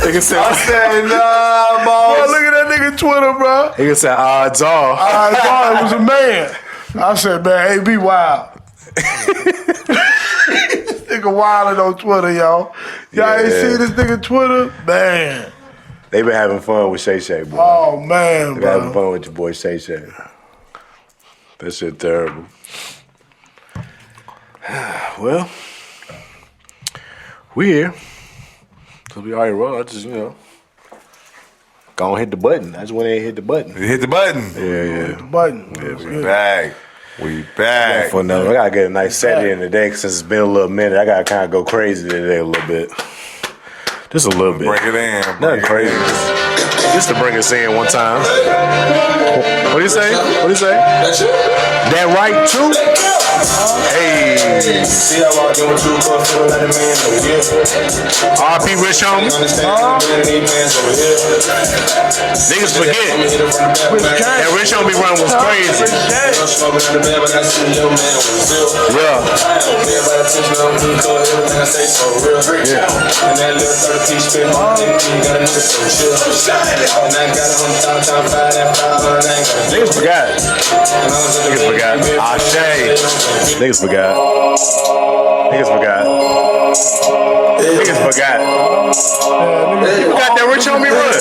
Nigga said, I said, nah, boss. Bro, look at that nigga Twitter, bro. Nigga said, odds are. It was a man. I said, man, be wild. This nigga wildin' on Twitter, y'all. Y'all ain't see this nigga Twitter? Man. They been having fun with Shay Shay, boy. Oh, man, They been bro. having fun with your boy Shay Shay. That shit terrible. Well, we here. So we already roll. I just, go on hit the button. I just went in and hit the button. You hit the button. Yeah. Button. We back. We back. For another, I gotta get a nice set in today since it's been a little minute. I gotta kind of go crazy today a little bit. Just a little bit. Bring it in. Nothing crazy. Just to bring us in one time. What do you say? That right too? Hey. RP Rich Homie. Niggas forget. That Rich Homie run was crazy. Yeah. Niggas forgot. Niggas forgot. You got that Rich Homie run.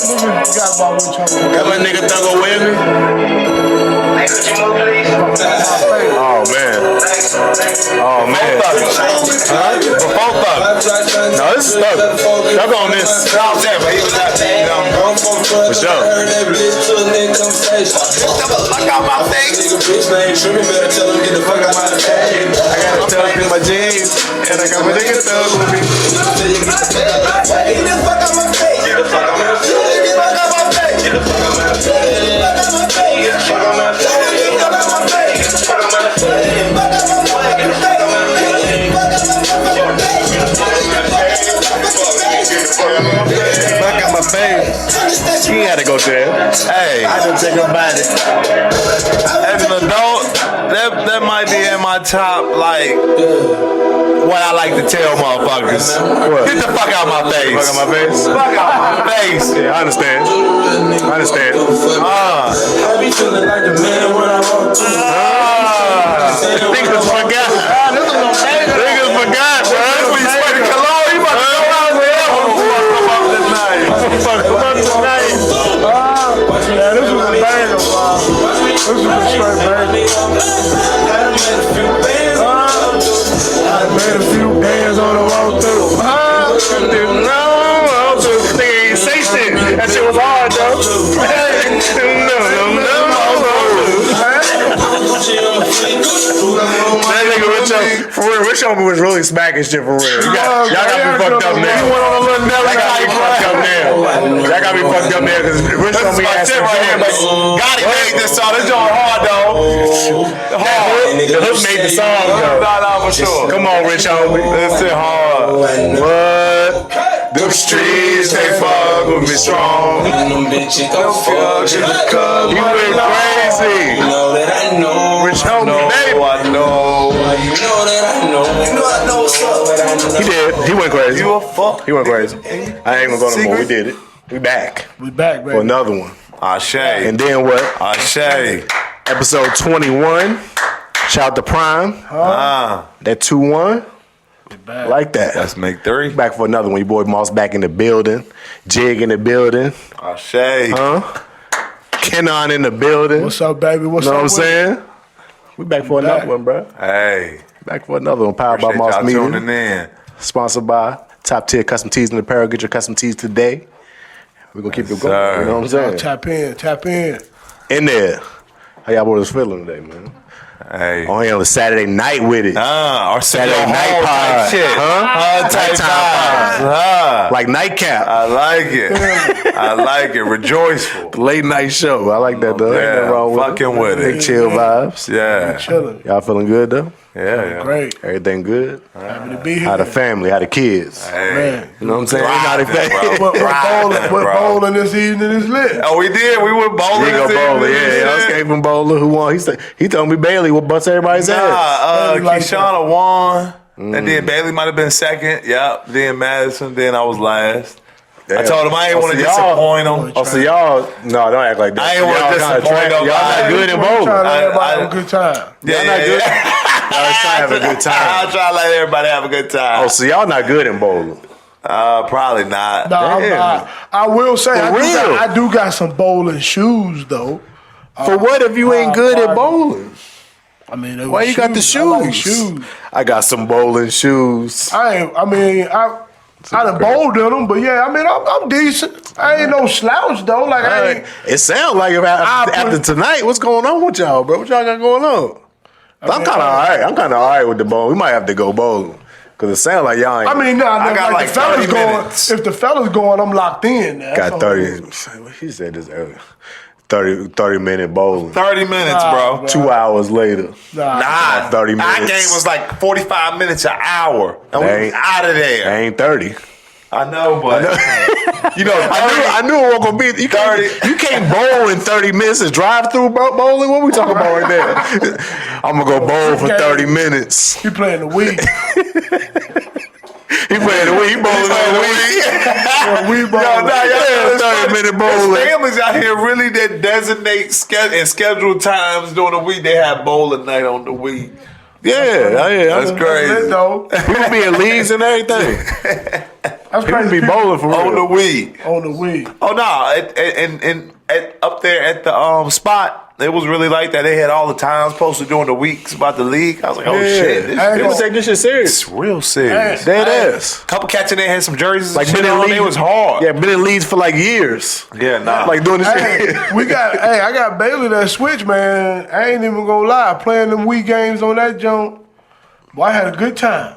Got my nigga Thugger with me. Oh man. Before Thugger. No, this is Thugger. Thugger on this. For sure. Fuck out my face. I gotta tell him my jeans. And I got my nigga Thug with me. Back at my face. He had to go there. Hey, I didn't think about it. as an adult, that might be in my top, like, what I like to tell motherfuckers. What? Get the fuck out my face. Fuck out my face? Fuck out my face. Yeah, I understand. I be feeling like the man when I walk through. Niggas forgot. Niggas forgot, bro. That's when you spray the cologne. You about to go out there. Fuck about tonight. Yeah, this was a banger, bro. This was a straight banger. I made a few bands on the walk through. Nigga ain't say shit. That shit was hard, though. That nigga Rich Homie was really smacking shit for real. Y'all got me fucked up now. That got me fucked up now because Rich Homie asked me right here, but God, he made this song. This joint hard, though. The hook made the song, though. Nah, for sure. Come on, Rich Homie. This shit hard. What? Them streets, they fuck with me strong. Them bitches go fuck you. You went crazy. You know that I know. Rich Homie, baby. I know. You know that I know. You know I know what's up. He did. He went crazy. You a fuck. He went crazy. I ain't gonna go no more. We did it. We back We back, baby. for another one. Ashe. And then what? Ashe. Episode 21. Shout out to Prime. That 2-1. Like that. Let's make 3. Back for another one. Your boy Moss back in the building. Jig in the building. Ashe. Kenon in the building. What's up, baby? What's You know up? what I'm saying? We back for another one, bro. Hey. Back for another one. Powered by Appreciate Moss y'all Media. tuning in. Sponsored by Top Tier Custom Tees in the Apparel. Get your custom tees today. We're going to keep it going. sir. You know what I'm saying? Tap in. In there. How y'all boys feeling today, man? Hey. On here on a Saturday night with it. Our Saturday night pod. shit. Type Nighttime like nightcap. I like it. I like it. Rejoiceful. Late night show. I like that, though. Ain't nothing wrong with fucking with Big it. chill vibes. Yeah. Chilling. Y'all feeling good, though? Yeah. Great. Everything good? Happy to be here. How the family? How the kids? Hey. Man. You know what I'm saying? How they Thriving, family? bro. What bro. bowling this evening is lit. Oh, we did. We went bowling. He go this bowler, evening. yeah. I escaped from bowler. Who won? He told me Bailey will bust everybody's ass. Nah, Like Keishana won. And then Bailey might have been second. Yep. Then Madison. Then I was last. I told him I ain't want to disappoint him. Oh, so y'all, no, don't act like that. I ain't want to disappoint him. Y'all not good in Trying to bowling. let everybody have a good time. Y'all not good. Y'all just trying to have a good I'll time. try to let everybody have a good time. Oh, so y'all not good in bowling. Probably not. No, I'm Damn. not. I will say For real? I do got some bowling shoes though. For what if you ain't good at bowling? I mean, they Why were you got the shoes? I like shoes. I got some bowling shoes. I done bowled in them, but yeah, I mean, I'm decent. I ain't no slouch though. Like I ain't. It sounds like after tonight, what's going on with y'all, bro? What y'all got going on? I'm kind of all right. I'm kind of all right with the bowling. We might have to go bowling. Because it sounds like y'all ain't. I mean, I got like the fellas 30 going. minutes. If the fellas going, I'm locked in. Now. got 30. He said this earlier. 30-minute bowling. 30 minutes, bro. 2 hours later. Nah, 30 minutes. Our game was like 45 minutes, an hour. And we was out of there. They ain't 30. I know, but you know, I knew it wasn't gonna be. You can't bowl in 30 minutes and drive through bowling. What we talking about right there? I'm gonna go bowl for 30 minutes. He playing the Wii. He playing the Wii. He bowling on the Wii. We bowling. y'all 30-minute bowling. There's families out here really that designate and schedule times during the week. They have bowling night on the week. Yeah. That's crazy. Though. People be in leagues and everything. That's People crazy. be bowling for real. On the week. On the Wii. Oh no! Up there at the spot, it was really like that. They had all the times posted during the weeks about the league. I was like, oh shit, They would take this shit serious. it's real serious. Dead ass. Couple cats in there had some jerseys. Like Like been in on. leagues. It was hard. Yeah, been in leagues for like years. Yeah, nah. Like doing this Hey, shit. I got Bailey that switch, man. I ain't even gonna lie. Playing them Wii games on that jump, boy, I had a good time.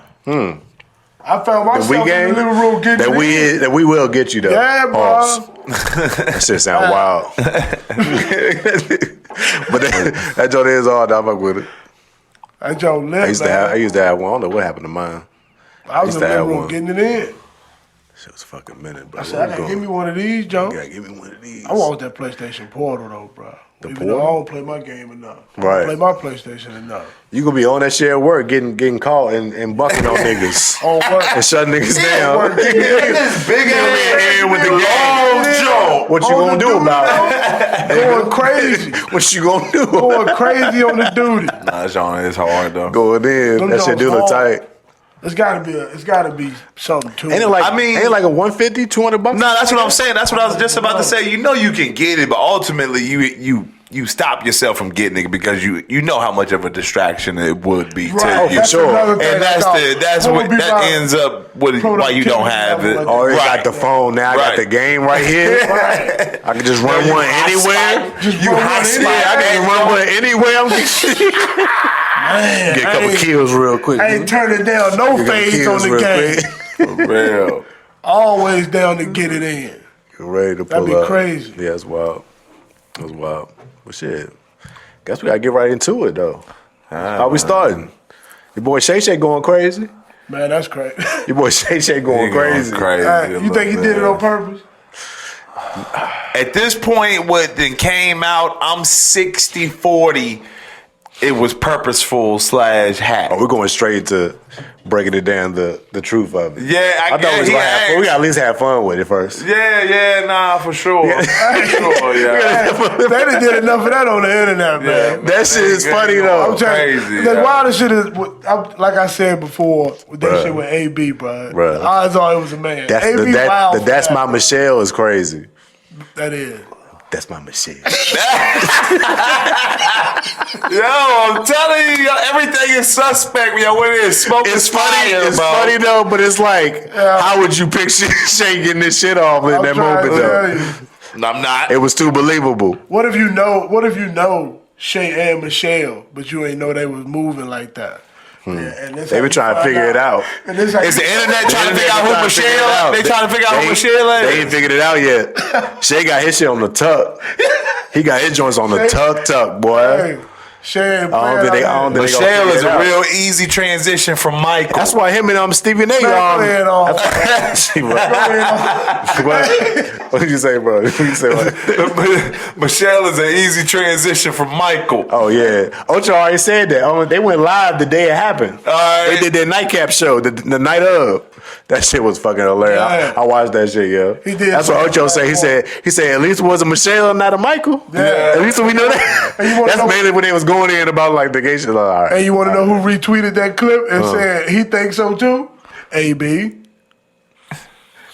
I found myself We in game the living room getting that we will get you though. Yeah, bro. Pause. That shit sound wild. But that joint is hard. I fuck with it. That jump lit, I used to have one. I don't know what happened to mine. I was used in to the have living room one. getting it in. Shit was fucking minute, bro. I said, I gotta give me one of these, Joe. You gotta give me one of these. I want that PlayStation Portal though, bro. Even though I don't play my game enough. I Right. don't play my PlayStation enough. You gonna be on that shit at work, getting caught and bucking on niggas. On work. And shutting niggas down. This big ass with the long game. joke. What you On gonna the do duty, about it? Going crazy. What you gonna do? Going crazy on the duty. Nah, Sean, it's hard though. Going in. Them That shit joints do look hard. tight. It's gotta be something to Ain't it. it like, I mean- ain't it like a 150, $200? No, that's what I'm saying. That's what I was just about to say. You know you can get it, but ultimately you stop yourself from getting it because you know how much of a distraction it would be Right. to you. That's sure. another thing And that's what what would be that my ends up with why you don't have it. productivity Oh, level. you Right. got the phone now. I got Right. the game right here. Right. I can just run one anywhere. Just You run hot one spot. anywhere. Yeah, I can just run one anywhere. I'm getting Man, get a couple kills real quick. I ain't turning down no Get a couple fades on kills the real game. quick. For real. Always down to get it in. You're ready to pull That'd be up. crazy. Yeah, it's wild. It's wild. But shit, guess we gotta get right into it though. How we starting? Your boy Shay Shay going crazy. Man, that's crazy. Your boy Shay Shay going crazy. Hey, you think he did it on purpose? At this point, what then came out, I'm 60-40. It was purposeful / hack. Oh, we're going straight to breaking it down the truth of it. Yeah, I thought we was gonna have fun. We gotta at least have fun with it first. Yeah, nah, for sure. For sure, yeah. They done did enough of that on the internet, man. That shit is funny though. I'm telling you, Crazy, the yeah. wildest shit is, like I said before, with that Bruh. shit with AB, bro. Bruh. The odds are it was a man. That's AB the, wild that, for that's that, my bro. Michelle is crazy. That is. That's my Michelle. Yo, I'm telling you, everything is suspect. Yo, what it is? Smoke It's is funny. fire, It's bro. funny though, but it's like, how would you picture Shay getting this shit off in I'm that trying moment to though? tell you. No, I'm not. It was too believable. What if you know Shay and Michelle, but you ain't know they was moving like that? Yeah, and this They how been you trying to find figure it out. And this how Is you- the internet trying to figure out They who trying to figure it Michelle out. is? They trying to figure out who They- Michelle is? They ain't figured it out yet. Shay got his shit on the tuck. He got his joints on the tuck, boy. Hey, Shay ain't I don't think they gonna Michelle figure is it a out. real easy transition from Michael. That's why him and Stevie A. Man, go ahead on. What did you say, bro? What did you say? What? Michelle is an easy transition from Michael. Oh yeah, Ocho already said that. They went live the day it happened. Alright. They did their nightcap show the night of. That shit was fucking hilarious. Yeah. I watched that shit, yo. He did. That's what Ocho said. He said at least it was a Michelle, not a Michael. Yeah. At least we know that. That's mainly when they was going in about like the gay shit. Like, all right. And you want to know who retweeted that clip and said he thinks so too? AB.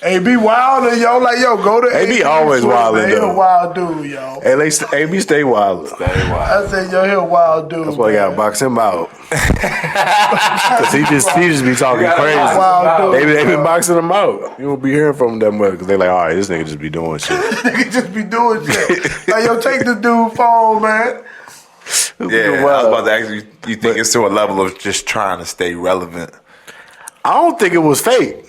AB wildin', yo. Like, yo, go to AB always wildin', He a though. wild dude, yo. At least AB stay wild. I said, yo, he a wild dude. That's why you gotta box him out. Cause he just be talking crazy. Wild dude. They been boxing him out. You won't be hearing from him that much because they like, all right, this nigga just be doing shit. Nigga just be doing shit. Like, yo, take the dude phone, man. Yeah, I was about to ask you. You think it's to a level of just trying to stay relevant? I don't think it was fake.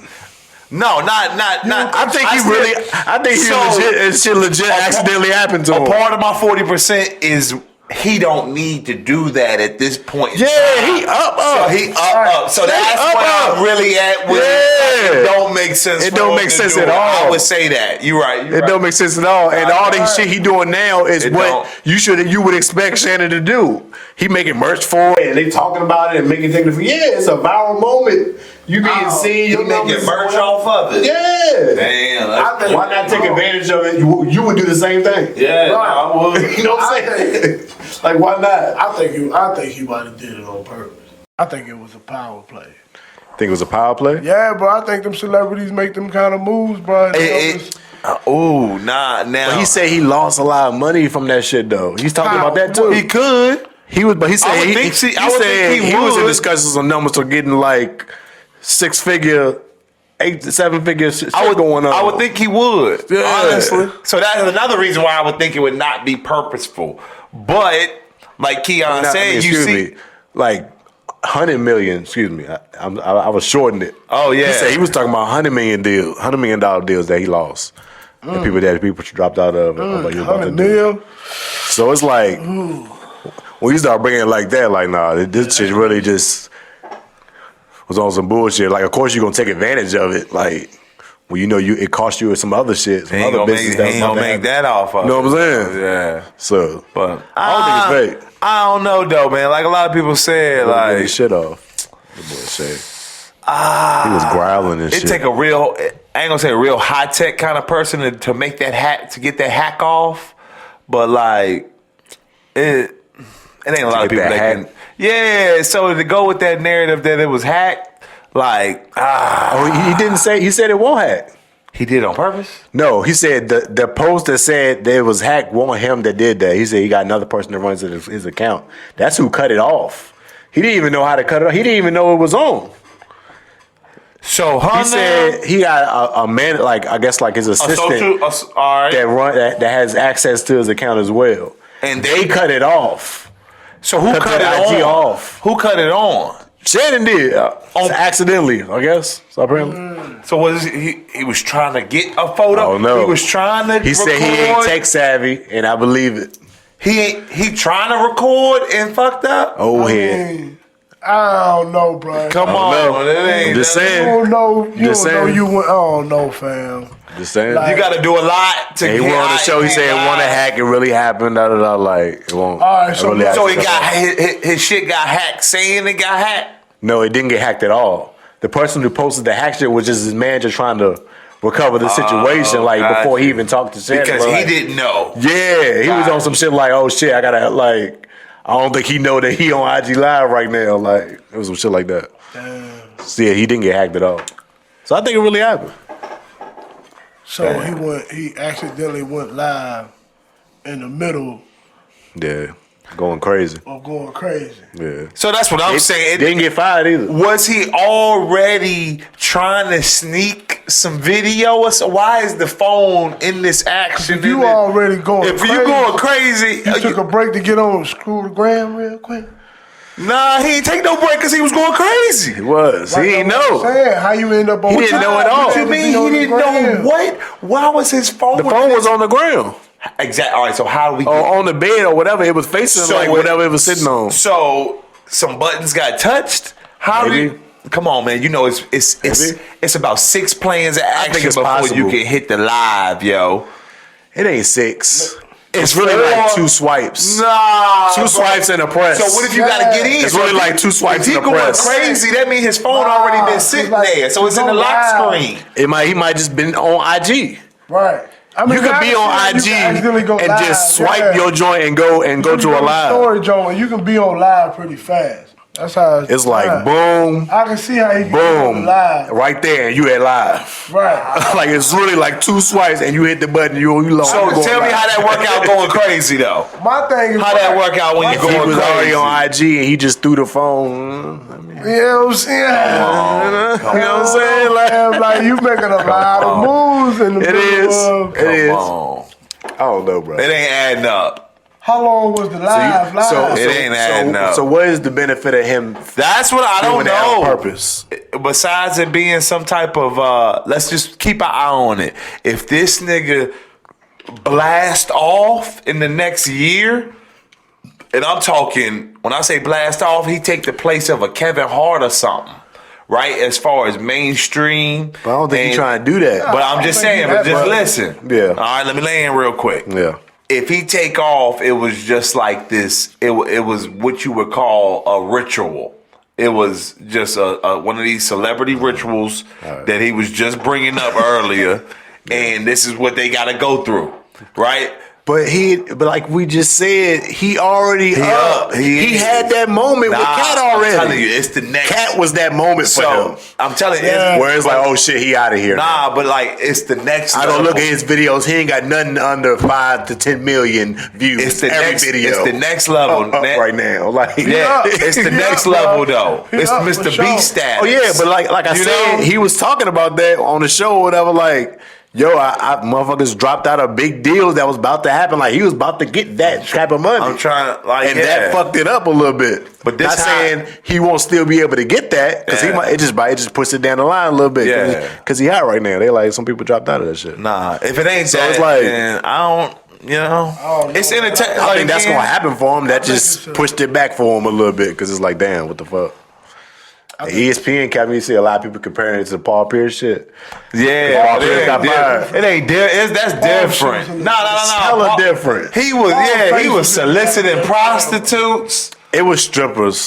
No, not. I think shit legit accidentally happened to him. A part of my 40% is he don't need to do that at this point. Yeah, he up. So he up. So that's up, where up. I'm really at with Yeah. it. Don't make sense. It for don't him make to sense do at it. all. I would say that. You're right. It don't make sense at all. And all this shit he doing now is It what don't. you would expect Shannon to do. He making merch for it and they talking about it and making things. Yeah, it's a viral moment. You being seen. You making merch off of it. Yeah. Damn. Why not take advantage of it? You would do the same thing. Yeah, I would. You know what I'm saying? Like, why not? I think he might have did it on purpose. I think it was a power play. Think it was a power play? Yeah, bro. I think them celebrities make them kind of moves, bro. Oh, nah. Now But he said he lost a lot of money from that shit though. He's talking about that too. he could. He was, but he said I would he think said he he was in would. discussions on numbers for getting like 6-figure, 8 to 7-figure shit going on. I would think he would. Yeah. Honestly. So that's another reason why I would think it would not be purposeful. But like Keion said, you see, like 100 million. Excuse me, I was shorting it. Oh, yeah. He said he was talking about $100 million deals that he lost. And people dropped out of. Like, 100 mil. So it's like when you start bringing it like that, like nah, this shit really just was on some bullshit. Like, of course you're gonna take advantage of it. Like, well, you know, it cost you some other shit, some other business. He ain't gonna make that off of You know what I'm it. saying? Yeah. So, But I don't think it's fake. I don't know though, man. Like a lot of people said, Like like his shit off. The boy say he was growling and it shit. take a real, I ain't gonna say a real high tech kind of person to make that hack, to get that hack off. But like it ain't a lot of people that can. Yeah, so to go with that narrative that it was hacked, like he didn't say. He said it won't hack. he did it on purpose. No, he said the post that said that it was hacked wasn't him that did that. He said he got another person that runs his account. That's who cut it off. He didn't even know how to cut it off. He didn't even know it was on. So He said he got a man, like I guess like his assistant all right. that has access to his account as well. And They cut it off. So who cut the it IG on? off. Who cut it on? Shannon did accidentally, I guess. So apparently, So was he was trying to get a photo? Oh no, He was trying to. He said he ain't tech savvy, and I believe it. He trying to record and fucked up. Oh head. I don't know, bro. Come on, know. it ain't. I'm just You saying. don't know. You Just don't know. saying. You went. I don't know, fam. Just saying. Like- You got to do a lot to. And he went on the show. He said it wasn't a hack. It really happened. Da da da. Like it won't. All right, so- really So he happened. got his shit got hacked. Saying it got hacked. No, it didn't get hacked at all. The person who posted the hack shit was just his manager trying to recover the situation, like gotcha. before he even talked to Shannon. Because But, he like, didn't know. Yeah, he was on some shit like, oh shit, I gotta like. I don't think he know that he on IG Live right now. Like it was some shit like that. Damn. So yeah, he didn't get hacked at all. So I think it really happened. So he accidentally went live in the middle Yeah, going crazy. of going crazy. Yeah. So that's what I'm saying. Didn't get fired either. Was he already trying to sneak some video? Or so? Why is the phone in this action? If you already going if crazy, you going crazy, you took a break to get on Screw the Gram real quick. nah, he ain't take no break because he was going crazy. He was. Like he didn't I'm know. saying, how you end up on He didn't know at all. What you mean he didn't know what? Why was his phone? The phone was on the ground. Exactly. All right. So how do we? Or on the bed or whatever. It was facing like whatever it was sitting on. So some buttons got touched. How Maybe. do? Come on, man. You know it's about 6 planes of action it's before possible. you can hit the live, yo. It ain't 6. It's really like 2 swipes. Nah, 2 swipes in the press. So what if you gotta get in? It's really like 2 swipes in the press. If he going crazy, that means his phone already been sitting there, so it's in the lock screen. He might just been on IG. Right. I mean, You could be on IG and live, just swipe your joint and go to a live. Story joint, you can be on live pretty fast. That's how it's like boom. I can see how he boom live right there, and you at live. Right. Like it's really like 2 swipes, and you hit the button. You long. So tell me how that workout going crazy though. My thing is how that workout when you going crazy. He was already on IG and he just threw the phone. You know what I'm saying? You know what I'm saying? Like you making a lot of moves in the It is. It is. On. I don't know, bro. It ain't adding up. How long was the live? It ain't adding up. So what is the benefit of him? That's what I don't know. On purpose. Besides it being some type of, let's just keep an eye on it. If this nigga blast off in the next year, and I'm talking, when I say blast off, he take the place of a Kevin Hart or something. Right, as far as mainstream. But I don't think he's trying to do that. But I'm just saying, but just listen. Yeah. All right, let me lay in real quick. Yeah. If he take off, it was just like this. It was what you would call a ritual. It was just a one of these celebrity rituals that he was just bringing up earlier, and this is what they got to go through, right? But like we just said, he already up. He had that moment with Cat already. I'm telling you, it's the next. Cat was that moment for him. I'm telling you, where it's like, oh shit, he out of here. Nah, but like it's the next. I don't look at his videos. He ain't got nothing under 5 to 10 million views. It's the every next video. It's the next level right now. Like it's the next level though. It's Mr. Beast status. Oh yeah, but like I said, he was talking about that on the show or whatever. Like. Yo, I motherfuckers dropped out a big deal that was about to happen. Like he was about to get that type of money. I'm trying to and that fucked it up a little bit. But this not saying he won't still be able to get that because he might. It just puts it down the line a little bit. Yeah, because he hot right now. They like some people dropped out of that shit. Nah, if it ain't so that, it's like then I don't. You know, it's entertaining. I think that's gonna happen for him. That just pushed it back for him a little bit because it's like, damn, what the fuck. The ESPN kept me see a lot of people comparing it to the Paul Pierce shit. Yeah, Paul Pierce got fired. It ain't that's different. No. Hella different. He was soliciting prostitutes. It was strippers.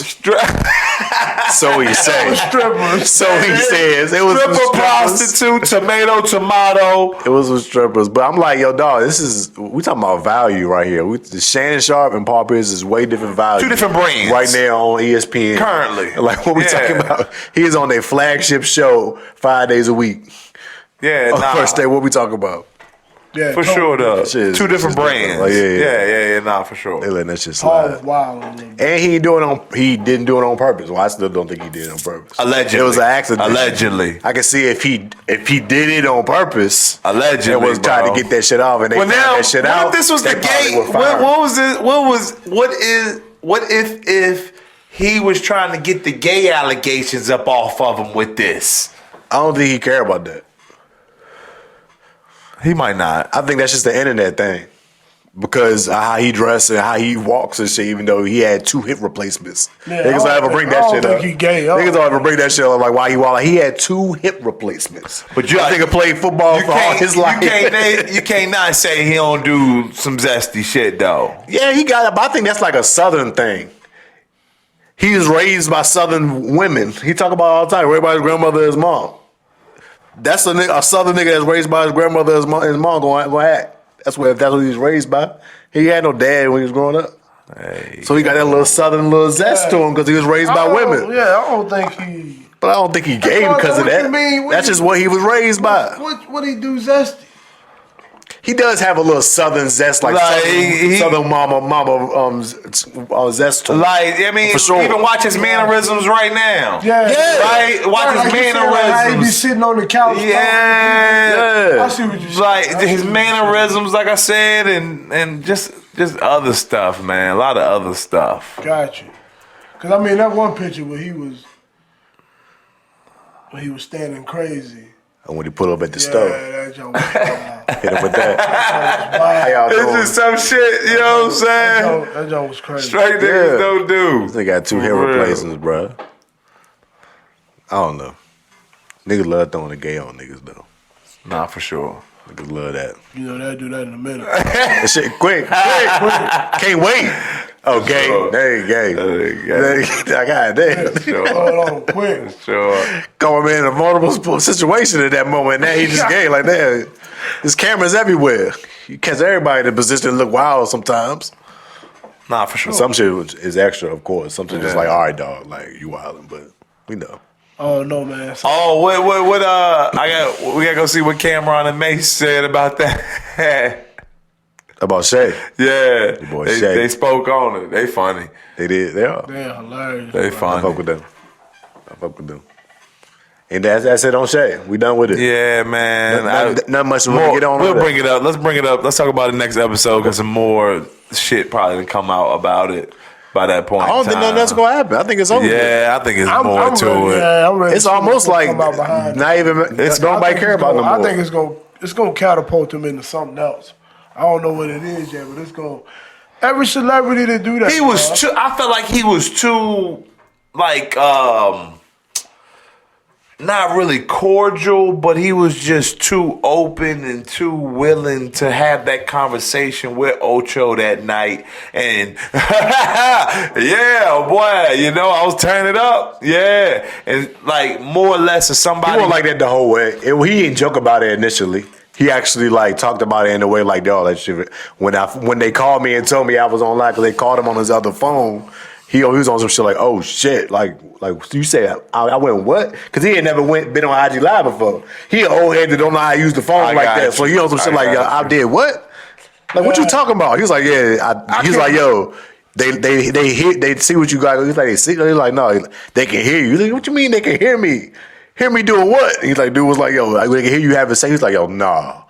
So he says. Strippers. So he says. It was stripper, prostitute, tomato. It was with strippers. But I'm like, yo, dog, we talking about value right here. Shannon Sharpe and Paul Pierce is way different value. 2 different brands. Right now on ESPN. Currently. Like, what we talking about? He's on their flagship show 5 days a week. Yeah, First day, what we talking about? Yeah, for sure, though. 2 different brands. Like, yeah, for sure. They letting that shit slide. And he didn't do it on purpose. Well, I still don't think he did it on purpose. Allegedly. It was an accident. Allegedly. I can see if he did it on purpose. Allegedly, and was trying to get that shit off, and they found that shit out. What if this was the gate? What if he was trying to get the gay allegations up off of him with this? I don't think he care about that. He might not. I think that's just the internet thing. Because how he dresses and how he walks and shit, even though he had 2 hip replacements. Yeah, Niggas don't ever bring that shit up. He gay. Niggas don't ever bring that shit up. Like, why he walk? He had 2 hip replacements. But that nigga played football for all his life. You can't not say he don't do some zesty shit, though. Yeah, he got it. But I think that's like a Southern thing. He was raised by Southern women. He talk about all the time. Raised by his grandmother and his mom. That's a Southern nigga that's raised by his grandmother and his mom going to act. That's what he was raised by. He had no dad when he was growing up. Hey, so he got that little Southern little zest to him because he was raised by women. Yeah, I don't think he... But I don't think he gay because of that. That's just what he was raised by. What he do zesty? He does have a little Southern zest, like Southern mama zest to him. Like, I mean, for sure. Even watch his mannerisms right now. Yeah. Right? Watch his mannerisms. How he be sitting on the couch. Yeah. I see what you're saying. Like, his mannerisms, like I said, and just other stuff, man. A lot of other stuff. Got you. Because, I mean, that one picture where he was standing crazy. And when he pulled up at the stove. That joke was wild. Hit him with that. How y'all doing? It's just some shit, you know what I'm saying? That joke was crazy. Straight niggas don't do. They got 2 hip replacements, bro. I don't know. Niggas love throwing the gay on niggas, though. Nah, for sure. Niggas love that. You know, they'll do that in a minute. That shit quick. Can't wait. Oh, gang. I got that. Hold on, quick. Sure. Going in a vulnerable situation at that moment. Now he just gay like that. There's cameras everywhere. You catch everybody in a position to look wild sometimes. Nah, for sure. Some shit is extra, of course. Something just like, all right, dog, like you wilding, but we know. Oh no, man. Oh, what? We gotta go see what Cameron and Mace said about that. About Shay. Yeah, Your boy they, Shay. they spoke on it. They funny. They did. They are. They're hilarious. They I funny. fuck with them. And that's it on Shay. We done with it. Yeah, man. Not much to really get on. We'll bring it up. Let's bring it up. Let's talk about it next episode because some more shit probably done come out about it by that point. I don't think nothing else gonna happen. I think it's over. Yeah, I think it's more to ready, it. Yeah, I'm ready It's to see almost what's like gonna come out behind it. not even. It's nobody care about no more. I think it's gonna catapult him into something else. I don't know what it is yet, but it's gonna. Every celebrity that do that. He was too. I felt like he was too, like, not really cordial, but he was just too open and too willing to have that conversation with Ocho that night. And yeah, boy, you know, I was turning it up. Yeah, and like more or less as somebody. He wasn't like that the whole way. He didn't joke about it initially. He actually like talked about it in a way like, yo, that shit. When they called me and told me I was online because they called him on his other phone, he was on some shit like, oh shit, like you say I went what? Because he had never been on IG Live before. He an old head that don't know how to use the phone like that. So he on some shit like, yo, I did what? Like what you talking about? He was like, yeah. He's like, yo. They see what you got. He's like, they see. They're like, no, they can hear you. He's like, what you mean they can hear me? Hear me doing what? And he's like, dude was like, yo, I can hear you having sex. He's like, yo, nah.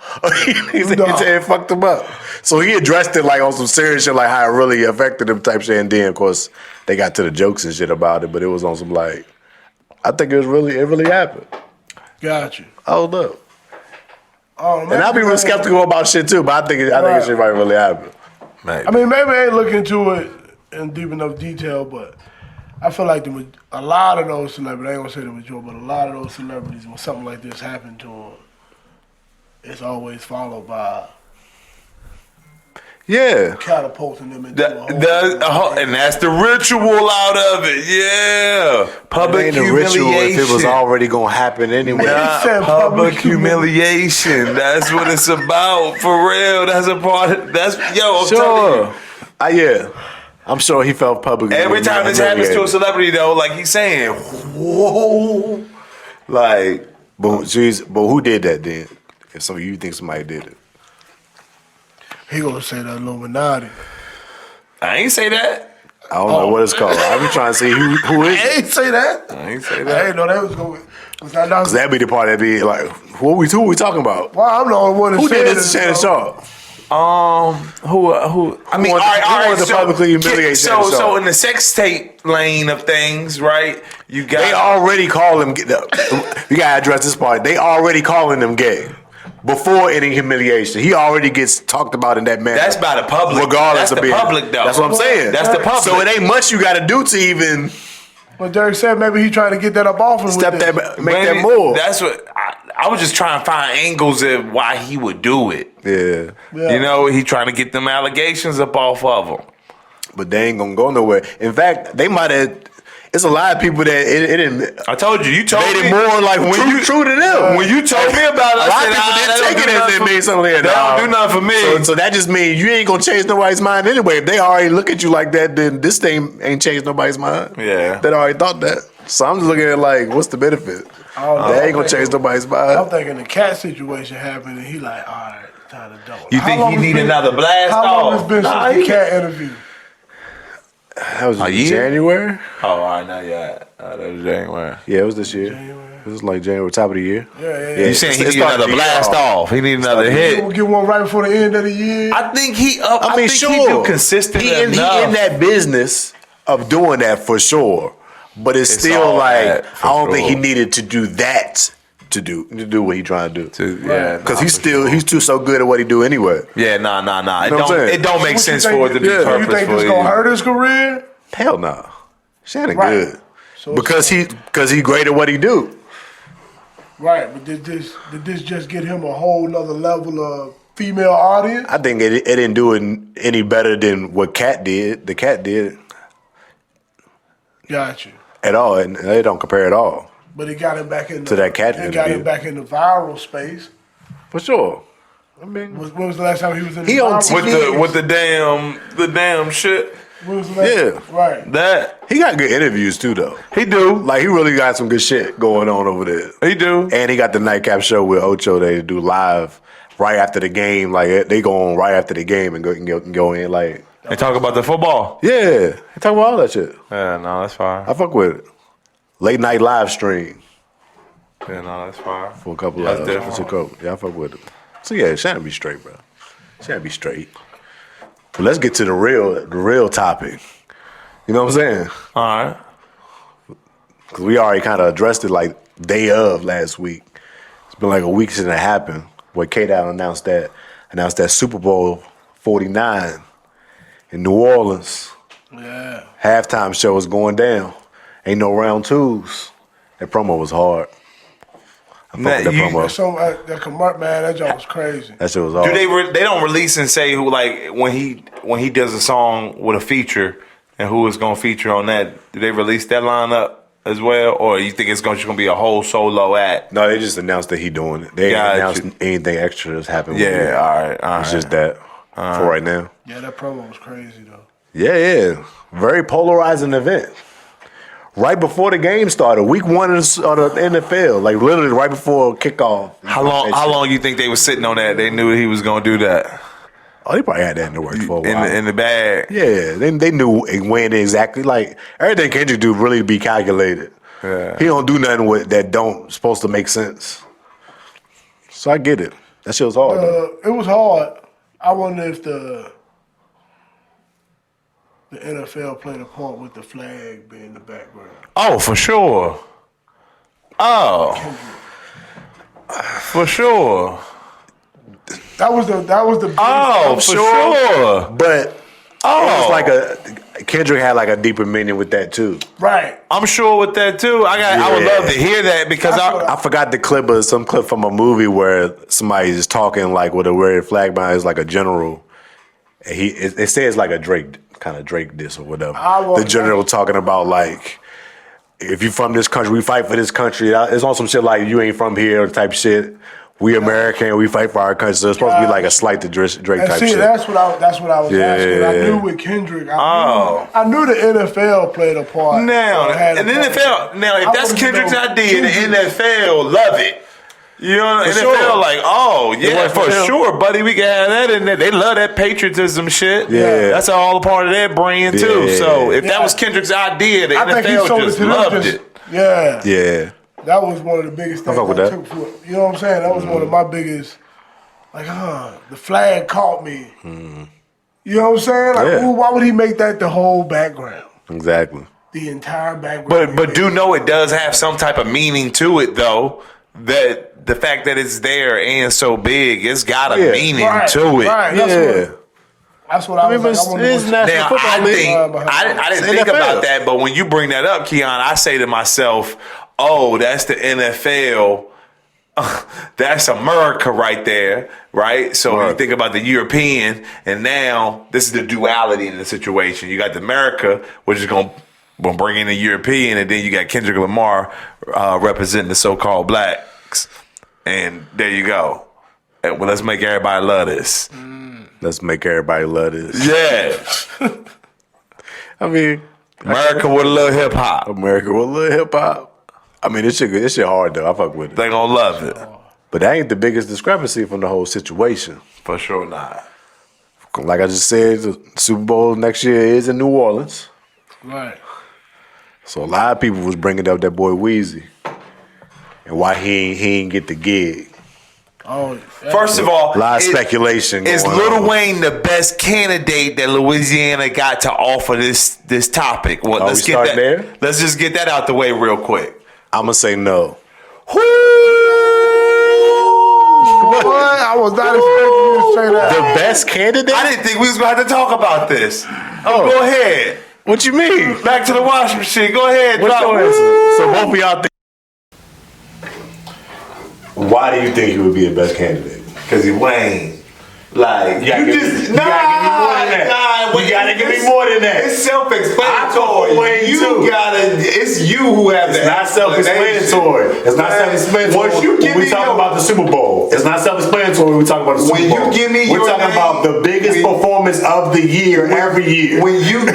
He's like, it fucked him up. So he addressed it like on some serious shit, like how it really affected him type shit. And then, of course, they got to the jokes and shit about it, but it was on some like, I think it really happened. Got you. Hold up. Oh, And I'll be real skeptical about shit too, but I think it shit might really happen. Maybe. I mean, maybe I ain't looking into it in deep enough detail, but I feel like a lot of those celebrities, I ain't gonna say the majority, but a lot of those celebrities, when something like this happened to them, it's always followed by catapulting them into a whole and that's the ritual out of it. Yeah, public It ain't a humiliation. ritual if it was already gonna happen anyway. Nah, said public public humiliation. That's what it's about, for real. That's a part. I'm telling you. Yeah. I'm sure he felt publicly. Every time this happens to a celebrity, though, like he's saying, whoa, like, But who did that then? If some of you think somebody did it, He gonna say the Illuminati. I ain't say that. I don't know what it's called. I be trying to see who is I it. ain't say that. I ain't say I that. ain't know that was going. Was that Cause that'd be the part that'd be like, who are we talking about? Well, I'm the only one that Who said did this to Shannon Sharpe? Who? I mean, all right. wanted to publicly humiliate Shannon So Sharpe? in the sex tape lane of things, right? You got They already call him. You gotta address this part. They already calling him gay before any humiliation. He already gets talked about in that manner. That's by the public. regardless That's of the being public, though. That's what I'm saying. That's the public. So it ain't much you got to do to even But Derek said maybe he trying to get that up off him. step with that, this. make that Maybe move. That's what I was just trying to find angles of why he would do it. Yeah. Yeah. You know, he trying to get them allegations up off of him. But they ain't gonna go nowhere. In fact, they might have. It's a lot of people that it didn't. I told you. You told Made me it more like true to them. when you told me about it. A lot of people didn't take it as it made something. They don't do nothing for me. So that just means you ain't gonna change nobody's mind anyway. If they already look at you like that, then this thing ain't changed nobody's mind. Yeah. They already thought that. So I'm just looking at it like, what's the benefit? They ain't gonna change nobody's I'm mind. thinking the cat situation happened, and he like, all right, time to double. You think he need another blast How long off? has been Nah, since he- the cat interview? That was A year? January. Oh, I know, yeah. That was January. Yeah, it was this year. It was like January, top of the year. Yeah. You saying he It need started another the year blast off? He need another We'll hit. get one right before the end of the year. I think he up. I, mean, think sure. he do consistent He in enough. that business of doing that for sure. But it's still all like that, for I don't think he sure. needed to do that to do what he trying to do. Yeah, Because he's too so good at what he do anyway. Yeah, nah. know what I'm saying? It don't make What sense you for it to be think- purposeful. You think this gonna hurt his career? Hell no. Shannon Right. good. So- Because he great at what he do. Right, but did this just get him a whole nother level of female audience? I think it didn't do it any better than what Cat did. The Cat did Got you. at all, and they don't compare at all. But it got him back in To that Cat It got interview. him back in the viral space. For sure. I mean, When was the last time he was in He the on viral With the damn shit. When was the last Yeah. Right. That he got good interviews too, though. he do. Like he really got some good shit going on over there. He do. And he got the nightcap show with Ocho. They do live right after the game. Like they go on right after the game and go in. Like They talk about the football. yeah, they talk about all that shit. Yeah, no, that's fine. I fuck with it. Late night live stream Yeah, no, that's fine. for a couple That's of different. Yeah, I fuck with it. So yeah, Shannon be straight, bro. Shannon be straight. But let's get to the real topic. You know what I'm saying? All right. Because we already kind of addressed it like day of last week. It's been like a week since it happened where K-Dot announced that Super Bowl 49 in New Orleans. Yeah. Halftime show is going down. Ain't no round twos. That promo was hard. I fuck with that promo. So man, that joke was crazy. That shit was hard. Do they don't release and say who, like, when he does a song with a feature and who is gonna feature on that? Do they release that lineup as well, or you think it's just gonna be a whole solo act? No, they just announced that he doing it. They ain't Got announced you. anything extra that's happened. with Yeah, it. all right. It's just that for right now. Yeah, that promo was crazy though. Yeah. Very polarizing event. Right before the game started, week 1 of the NFL, like literally right before kickoff. How long you think they was sitting on that? They knew he was gonna do that Oh, they probably had that in the works for a while. in the bag. Yeah, they knew when exactly. Like everything Kendrick do really be calculated. Yeah. He don't do nothing with that don't supposed to make sense. So I get it. That shit was hard. though. It was hard. I wonder if the NFL played a part with the flag being in the background. Oh, for sure. Oh, for sure. That was the biggest Oh, for sure. But it was like Kendrick had like a deeper meaning with that too. right. I'm sure with that too. I would Yeah. love to hear that because That's what I forgot the clip, but some clip from a movie where somebody is talking like with a red flag behind. It's like a general. And it says like a Drake diss or whatever. The general talking about like, if you from this country, we fight for this country. It's on some shit like you ain't from here type shit. We American, we fight for our country. So it's supposed to be like a slight to Drake And type see, shit. that's what I was asking. I Yeah. knew with Kendrick. I knew the NFL played a part. now, or had a and the part. NFL. Now, if I that's wanted to Kendrick's know idea, the Kendrick. NFL love it. You know, For NFL sure. like, oh yeah, works for for them. sure, buddy. We can have that in there. They love that patriotism shit. Yeah. that's all a part of their brand too. Yeah. So if that Yeah. was Kendrick's idea, the I think he NFL sold it just to them. loved it. Yeah. Yeah. That was one of the biggest things fuck with I that. took for it. You know what I'm saying? That was one of my biggest, like, the flag caught me. You know what I'm saying? Like, Yeah. ooh, why would he make that the whole background? Exactly. The entire background. But do know it does have some type of meaning to it though. That the fact that it's there and so big, it's got a Yeah. meaning Right, to it. right. That's what I was but like. I wonder it's what- national Now, football I league. think I didn't It's think NFL. about that, but when you bring that up, Keion, I say to myself, "Oh, that's the NFL. That's America right there, right?" So when you Right. think about the European, and now this is the duality in the situation. You got the America, which is going to bring in the European, and then you got Kendrick Lamar representing the so-called blacks, and there you go. And, well, let's make everybody love this. Let's make everybody love this. Yeah, I mean, America with a little hip hop. America with a little hip hop. I mean, this shit hard though. I fuck with it. They gonna love it. But that ain't the biggest discrepancy from the whole situation. For sure not. Like I just said, the Super Bowl next year is in New Orleans. Right. So a lot of people was bringing up that boy Weezy and why he ain't get the gig. Oh, First of all, A lot of speculation. Is going Lil on. Wayne the best candidate that Louisiana got to offer this topic? Well, we start there? Let's just get that out the way real quick. I'm gonna say no. What? I was not expecting you to say that. The best candidate? I didn't think we was going to have to talk about this. Oh. Go ahead. What you mean? Back to the washing machine. Go ahead. What's drop your it. answer? So both of y'all think Why do you think he would be the best candidate? Because he Wayne. Like, you gotta give me more than that. You gotta give me more than that. It's self-explanatory. It's you who have It's not self-explanatory. It's not self-explanatory. When we talk about the Super Bowl, it's not self-explanatory. We talk about the Super Bowl. We're talking about the biggest performance of the year every year. When you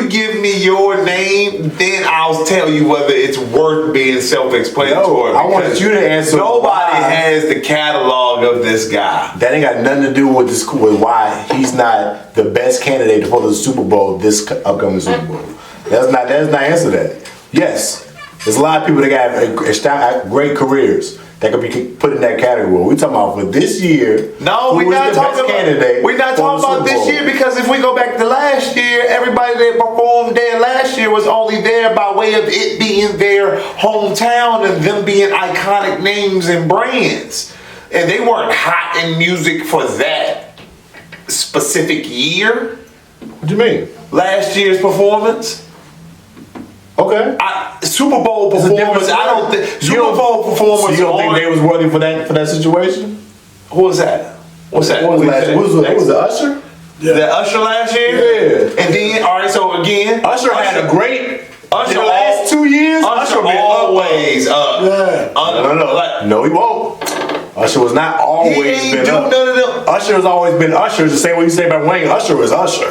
give me your name, then I'll tell you whether it's worth being self-explanatory. No, I want you to answer. Nobody has the catalog of this guy. That ain't got nothing to do with this. With why he's not the best candidate for the Super Bowl this upcoming Super Bowl. That's not answer that. Yes, there's a lot of people that got great careers that could be put in that category. We're talking about for this year. No, we're not talking about this year, because if we go back to last year, everybody that performed there last year was only there by way of it being their hometown and them being iconic names and brands. And they weren't hot in music for that specific year. What do you mean? Last year's performance. Okay. Super Bowl performance. I don't think Super Bowl performance. So you don't think they was worthy for that situation? Who was that? What's that? What was the Usher? Yeah. The Usher last year? Yeah. And then, all right, so again, Usher had a great. Usher the last 2 years, Usher been always up. Yeah. No, he won't. Usher was not always been up. Usher has always been Usher. It's the same way you say about Wayne. Usher is Usher.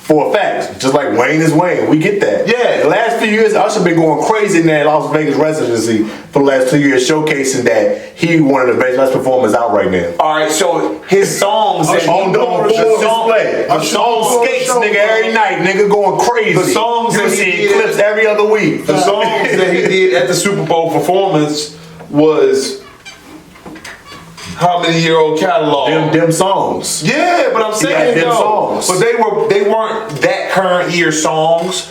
For a fact. Just like Wayne is Wayne. We get that. Yeah. The last few years, Usher been going crazy in that Las Vegas residency for the last 2 years, showcasing that he one of the best performers out right now. Alright, so his songs that on display. On skates, nigga, every night, nigga, going crazy. The songs you that see he did, clips every other week. The songs that he did at the Super Bowl performance was how many year old catalog? Them songs. Yeah, but I'm saying them songs. But they weren't that current year songs.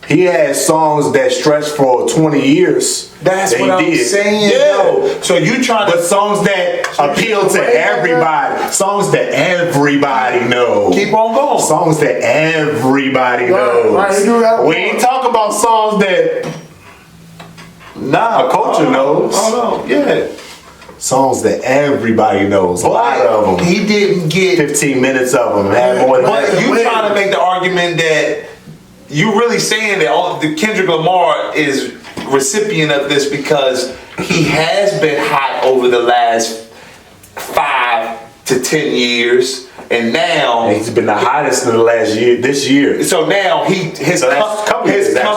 He had songs that stretched for 20 years. That's what I'm saying. Yeah. Though. So you trying to, but songs that appeal to everybody. Songs that everybody knows. Keep on going. Songs that everybody knows. Right, we ain't talking about songs that a culture knows. Oh no, yeah. Songs that everybody knows. A lot of them. He didn't get 15 minutes of them. Had more than but that. you trying to make the argument that you really saying that the Kendrick Lamar is recipient of this because he has been hot over the last 5 to 10 years, and now he's been the hottest in the last year. This year. So now his cup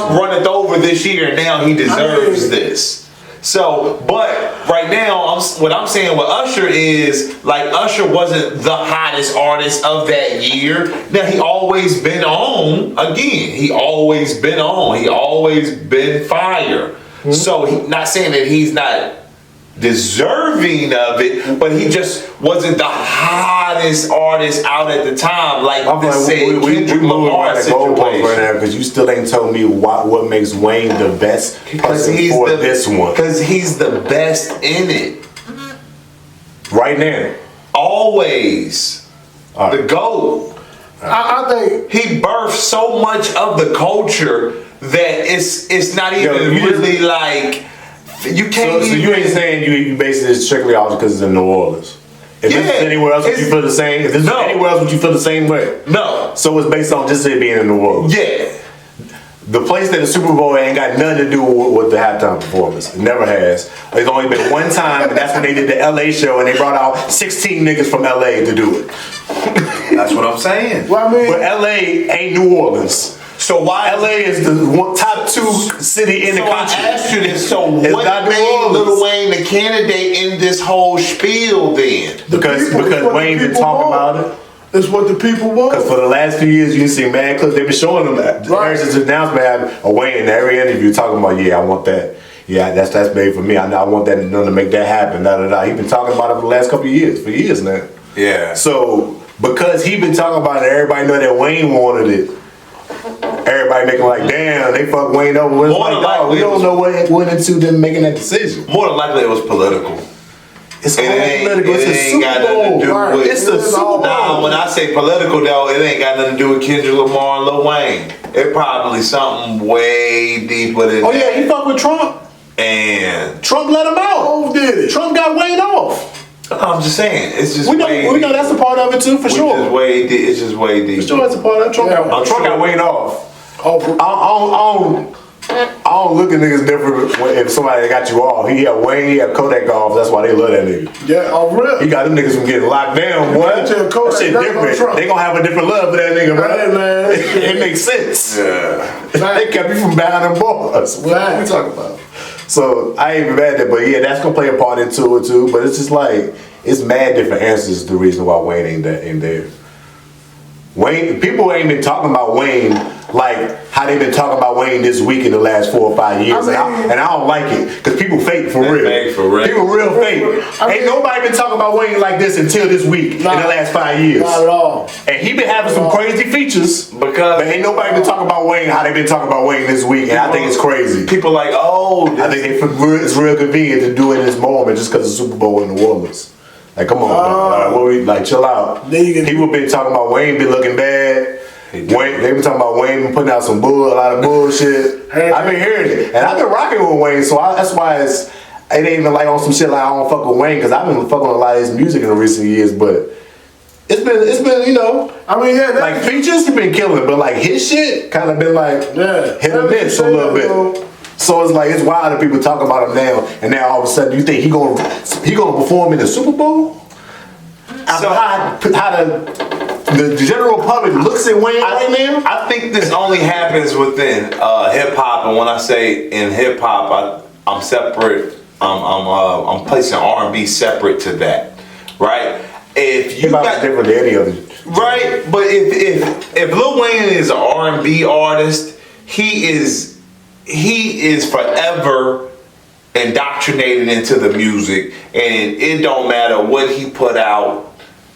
runneth over this year, and now he deserves this. So, but right now, what I'm saying with Usher is, like, Usher wasn't the hottest artist of that year. Now, he always been on, again, he always been on. He always been fire. Mm-hmm. So, not saying that he's not deserving of it, but he just wasn't the hottest artist out at the time, like Kendrick Lamar situation. Right now, because you still ain't told me what makes Wayne the best person for this one. Because he's the best in it. Right now. Always. Right. The GOAT. I think he birthed so much of the culture that it's not even really like. You can't. So you ain't saying you basing this strictly off because it's in New Orleans. If this is anywhere else, would you feel the same? If this is anywhere else, would you feel the same way? No. So it's based on just it being in New Orleans. Yeah. The place that the Super Bowl ain't got nothing to do with the halftime performance. It never has. It's only been one time, and that's when they did the LA show, and they brought out 16 niggas from LA to do it. That's what I'm saying. Well, I mean, but LA ain't New Orleans. So why LA is the top 2 city in the country? I asked you this. So what made Lil Wayne the candidate in this whole spiel then? Because Wayne been talking about it. It's what the people want. Because for the last few years, you see mad clips. They've been showing them that. Ever since the announcement, a Wayne in every interview talking about, I want that. Yeah, that's made for me. I want that to make that happen. He's been talking about it for the last couple of years, for years now. Yeah. So because he been talking about it, everybody know that Wayne wanted it. Everybody making like, damn, they fuck Wayne over. We don't know what went into them making that decision. More than likely, it was political. It's all political. It's a Super Bowl. It's the Super Bowl. Nah, when I say political, though, it ain't got nothing to do with Kendrick Lamar and Lil Wayne. It probably something way deeper than that. Yeah, he fuck with Trump. And Trump let him out. Who did it? Trump got Wayne off. I'm just saying, it's just We know that's a part of it too, for sure. It's just way deep. For sure, that's a part of it. Trump got Wayne off. I don't look at niggas different if somebody got you off. He had Wayne, he had Kodak off. That's why they love that nigga. Yeah, real. He got them niggas from getting locked down, boy. That shit different. They gonna have a different love for that nigga, bro. Right, man. It makes sense. Yeah. They kept you from buying them bars. What are we talking about? So I ain't even mad at that, but yeah, that's gonna play a part into it too. But it's just like it's mad different answers to the reason why Wayne ain't there. Wayne, people ain't been talking about Wayne like how they been talking about Wayne this week in the last 4 or 5 years, and I don't like it because people fake for real. People real fake. Ain't nobody been talking about Wayne like this until this week in the last 5 years. Not at all. And he been having some crazy features, but ain't nobody been talking about Wayne how they been talking about Wayne this week, and I think it's crazy. People like, I think it's real convenient to do it in this moment just because the Super Bowl in New Orleans. Like, come on, chill out. People been talking about Wayne been looking bad. They been talking about Wayne been putting out a lot of bullshit. I've been hearing it, and I've been rocking with Wayne, so that's why it ain't even like on some shit like I don't fuck with Wayne because I've been fucking with a lot of his music in the recent years, but it's been you know. Like features he been killing, but like his shit kind of been like hit or miss a little bit. So it's like it's wild that people talk about him now, and now all of a sudden you think he gonna perform in the Super Bowl? So how the general public looks at Wayne right now? I think this only happens within hip hop, and when I say in hip hop, I'm separate. I'm placing R&B separate to that, right? If you got different than any other, right? But if Lil Wayne is an R&B artist, he is forever indoctrinated into the music, and it don't matter what he put out,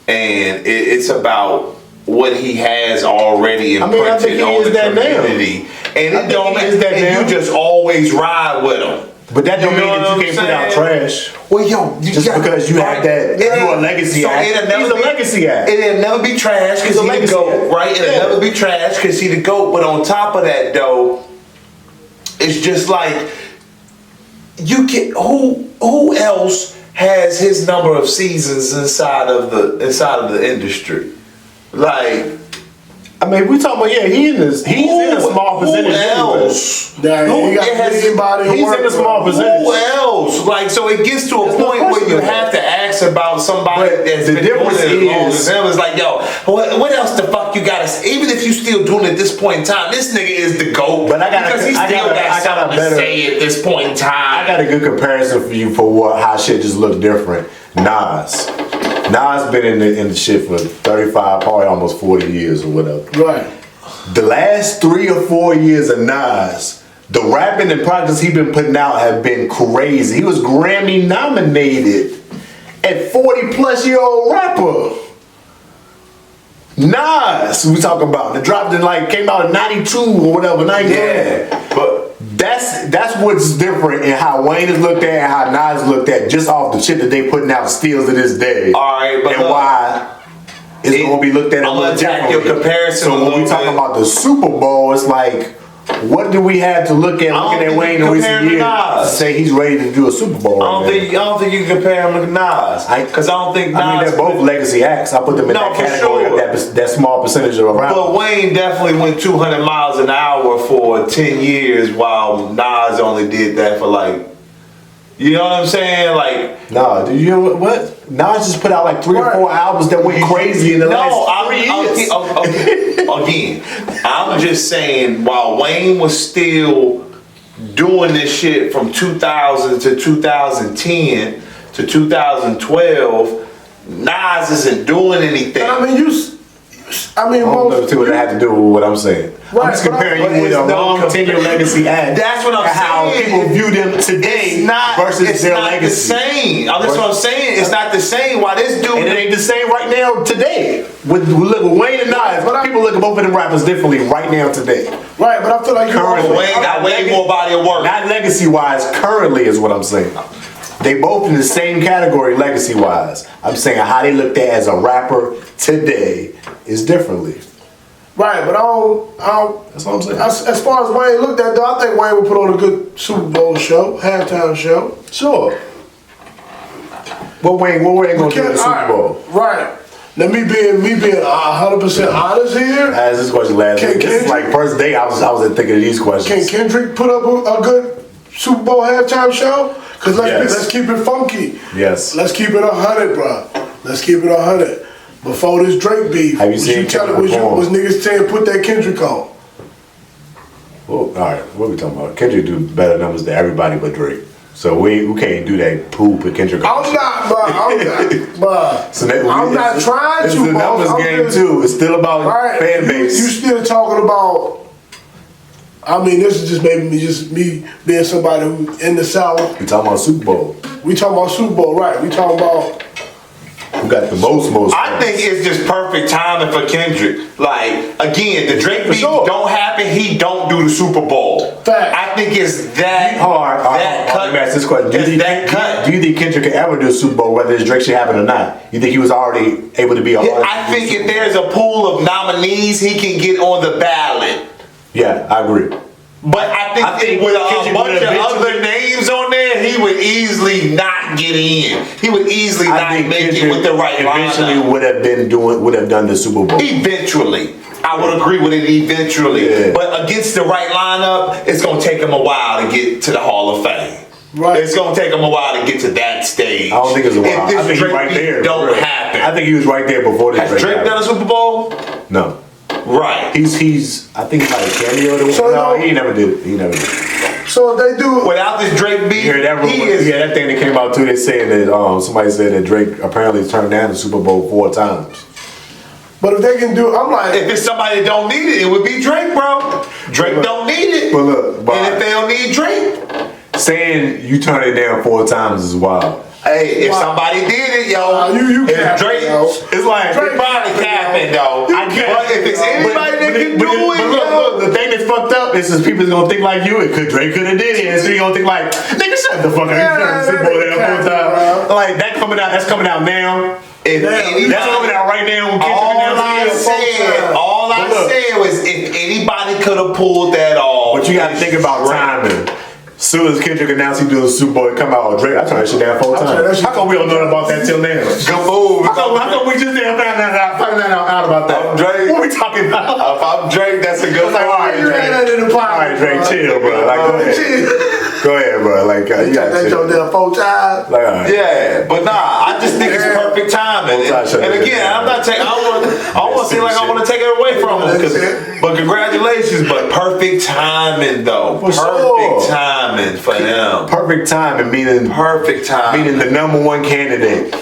and it's about what he has already imprinted on the community. And it don't matter, and you just always ride with him. But that don't mean that you can't put out trash. Well, yo, because you had that, you're a legacy act. He's a legacy act. It'll never be trash because he the GOAT, right? It'll never be trash because he the GOAT. But on top of that, though, it's just like you can. Who else has his number of seasons inside of the industry? Like, I mean, we talking about he's in a small percentage. Who else? He's in a small percentage. Who else? Like, so it gets to a point where you have to ask about somebody that's been doing it as long as him. It's like, yo, what else the fuck you gotta say? Even if you still doing it at this point in time, this nigga is the GOAT. But because he still got something to say at this point in time. I got a good comparison for you for how shit just look different. Nas been in the shit for 35, probably almost 40 years or whatever. Right. The last 3 or 4 years of Nas, the rapping and projects he been putting out have been crazy. He was Grammy nominated at 40+ year old rapper. Nas, we talking about. The dropped in came out in 92 or whatever, 93. Yeah. But that's what's different in how Wayne is looked at and how Nas is looked at just off the shit that they putting out still to this day. All right, but why it's going to be looked at a little differently. Your comparison. So when we talking about the Super Bowl, it's like, what do we have to look at looking at Wayne in recent years to say he's ready to do a Super Bowl? I don't think you can compare him to Nas. Because I don't think Nas. I mean, they're both legacy acts. I put them in that category of that small percentage of a rapper. But Wayne definitely went 200 miles an hour for 10 years, while Nas only did that for you know what I'm saying? No, do you know what? Nas just put out 3 or 4 albums that went crazy in the last 3 years. Again, I'm just saying, while Wayne was still doing this shit from 2000 to 2010 to 2012, Nas isn't doing anything. I don't know what it had to do with what I'm saying. I'm just comparing you with a long tenure legacy act. That's what I'm saying. How people view them today versus their legacy. It's not the same. That's what I'm saying. It's not the same. Why this dude? And it ain't the same right now today. With Wayne and Nas, people look at both of them rappers differently right now today. Right, but I feel like Wayne got way more body of work. Not legacy wise, currently is what I'm saying. They both in the same category legacy wise. I'm saying how they looked at as a rapper today is differently. Right, but I don't. That's what I'm saying. As far as Wayne looked at, though, I think Wayne would put on a good Super Bowl show, halftime show. Sure. What Wayne gonna do in the Super Bowl? Right. Now me being 100% honest here. I asked this question last week. This is like first day I was thinking of these questions. Can Kendrick put up a good Super Bowl halftime show? Because let's keep it funky. Yes. Let's keep it 100, bro. Let's keep it 100. Before this Drake beef, have you seen Kendrick Lamar? Was niggas saying put that Kendrick on? Well, all right, what are we talking about? Kendrick do better numbers than everybody but Drake. So we can't do that poop with Kendrick. I'm not, bro. So I'm not trying to. It's the numbers game too. It's still about fan base. You still talking about? I mean, this is just maybe me being somebody who in the South. We talking about Super Bowl. We talking about Super Bowl, right? We talking about. Who got the most? I think it's just perfect timing for Kendrick. Like, again, the Drake beat don't happen, he don't do the Super Bowl. Fact. I think it's that hard. Let me ask this question. Do you think Kendrick could ever do a Super Bowl, whether his Drake should happen or not? You think he was already able to be a artist? I think if there's a pool of nominees, he can get on the ballot. Yeah, I agree. But I think with a bunch of other names on there, he would easily not get in. He would easily not make it with the right lineup. Eventually would have done the Super Bowl. Eventually. I would agree with it eventually. Yeah. But against the right lineup, it's going to take him a while to get to the Hall of Fame. Right. It's going to take him a while to get to that stage. I don't think it's a while. If I think Drake he's right there. Don't happen. I think he was right there before this. Has Drake done a Super Bowl? No. Right. He's I think like a cameo. No, he never did. So if they do without this Drake beat, that thing that came out too. They saying that somebody said that Drake apparently turned down the Super Bowl 4 times. But if they can do, I'm like, if it's somebody that don't need it, it would be Drake, bro. Drake don't need it. But look, and if they don't need Drake, saying you turn it down 4 times is wild. Hey, if somebody did it, yo, you if Drake, it's like Drake probably capping though. But if it's anybody that can do it, look, the thing that's fucked up is people's gonna think like you. Drake could have did it, and so you gonna think like, nigga, shut the fuck up. You turned the Super Bowl down 4 times. Like that's coming out now. That's coming out right now. All I said was if anybody could have pulled that off. But you got to think about timing. Soon as Kendrick announced he doing the Super Bowl, it come out with Drake. I turned that shit down 4 times. How come we don't know about that till now? Good move. How come we just didn't find out about that? Drake. What we talking about? If I'm Drake, that's a good like, all right, Drake, chill, bro. Like, go ahead, bro. Like, you got that joke down 4 times. Like, all right. Yeah, but nah, I just think it's perfect timing. And again, I'm not taking. I don't want to seem like I want to take it away from him. But congratulations, but perfect timing though. Perfect timing for him. Perfect timing meaning the number 1 candidate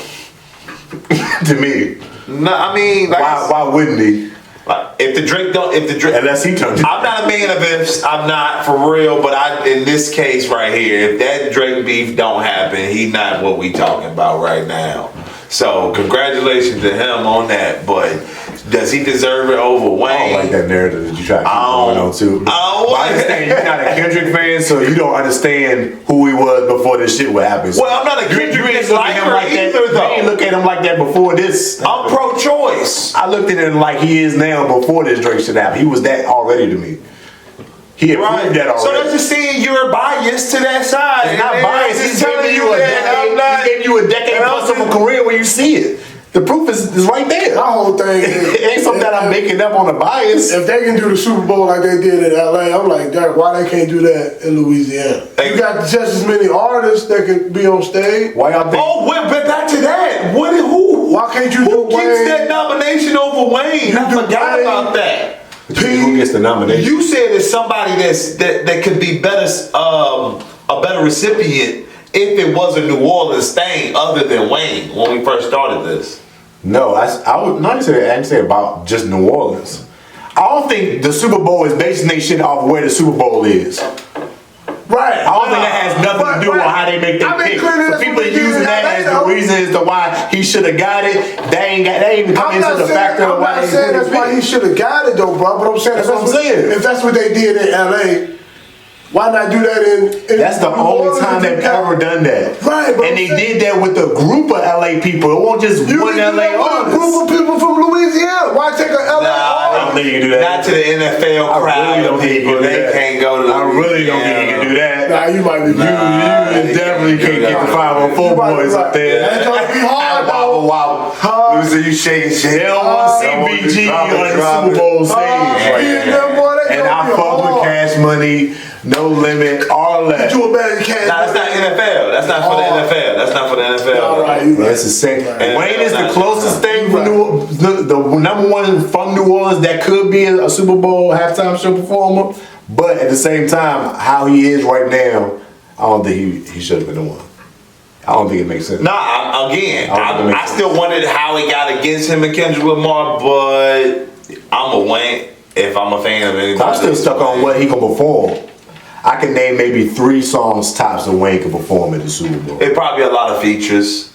to me. No, I mean, like why wouldn't he? If the Drake unless he turns. I'm not a man of ifs. I'm not for real. But in this case right here, if that Drake beef don't happen, he's not what we talking about right now. So congratulations to him on that. But does he deserve it over Wayne? I don't like that narrative that you try to keep going on too. I understand you're not a Kendrick fan, so you don't understand who he was before this shit would happen. Well, I'm not a Kendrick fan either, though. You ain't look at him like that before this. I'm pro-choice. I looked at him like he is now before this Drake shit happened. He was that already to me. He had proved that already. So that's just saying you're biased to that side. It's not biased. He's telling you that. He gave you a decade plus of a career where you see it. The proof is right there. My whole thing it ain't something that I'm making up on a bias. If they can do the Super Bowl like they did in LA, I'm like, Derek, why they can't do that in Louisiana? You got just as many artists that can be on stage. Why y'all think? Oh, but back to that. Who? Why can't you do Wayne? Who gets that nomination over Wayne? I forgot about that. Who gets the nomination? You said it's somebody that could be better, a better recipient if it was a New Orleans thing other than Wayne when we first started this. No, I would not say about just New Orleans. I don't think the Super Bowl is basing their shit off where the Super Bowl is. Right. I don't think that has nothing to do with how they make their pick. So people using that as the reason as to why he should have got it. They ain't even come into the factor of why I'm not saying that's why he should have got it though, bro. But I'm saying if that's what they did in LA. Why not do that in that's the only time they've ever done that. Right, and they did that with a group of LA people. It won't just one LA artist. A group of people from Louisiana. Why take a LA artist? I don't think you can do that. Not to the NFL crowd. Really don't think he can do they that. can't go to. I really don't think he can do that. Nah, you might be. You definitely can't get the 504 boys up there. That's gonna be hard Wobble, though. wobble. Let me see you shaking shit. They don't want to see BG on the Super Bowl stage right there. And I fuck with Cash Money, No Limit, all that. You a better Cash. Nah, that's not NFL. That's not for the NFL. That's not for the NFL. All right, That's the same. Right. Wayne is the closest thing for the number one from New Orleans that could be a Super Bowl halftime show performer. But at the same time, how he is right now, I don't think he should have been the one. I don't think it makes sense. Nah, I still wondered how he got against him and Kendrick Lamar, but I'm a Wayne if I'm a fan of anybody. I'm still stuck on what he can perform. I can name maybe 3 songs tops that Wayne can perform in the Super Bowl. It probably a lot of features.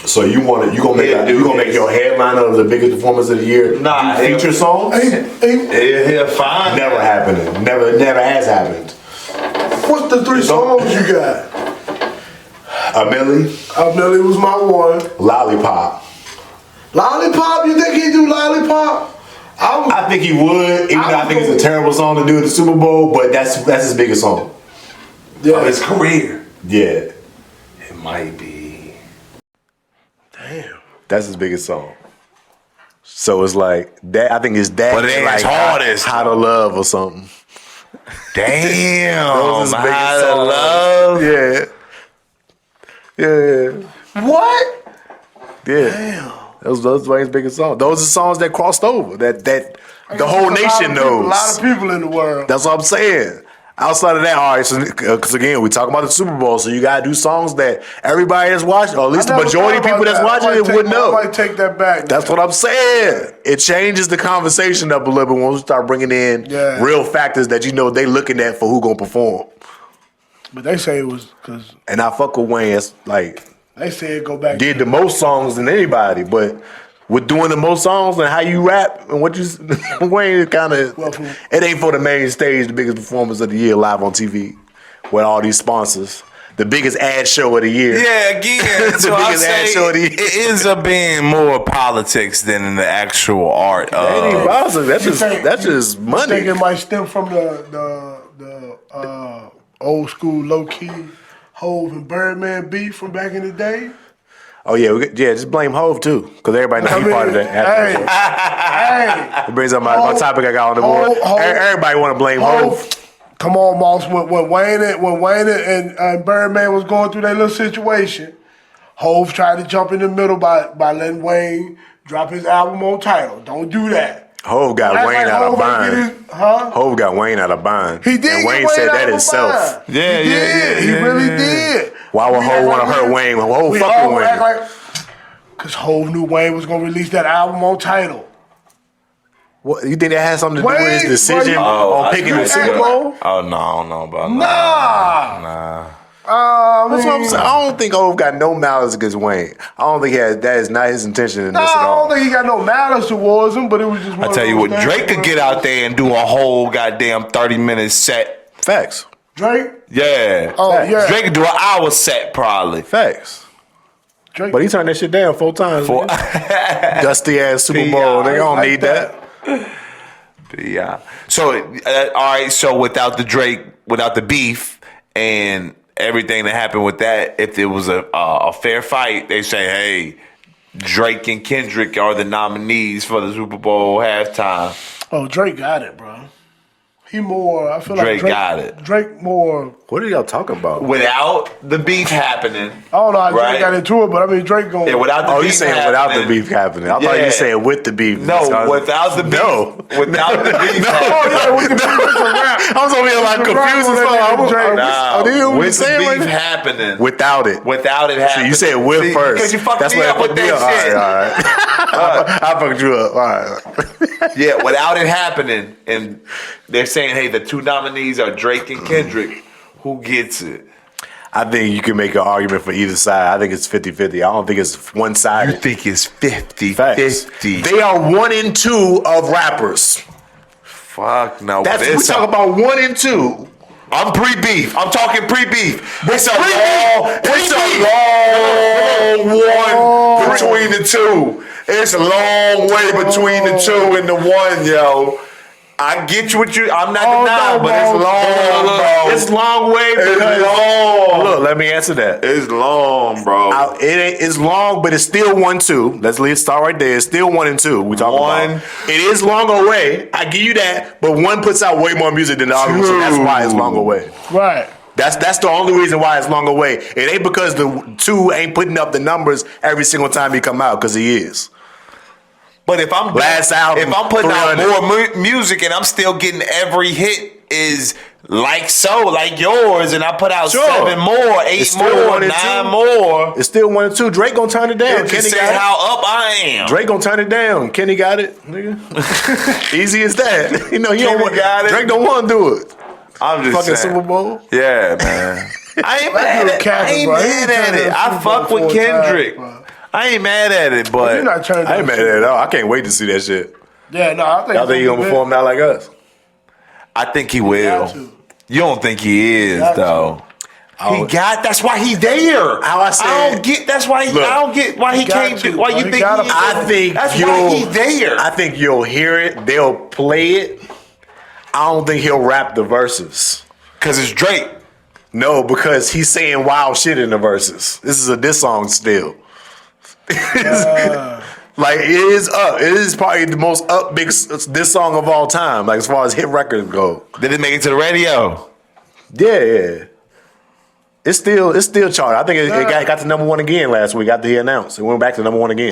So you gonna make your headliner of the biggest performance of the year? Nah, feature songs? He'll fine. Never happening. Never has happened. What's the 3 songs you got? A Millie, was my one. Lollipop. Lollipop? You think he do Lollipop? I think he would, even though I think it's a terrible song to do at the Super Bowl, but that's his biggest song. Yeah. Of his career. Yeah. It might be. Damn. That's his biggest song. So it's like that. I think it's that. But it ain't like his hardest. How to Love or something. Damn. Those is his biggest How to songs. Love. Yeah. Yeah. What? Yeah. Damn. Those Wayne's biggest songs. Those are songs that crossed over. That the whole nation knows. A lot of people in the world. That's what I'm saying. Outside of that, all right. So, because again, we talk about the Super Bowl, so you gotta do songs that everybody that's watching, or at least the majority of people that's watching it would know. I might take that back. That's what I'm saying. It changes the conversation up a little bit when we start bringing in real factors that you know they looking at for who gonna perform. But they say it was because. And I fuck with Wayne. It's like they say it go back. Did the most songs than anybody, but with doing the most songs and how you rap and what you Wayne kind of it ain't for the main stage, the biggest performance of the year live on TV with all these sponsors. The biggest ad show of the year. Yeah, again, the so I biggest ad show of the year. it ends up being more politics than in the actual art of. That ain't politics. That's just money. I think it might stem from the old school low key Hove and Birdman beef from back in the day. Oh yeah, just blame Hove too, because everybody knows he's part of that. Hey, it brings up my topic I got on the board. Everybody want to blame Hove. Come on, Moss. When Wayne and Birdman was going through their little situation, Hove tried to jump in the middle by letting Wayne drop his album on title. Don't do that. Hove got Wayne out of bind. Hove got Wayne out of bind. He did. And Wayne said that himself. Yeah, he did. He really did. Why would Hove want to hurt Wayne? Hove fucking Wayne. Because Hove knew Wayne was going to release that album on title. What, you think that has something to do with his decision on picking the Super Bowl? Oh, no, I don't know about that. Nah. That's what I'm saying. I don't think Hove got no malice against Wayne. I don't think that is not his intention in this at all. I don't think he got no malice towards him, but it was just one I tell you what, Drake could get out there and do a whole goddamn 30-minute set. Facts. Drake? Yeah. Oh, yeah. Drake could do an hour set probably. Facts. Drake. But he turned that shit down 4 times. Dusty ass Super Bowl. They don't need that. Yeah. So, all right. So without the Drake, without the beef, and everything that happened with that, if it was a fair fight, they say, hey, Drake and Kendrick are the nominees for the Super Bowl halftime. Oh, Drake got it, bro. He more. I feel Drake like got it. Drake more. What are y'all talking about? Without the beef happening. I don't know how right? Drake got into it, but I mean Drake going. Yeah, without the beef. You saying without the beef happening? I thought you saying with the beef. No, without the beef. No, without the beef. Oh yeah, with the beef. It's a rap. I was over here like confused as fuck. Nah, with the beef happening. Without it happening. So you said with first. Because you fucked me up with that shit. All right. I fucked you up. All right. Yeah, without it happening, and they're saying, hey, the 2 nominees are Drake and Kendrick. Who gets it? I think you can make an argument for either side. I think it's 50-50. I don't think it's one-sided. You think it's 50-50? They are 1 and 2 of rappers. Fuck no. That's we talk about 1 and 2. I'm pre-beef. I'm talking pre-beef. It's a long one between the 2. It's a long way between the two and the one, yo. I get you what you. I'm not denying, but it's long, bro. It's long way because It's long. look. Let me answer that. It's long, bro. It's long, but it's still 1-2. Let's start right there. It's still 1 and 2. We talking about. It is long away. I give you that, but one puts out way more music than the other, so that's why it's long away. Right. That's the only reason why it's long away. It ain't because the two ain't putting up the numbers every single time he come out, because he is. But if I'm Last album, if I'm putting out 300. more music and I'm still getting every hit is like yours, and I put out 7 more, 8 more, 9 more. It's still 1 and 2. Drake gonna turn it down. It Kenny just got says it. how up I am. Drake gonna turn it down. Kenny got it, nigga. Easy as that. You know, he don't want, got it. Drake don't want to do it. I'm just Fucking saying. Super Bowl. Yeah, man. I ain't mad at it. I ain't mad at it. I fuck with Kendrick. I ain't mad at it, but You're not turning I ain't mad at it at all. I can't wait to see that shit. Yeah, no, I think. Y'all think he gonna perform now like us? I think he will. to. You don't think he is, Got to. though. That's why he there. How I said- I don't get. That's why. Look, I don't get why he got can't. to. Why you He think? gotta- He, I think that's why he there. I think you'll hear it. They'll play it. I don't think he'll rap the verses. Because it's Drake. No, because he's saying wild shit in the verses. This is a diss song still. Like it is up. It is probably the most up big diss song of all time. Like as far as hit records go. Did it make it to the radio? Yeah. It's still charted. I think it got to number 1 again last week after he announced. It went back to number 1 again.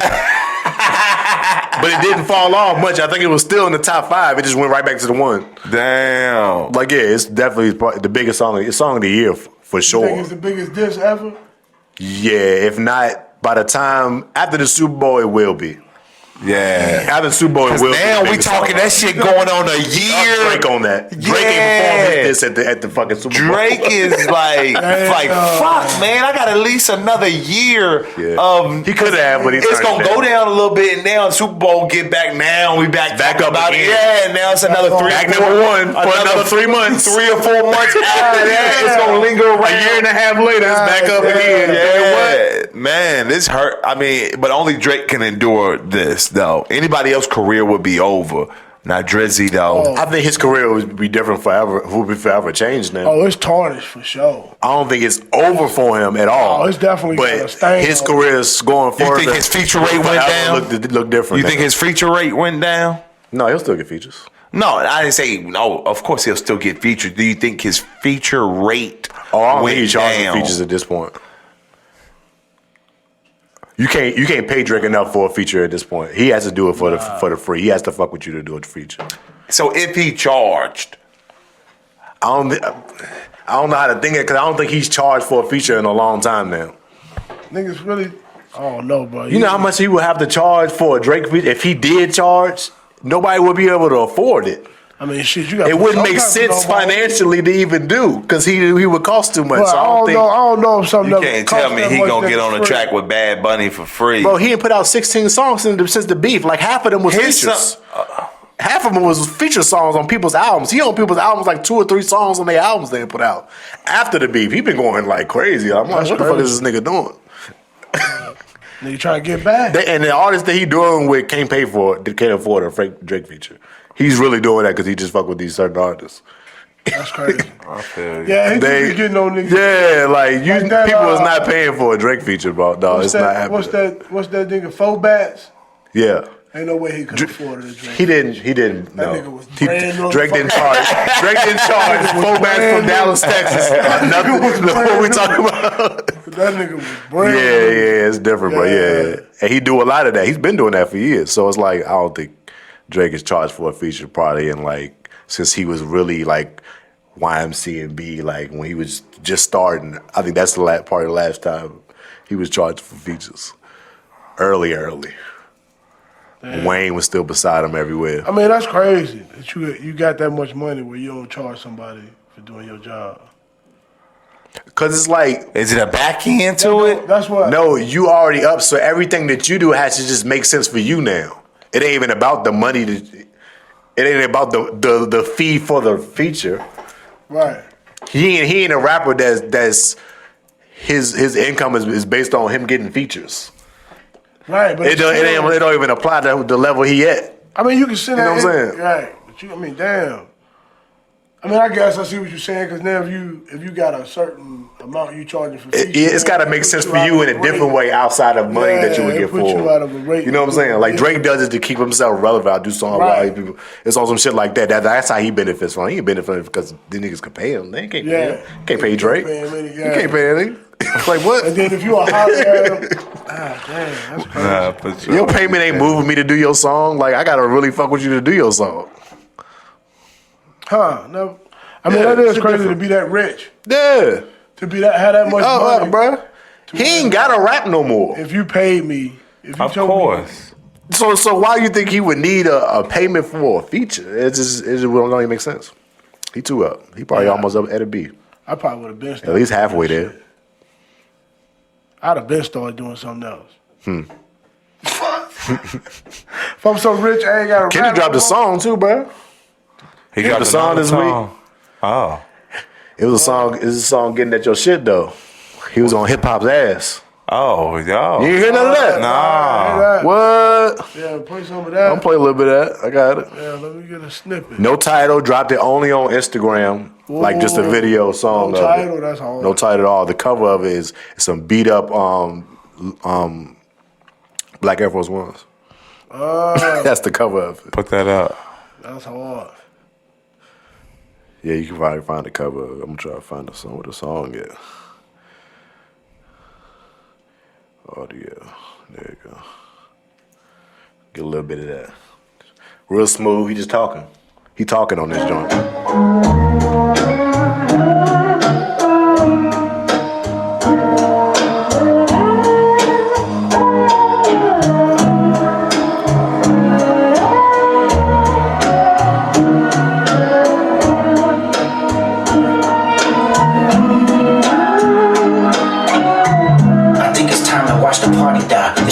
But it didn't fall off much. I think it was still in the top 5. It just went right back to the 1. Damn. Like yeah, it's definitely probably the biggest song. It's song of the year for You sure. think it's the biggest diss ever? Yeah, if not by the time after the Super Bowl, it will be. Yeah. After the Super Bowl, it will be. Now the we biggest talking song. that shit going on a year. Drake on that. Drake Yeah. ain't performed this at the fucking Super Bowl. Drake is like fuck, man. I got at least another year of. He could have, but It's turned gonna it go down. down a little bit, and now the Super Bowl get back. Now we back up about again. it. Yeah, and now it's another 3. Back number 1 for another 3 months. 3 or 4 months after that. It's gonna linger around. A year and a half later, it's back up again. Yeah, man, this hurt. I mean, but only Drake can endure this, though. Anybody else career would be over. Not Drizzy, though. I think his career would be different forever. Would be forever changed now. Oh, it's tarnished for sure. I don't think it's over for him at all. Oh, it's definitely got a But stain his on it. career is going You further. think his feature rate went down? Look different. You now. think his feature rate went down? No, he'll still get features. No, I didn't say no. Of course, he'll still get featured. Do you think his feature rate Oh, I don't went think he's charging down? features at this point. You can't pay Drake enough for a feature at this point. He has to do it for the free. He has to fuck with you to do a feature. So if he charged, I don't know how to think it because I don't think he's charged for a feature in a long time now. Niggas really, I don't know, bro. You know how much he would have to charge for a Drake feature? If he did charge, nobody would be able to afford it. I mean, shit, you got. It wouldn't make sense financially to even do because he would cost too much. But So I don't know if something. you that can't cost tell me that he much gonna get that's on the free. track with Bad Bunny for free. Bro, he didn't put out 16 songs since the beef. Like half of them was His features. Half of them was feature songs on people's albums. He on people's albums like 2 or 3 songs on their albums they put out. After the beef, he been going like crazy. I'm like, what the fuck is this nigga doing? Nigga trying to get back. And the artist that he doing with can't afford a Drake feature. He's really doing that because he just fuck with these certain artists. That's crazy. I feel you. Yeah, he just be getting on niggas. Yeah, like Like that, people is not paying for a Drake feature, bro. No, it's not happening. What's that nigga? 4 bats? Yeah. Ain't no way he could afford it. Drake. He didn't. That No, nigga was brand new Drake didn't fucking- charge. Drake didn't charge 4 bands from Dallas, Texas. Nothing. What we talking about? That nigga was brand Yeah, new. it's different, bro. Yeah. Yeah, and he do a lot of that. He's been doing that for years. So it's like I don't think Drake is charged for a feature probably in like since he was really like YMC and B like when he was just starting. I think that's the last part of the last time he was charged for features. Early. Damn. Wayne was still beside him everywhere. I mean, that's crazy that you got that much money where you don't charge somebody for doing your job. Cause it's like Is it a back end to it? That's what. no, you already up, so everything that you do has to just make sense for you now. It ain't even about the money. It ain't about the fee for the feature. Right. He ain't a rapper that's his income is based on him getting features. Right, but it don't even apply to the level he at. I mean, you can sit there. You know what I'm saying? Right, but I mean, damn. I mean, I guess I see what you're saying because now if you got a certain amount you charging for features, It's got to make sense for you in a different way outside of money that you would get for. You out of a rate. You know what I'm saying? Like Drake does it to keep himself relevant. I do songs with all these people. It's on some shit like that. That's how he benefits from it. He ain't benefiting because the niggas can pay him. They can't pay him. Can't pay Drake. You can't pay him. Like what? And then if you a holler at him, damn, that's crazy. Your payment ain't moving me to do your song. Like I gotta really fuck with you to do your song. Huh? No. I mean, that is crazy to be that rich. Yeah. To be that, have that much money. Bro. He ain't gotta rap no more. If you paid me, if you of told course. me. So why you think he would need a payment for a feature? It just don't even make sense. He too up. He probably almost up at a B. I probably would have been At least halfway there. I'd have been started doing something else. If I'm so rich, I ain't got to Kendrick dropped a song too, bro. He dropped a song this week. Oh. It was a song getting at your shit though. He was on hip hop's ass. Oh, yo. You ain't hear none of that? Nah. What? Yeah, play some of that. I'm play a little bit of that. I got it. Yeah, let me get a snippet. No title, dropped it only on Instagram. Like just a video song. No title, that's all. No title at all. The cover of it is some beat up Black Air Force Ones. That's the cover of it. Put that up. That's hard. Yeah, you can probably find the cover. I'm gonna try to find the song with the song is. Audio. There you go. Get a little bit of that. Real smooth. He just talking. He talking on this joint.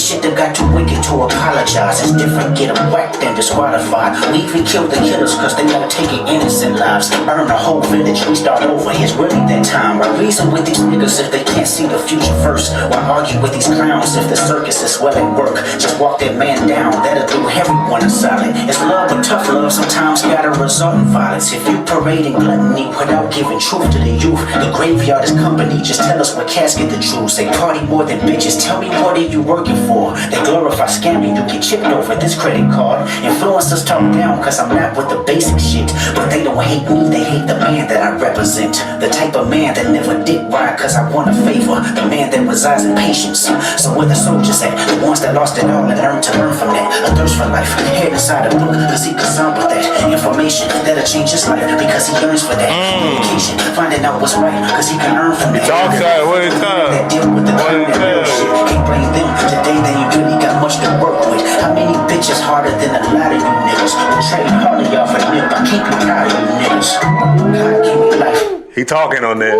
Shit that got too wicked to apologize. It's different, get them whacked and disqualified. We even kill the killers cause they won't take it innocent lives. Burn a whole village, we start over. It's really that time. I reason with these niggas if they can't see the future first. Why argue with these clowns if the circus is well at work? Just walk that man down, that'll do everyone a solid. It's love, but tough love sometimes gotta result in violence. If you parading gluttony without giving truth to the youth, the graveyard is company. Just tell us what casket the truth. They party more than bitches. Tell me what are you working for? They glorify scamming, you get chipped over this credit card. Influencers talk down cause I'm not with the basic shit. But they don't hate me, they hate the man that I represent. The type of man that never did right cause I want a favor. The man that resides in patience. So where the soldiers at? The ones that lost it all and learned to learn from that. A thirst for life, head inside a book cause he concerned with that. Information that'll change his life because he yearns for that. Communication, finding out what's right cause he can earn from that. Talk that, what is that? That deal with the crime, that real shit. Can't blame them today. Then you really got much to work with. How many bitches harder than a lot of you niggas? Trading harder y'all for nip. I can't be proud of you niggas. God give me life. He talking on that.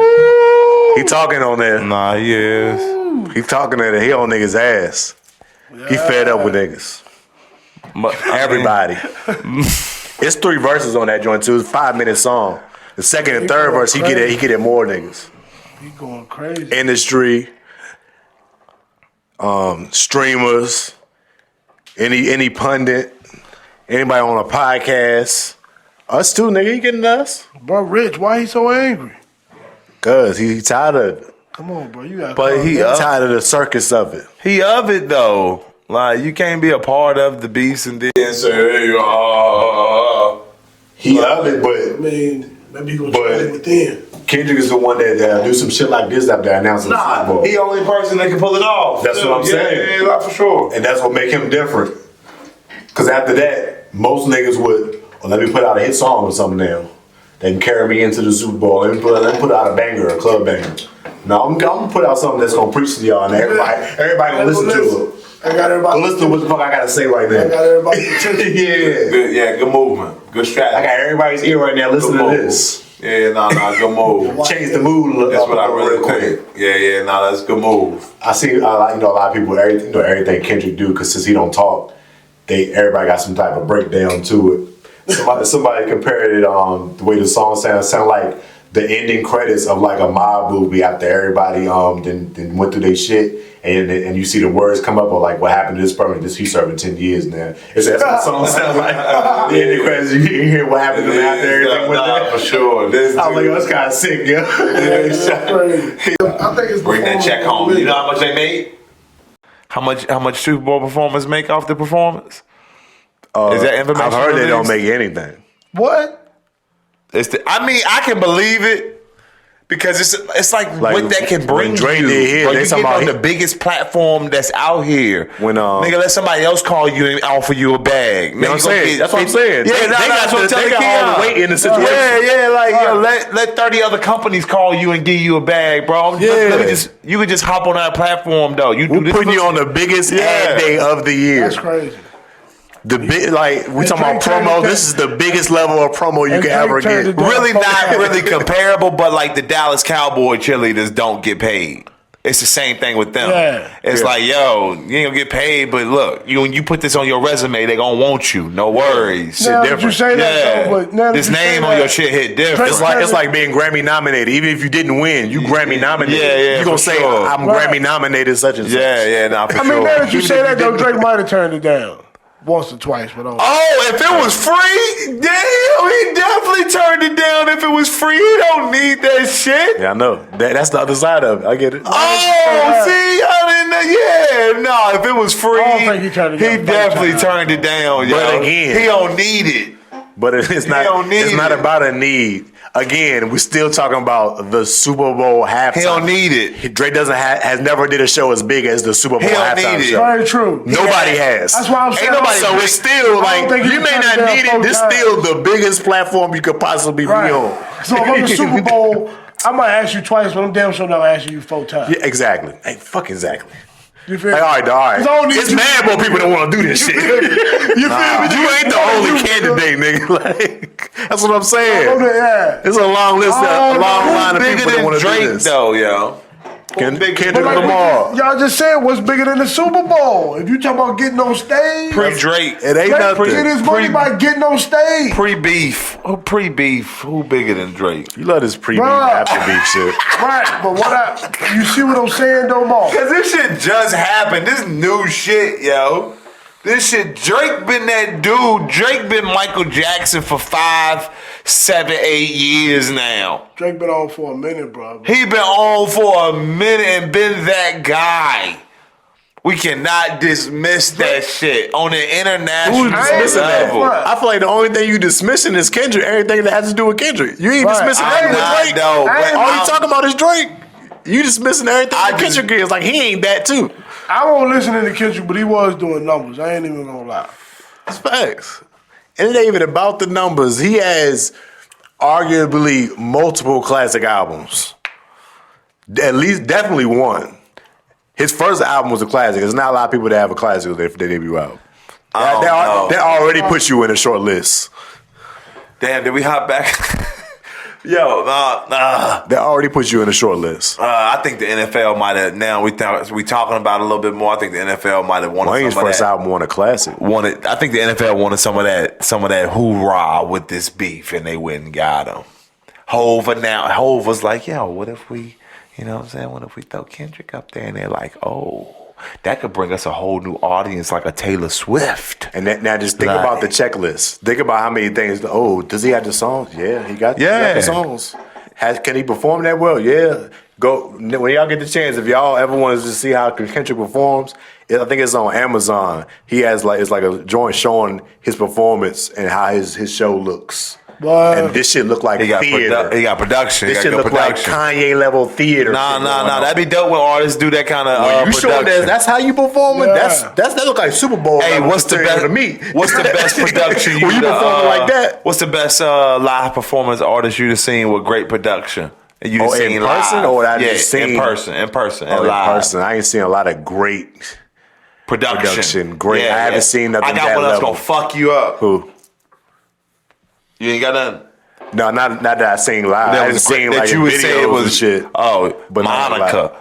He talking on that. Nah, he is. He talking on that. He on niggas' ass. He fed up with niggas. Everybody. It's 3 verses on that joint too. It's a 5-minute song. The second and third verse, he get it more niggas. He going crazy. Industry. Streamers, any pundit, anybody on a podcast, us too, nigga. He getting us, bro. Rich, why he so angry? Cause he tired of it. Come on, bro. You got. But he tired of the circus of it. He of it though. Like you can't be a part of the beast and then say, "Hey, he of it, but I mean, maybe he gonna try it within. Kendrick is the one that do some shit like this after announcing the Super Bowl. He the only person that can pull it off. That's what I'm saying. Yeah, for sure. And that's what make him different. Because after that, most niggas would, let me put out a hit song or something now. They can carry me into the Super Bowl. Let me put out a banger, a club banger. No, I'm gonna put out something that's gonna preach to y'all and everybody gonna listen to it. I got everybody. Listen to what the fuck I gotta say right now. I got everybody's attention. Good movement. Good strategy. I got everybody's ear right now listening to this. Yeah, good move. Change the mood. That's what I really think. Yeah, that's a good move. I see, a lot of people, everything Kendrick do, because since he don't talk, everybody got some type of breakdown to it. Somebody compared it, the way the song sound like the ending credits of like a mob movie after everybody then went through their shit. And you see the words come up of like what happened to this person. He's serving 10 years now. It's that's what the song sounds like. The ending credits, you hear what happened to them after everything went there. For sure. I'm like, that's kind of sick, yo. I think it's bring that check home. You know how much they made? How much Super Bowl performers make off the performance? Is that information? I've heard they don't make anything. What? I can believe it. Because it's like what that can bring Dre you. did here, Bro, they you talking get on about the biggest platform that's out here. When nigga, let somebody else call you and offer you a bag. You know what I'm saying? That's what I'm saying. Yeah, that's what I'm telling all the weight in the situation. Yeah, like yo, let 30 other companies call you and give you a bag, bro. You could just hop on that platform though. We're putting you on the biggest ad day of the year. That's crazy. We talking about promo. This is the biggest level of promo you can ever get. Really not really comparable, but like the Dallas Cowboy cheerleaders don't get paid. It's the same thing with them. Yeah. It's like, yo, you ain't gonna get paid, but look, when you put this on your resume, they gonna want you. No worries. Now that you say that, though, but now this that you name say on that, your shit hit different. It's like being Grammy nominated. Even if you didn't win, you Grammy nominated. Yeah, you gonna for say sure. I'm Right. Grammy nominated such and such. Yeah, nah, for I sure. mean, now that you Even say if that, you though, didn't- Drake might have turned it down once or twice, but if it was free, damn, he definitely turned it down. If it was free, he don't need that shit. Yeah, I know. That's the other side of it. I get it. Oh, see, I didn't know. Yeah, no, if it was free, I don't think he turned it down. he definitely turned it down, yo. But again- he don't need it. But it's not. don't need It's not it. about a need. Again, we're still talking about the Super Bowl halftime. He don't need it. Drake has never did a show as big as the Super Bowl He don't halftime need it. show. very true. Nobody has. That's why I'm saying. So it's still I like don't think he you may turned not it down need it. 4 This times. still the biggest platform you could possibly be Right. on. So if I'm the Super Bowl, I might ask you twice, but I'm damn sure not asking you 4 times. Yeah, exactly. Hey, fuck exactly. You feel Like, me? all right. 'Cause I don't need It's you- mad more people that want to do this shit. You feel me? You ain't the only candidate, nigga. Like, that's what I'm saying. Yeah. It's a long list, a long line of Bigger people that than want to do Drake, this. though, yo. Kendrick But like Lamar. y'all just said, what's bigger than the Super Bowl? If you talk about getting on stage, Pre-Drake. It ain't Drake nothing. get his money by getting on stage. Pre-beef. Who bigger than Drake? You love this pre-beef, Bruh. after beef shit. Right, but you see what I'm saying though, Mo? Cause this shit just happened. This new shit, yo. This shit, Drake been that dude. Drake been Michael Jackson for 5, 7, 8 years now. Drake been on for a minute, bro. He been on for a minute and been that guy. We cannot dismiss that shit on the international Who's dismissing that? level. I feel like the only thing you dismissing is Kendrick. Everything that has to do with Kendrick. You ain't Right. dismissing I'm everything not, with Drake. though, but All you I'm- talking about is Drake. You dismissing everything I that just- Kendrick is. Like, he ain't that too. I won't listen to Kendrick, but he was doing numbers. I ain't even gonna lie. It's facts. And it ain't even about the numbers. He has arguably multiple classic albums. At least, definitely one. His first album was a classic. There's not a lot of people that have a classic with their debut album. That already puts you in a short list. Damn, did we hop back? Yo, That already puts you in a short list. I think the NFL might have. Now we talking about it a little bit more. I think the NFL might have wanted Wayne's some of first that. album won a classic. I think the NFL wanted some of that hoorah with this beef, and they went and got him. Hove was like, yo, what if we, you know what I'm saying? What if we throw Kendrick up there? And they're like, oh, that could bring us a whole new audience, like a Taylor Swift. And now just think about the checklist. Think about how many things. Oh, does he have the songs? Yeah, he got the songs. Can he perform that well? Yeah. Go when y'all get the chance. If y'all ever wanted to see how Kendrick performs, I think it's on Amazon. He has it's like a joint showing his performance and how his show looks. What? And this shit look like theater. He got production. This He shit got look good like production. Kanye level theater. Nah. shit going on. That'd be dope when artists do that kind of You showing production. that's how you performing? Yeah. That look like Super Bowl. Hey, level what's the material best? to me? What's the best production when you performing like that? What's the best live performance artist you've seen with great production? And you In seen person live? or I yeah, just seen in person, and in live person? I ain't seen a lot of great production. Great. I haven't seen nothing. I got that one that's level. gonna fuck you up. Who? You ain't got nothing. No, not that I seen live. I haven't seen like that you would videos say it was and shit. Oh, But not Monica.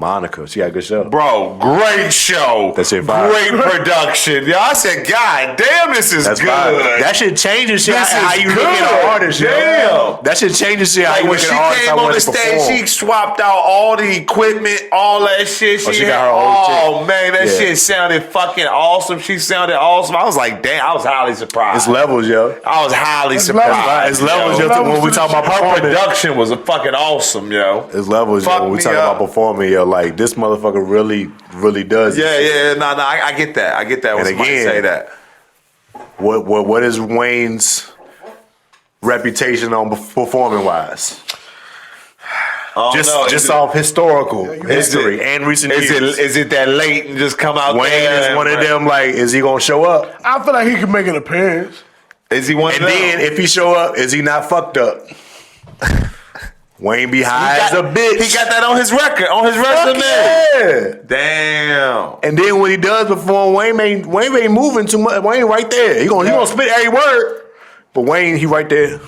Monica, she got a good show. Bro, great show. That shit fire. Great production. Yo, I said, God damn, this is That's good. fire. That shit changes shit. This How is you look at good. an artist, yo. Damn. That shit changes shit. How Like you when look she at an artist. came on the stage, she swapped out all the equipment, all that shit. She got her own Oh man, that shit sounded fucking awesome. She sounded awesome. I was like, damn, I was highly surprised. It's levels, yo. I was highly surprised. It's levels, yo. When we talk about Her performing, production was a fucking awesome, yo. it's levels, yo. When we talk about performing, yo, like this motherfucker really does. Yeah, no, I get that. I get that when And somebody again, say that. What is Wayne's reputation on performing wise? Just off historical history and recent years. Is it that late and just come out Wayne there? is one of them. Like, is he gonna show up? I feel like he can make an appearance. Is he one And of them? then if he show up, is he not fucked up? Wayne be high as a bitch. He got that on his record, on his Fuck resume. yeah. Damn. And then when he does perform, Wayne ain't moving too much. Wayne right there. He gonna spit every word. But Wayne, he right there.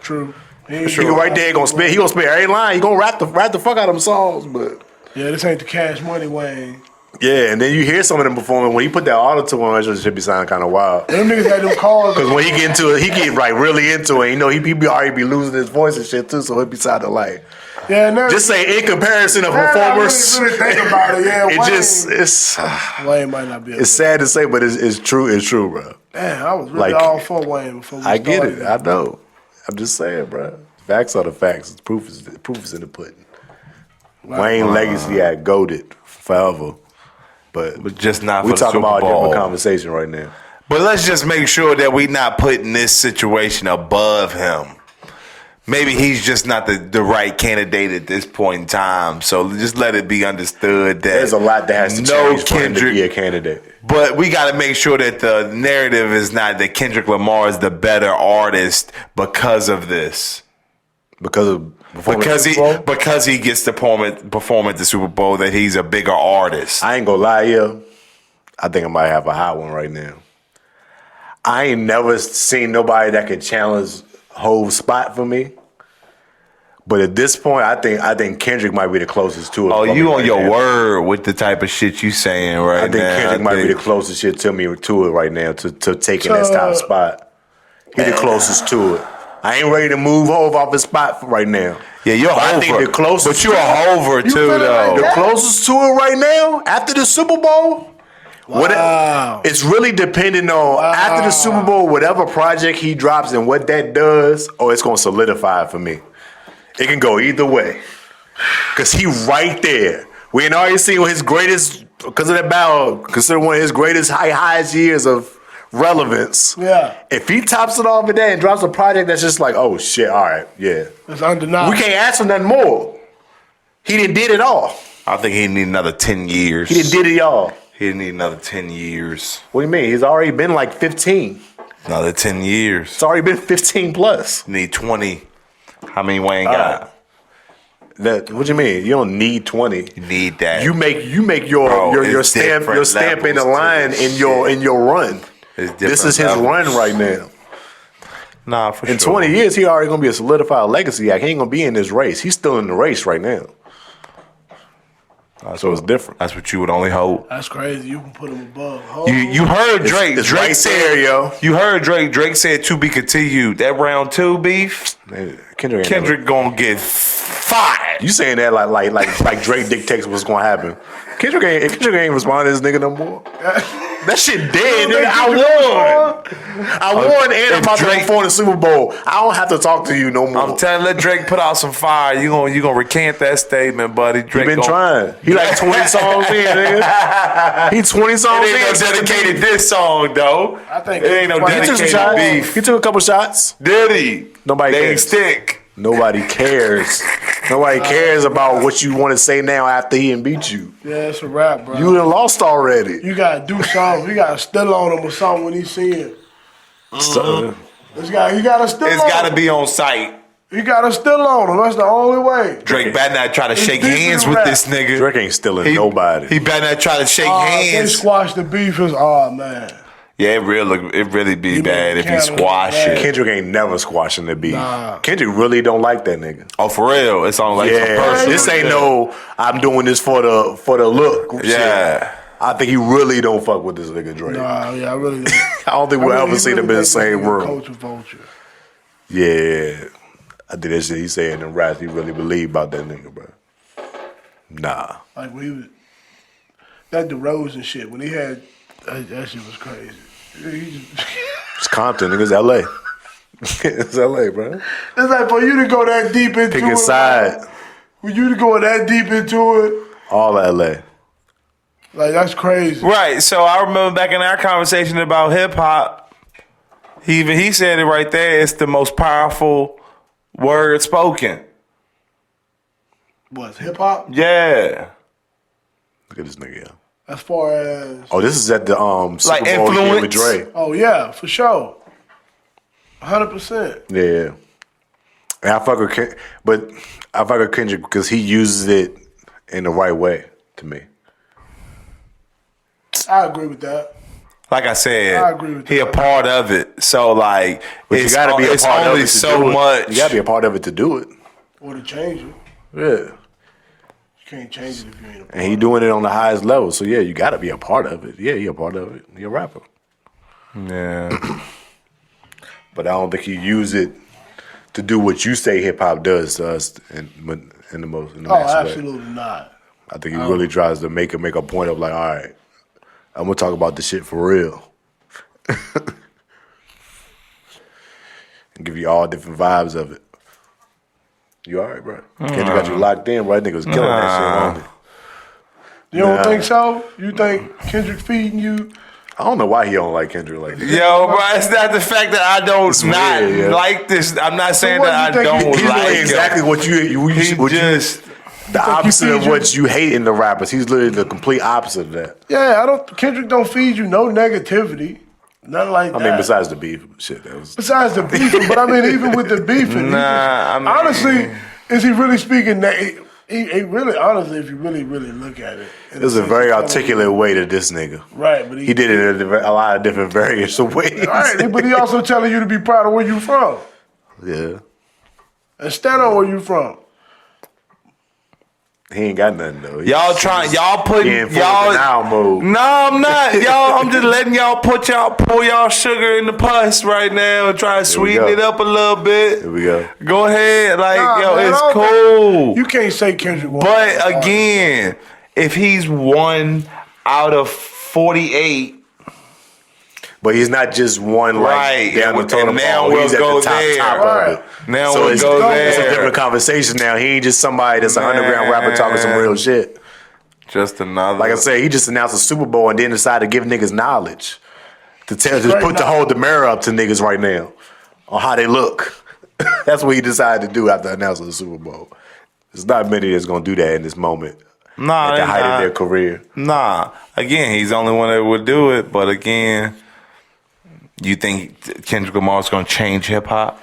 True. He right there gonna spit. He gonna spit every line. He gonna rap the fuck out of them songs. But Yeah, this ain't the Cash Money Wayne. yeah, and then you hear some of them performing. When he put that auto-tune on, it should be sounding kind of wild. Them niggas had them calls. Because when he get into it, he get like really into it. You know, he be already be losing his voice and shit too. So it be sounding like just say in comparison of performers. Really think about it. Yeah, Wayne, Wayne might not be. It's sad to say, but it's true. It's true, bro. Damn, I was really Like, all for Wayne before we I started. get it. I know. I'm just saying, bro. Facts are the facts. The proof is in the pudding. Wayne legacy had goated forever, but just not we for the talking Super about a Bowl. different conversation right now. But let's just make sure that we not putting this situation above him. Maybe he's just not the right candidate at this point in time. So just let it be understood that There's a lot that has to change for him to be a candidate. But we got to make sure that the narrative is not that Kendrick Lamar is the better artist because of this. Because he gets to perform at the Super Bowl, that he's a bigger artist. I ain't gonna lie, yeah. I think I might have a hot one right now. I ain't never seen nobody that could challenge Hove's spot for me. But at this point, I think Kendrick might be the closest to it. Oh, you on right your now. word with the type of shit you saying right now. I think Kendrick might be the closest shit to me to it right now, to taking that top spot. He the closest to it. I ain't ready to move Hove off his spot right now. Yeah, you're I think the closest. But you're a Hover too, though. The closest to it right now, after the Super Bowl. Wow. It's really depending on after the Super Bowl, whatever project he drops and what that does, it's gonna solidify it for me. It can go either way. Cause he right there. We ain't already seen his greatest, because of that battle, consider one of his greatest highest years of relevance. Yeah. If he tops it off with that and drops a project that's just like, oh shit, all right, yeah. It's undeniable. We can't ask for nothing more. He didn't did it all. I think he need another 10 years. He didn't did it all. He need another 10 years. What do you mean? He's already been like 15. Another 10 years. It's already been 15 plus. Need 20. How many Wayne got? What you mean? You don't need 20. You need that. You make your stamp in the line in your run. This is his run right now. Nah, for sure. In 20 years, he already gonna be a solidified legacy act. He ain't gonna be in this race. He's still in the race right now. So it's different. That's what you would only hope. That's crazy. You can put him above. You heard Drake. It's Drake right said, there, yo. You heard Drake. Drake said to be continued. That round 2 beef. Kendrick gonna get fired. You saying that like Drake dictates what's gonna happen. Kendrick ain't responding to this nigga no more. That shit dead, nigga. I won, and I'm about to perform the Super Bowl. I don't have to talk to you no more. I'm telling, let Drake put out some fire. You gonna recant that statement, buddy. Drake been trying. He like 20 songs in, nigga. He 20 songs in. It ain't no dedicated this song though. I think it ain't no dedicated beef. He took a couple shots. Did he? Nobody they cares. Ain't stick. Nobody cares. Nobody cares about what you want to say now after he beat you. Yeah, it's a rap, bro. You done lost already. You gotta do something. You gotta still on him or something when he see it. He gotta still. It's gotta be on site. You gotta still on him. That's the only way. Drake better not try to shake hands with this nigga. Drake ain't stealing nobody. He better not try to shake hands. They squash the beef. Oh man. Yeah, it really be bad if you Canada squash bad. it. Kendrick ain't never squashing the beat. Nah. Kendrick really don't like that nigga. Oh, for real? It's on like some Yeah, personal this ain't shit. no. I'm doing this for the look. Yeah. Shit. I think he really don't fuck with this nigga Drake. Nah, yeah, I really don't. I don't think we'll ever see them in the same room. Culture vulture. Yeah, I think that shit he saying in raps. He really believe about that nigga, bro. Nah. Like when he was that DeRozan shit when he had that shit was crazy. It's Compton, nigga. It's L.A. It's L.A., bro. It's like for you to go that deep into Pick a it. side. For you to go that deep into it, All L.A. like that's crazy. Right. So I remember back in our conversation about hip hop, he said it right there. It's the most powerful word spoken. What's hip hop? Yeah. Look at this nigga, yeah. As far as Oh, this is at the Super Like Bowl game with influence? Dre. oh yeah, for sure, 100%. Yeah. And I fuck with Kendrick because he uses it in the right way to me. I agree with that. Like I said, I agree with he a that. part of it. So like, But you gotta be a it's part of only it to so do it. much. You gotta be a part of it to do it. Or to change it, Yeah. you can't change it if you ain't a part. And he doing it on the highest level. So yeah, you gotta be a part of it. Yeah, you're a part of it. You're a rapper. Yeah. But I don't think he use it to do what you say hip hop does to us in the most in the Oh, next way. absolutely not. I think he really tries to make a point of like, all right, I'm gonna talk about this shit for real. And give you all different vibes of it. You all right, bro? Kendrick got you locked in, bro. That nigga was killing that shit, wasn't he? You don't Nah. think so? You think Kendrick feeding you? I don't know why he don't like Kendrick like that. Yo, bro, it's not the fact that I don't not weird, yeah. like this. I'm not saying what that you I think don't He's like doing him. exactly what you Just the opposite of feed you? what you hate in the rappers. He's literally the complete opposite of that. Yeah, Kendrick don't feed you no negativity, nothing like I that. mean, besides the beef shit, that was. Besides the beefing, but I mean, even with the beefing, Nah, I mean- honestly, is he really speaking? He really, honestly, if you really look at it, It was a very articulate way to this nigga. right? But He did it in a lot of different various of ways. right, but he also telling you to be proud of where you from Yeah. and stand on where you from. He ain't got nothing though. y'all putting He in full y'all. denial mode. No, I'm not, y'all. I'm just letting y'all pour y'all sugar in the pus right now and try to sweeten go. it up a little bit. Here we go. Go ahead, like Nah, yo, man, it's I don't cool. think- You can't say Kendrick. won. But again, if he's 1 out of 48, But he's not just one like Right, down the and totem now pole. we'll He's at go the top there. of Right. it. Now so we'll it's, go it's a there. different conversation now. He ain't just somebody that's an underground rapper talking some real shit. just another. Like I said, he just announced a Super Bowl and then decided to give niggas knowledge. To Straight hold the mirror up to niggas right now on how they look. That's what he decided to do after announcing the Super Bowl. There's not many that's gonna do that in this moment. Nah, At the they height not. of their career. Nah, again, he's the only one that would do it. But again, you think Kendrick Lamar's going to change hip hop?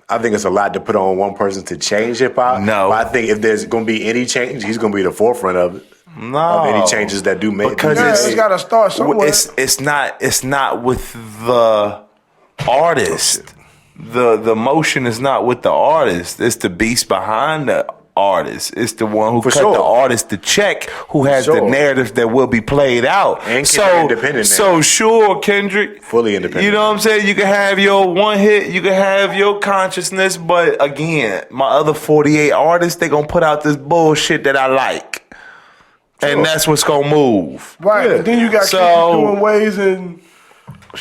I think it's a lot to put on one person to change hip hop. No. But I think if there's gonna be any change, he's gonna be the forefront of it. No, Of any changes that do make Because yeah, it's- it's got to start somewhere. It's not with the artist. The motion is not with the artist. It's the beast behind the artist. It's the one who For cut sure. the artist the check, who has the Sure. narrative that will be played out. And Kendrick independent now. So sure, Kendrick, Fully independent. You know what I'm saying? You can have your one hit, you can have your consciousness, but again, my other 48 artists, they gonna put out this bullshit that I like. And that's what's gonna move. Right, Yeah. but then you got So- Kendrick doing ways and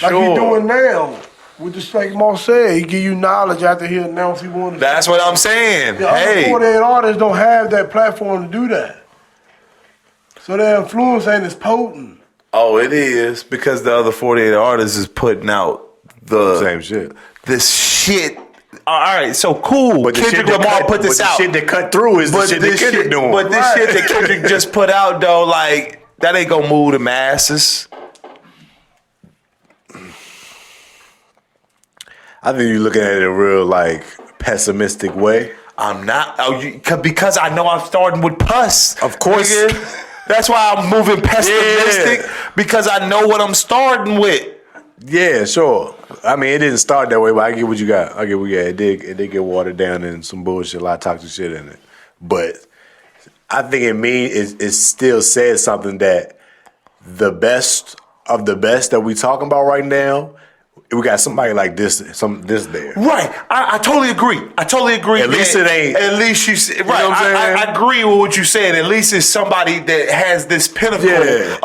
like Sure. he doing now. With just like Mo said, he give you knowledge after he announced he wanted. That's what I'm saying. The other Hey, 48 artists don't have that platform to do that. So their influence ain't as potent. oh, it is because the other 48 artists is putting out the Same shit. this shit. All right, so cool. But the Kendrick shit that Lamar cut- put this but out. The shit that cut through is the shit that this Kendrick shit, doing. but this Right. shit that Kendrick just put out though, like that ain't gonna move the masses. I think you're looking at it in a real like pessimistic way. I'm not because I know I'm starting with pus. Of course. Nigga. That's why I'm moving pessimistic because I know what I'm starting with. Yeah, sure. I mean, it didn't start that way, but I get what you got. I get what you got. It did get watered down and some bullshit, a lot of toxic shit in it. But I think it still says something that the best of the best that we talking about right now, we got somebody like this there. Right. I totally agree. At least it ain't. At least you right. You know what I'm saying? I agree with what you said. At least it's somebody that has this pinnacle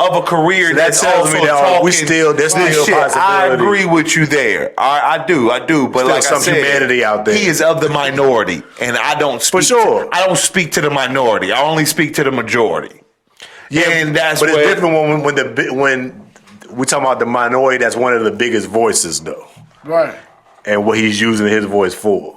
of a career So that that's tells also me that talking there's still this a shit. possibility. I agree with you there. I do. But Still like some I said, humanity out there. He is of the minority, and I don't speak. For sure. I don't speak to the minority. I only speak to the majority. Yeah, and that's but where, it's different when we talking about the minority. That's one of the biggest voices, though. Right. And what he's using his voice for.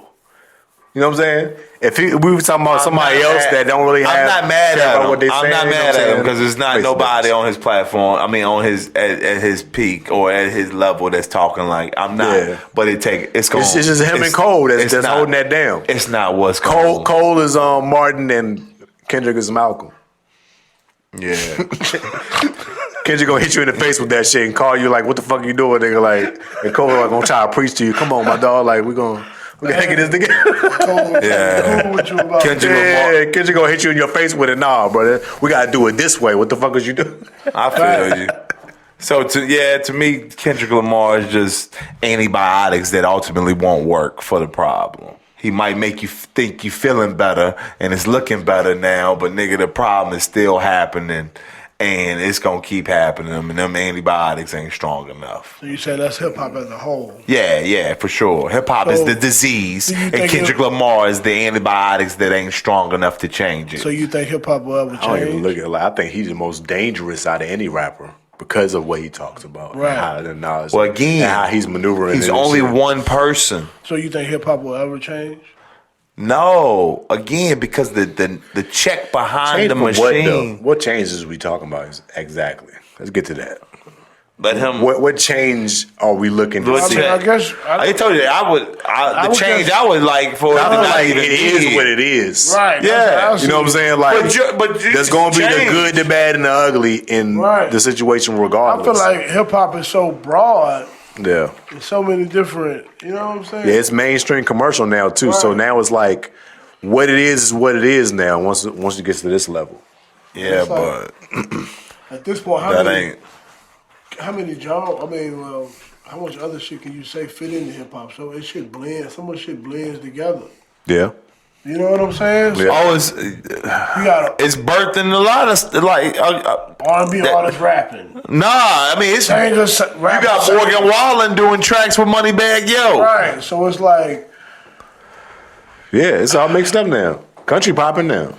You know what I'm saying? If we were talking about somebody else that don't really have, I'm not mad at him. what they I'm saying, not you know mad what I'm at him saying? because there's not Makes nobody sense. on his platform. I mean, on his at his peak or at his level that's talking like I'm not. Yeah. But it's going. It's just him and Cole that's holding that down. It's not what's Cole is Martin and Kendrick is Malcolm. Yeah. Kendrick gonna hit you in the face with that shit and call you like, "What the fuck you doing, nigga?" Like, and Cole like gonna try to preach to you. Come on, my dog. Like, we gonna get this together. Yeah. Cool with you about Kendrick that. Lamar. Kendrick gonna hit you in your face with it. Nah, brother. We gotta do it this way. What the fuck is you doing? I feel you. So to me, Kendrick Lamar is just antibiotics that ultimately won't work for the problem. He might make you think you feeling better and it's looking better now, but nigga, the problem is still happening. And it's gonna keep happening, and them antibiotics ain't strong enough. So you say that's hip hop as a whole. Yeah, for sure. Hip hop is the disease, and Kendrick Lamar is the antibiotics that ain't strong enough to change it. So you think hip hop will ever change? I don't even look at it like I think he's the most dangerous out of any rapper because of what he talks about. Right. And how the knowledge. Well, again, and how he's maneuvering. He's in only shit. one person. So you think hip hop will ever change? No, again, because the check behind Change the from machine. What changes are we talking about exactly? Let's get to that. Let him. What change are we looking to Let's see? check. I guess I told you I would like for it to I feel not like even it is be. what it is. right. Yeah. You know what I'm saying? Like, But there's going to be the good, the bad, and the ugly in the situation I regardless. feel like hip hop is so broad. Yeah. There's so many different. You know what I'm saying? Yeah, it's mainstream commercial now, too. So Right. now it's like, what it is what it is now once it gets to this level. Yeah, It's like- but At this point, that ain't. how many genres? I mean, well, how much other shit can you say fit into hip hop? So it should blend. So much shit blends together. Yeah. You know what I'm saying? So Oh, it's you got birthing a lot of like. R&B artists rapping. Nah, I mean it's. Singers, You rappers, got Morgan Wallen doing tracks with Moneybagg Yo. Right. So it's like. Yeah, it's all mixed up now. Country popping now.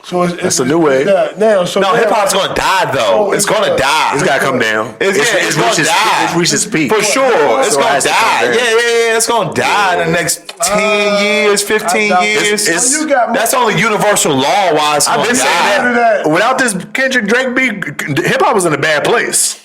So it's a new way. Now, so No, hip hop's gonna die though. Oh, it's gonna die. It's got to come down. It's gonna die. It's reached its peak. For sure. It's So it gonna has to come die. down. Yeah. It's gonna die in the next 10 years, 15 I doubt years. it's- you got That's only universal law wise. I've been saying that. Without this Kendrick Drake beat, hip hop was in a bad place.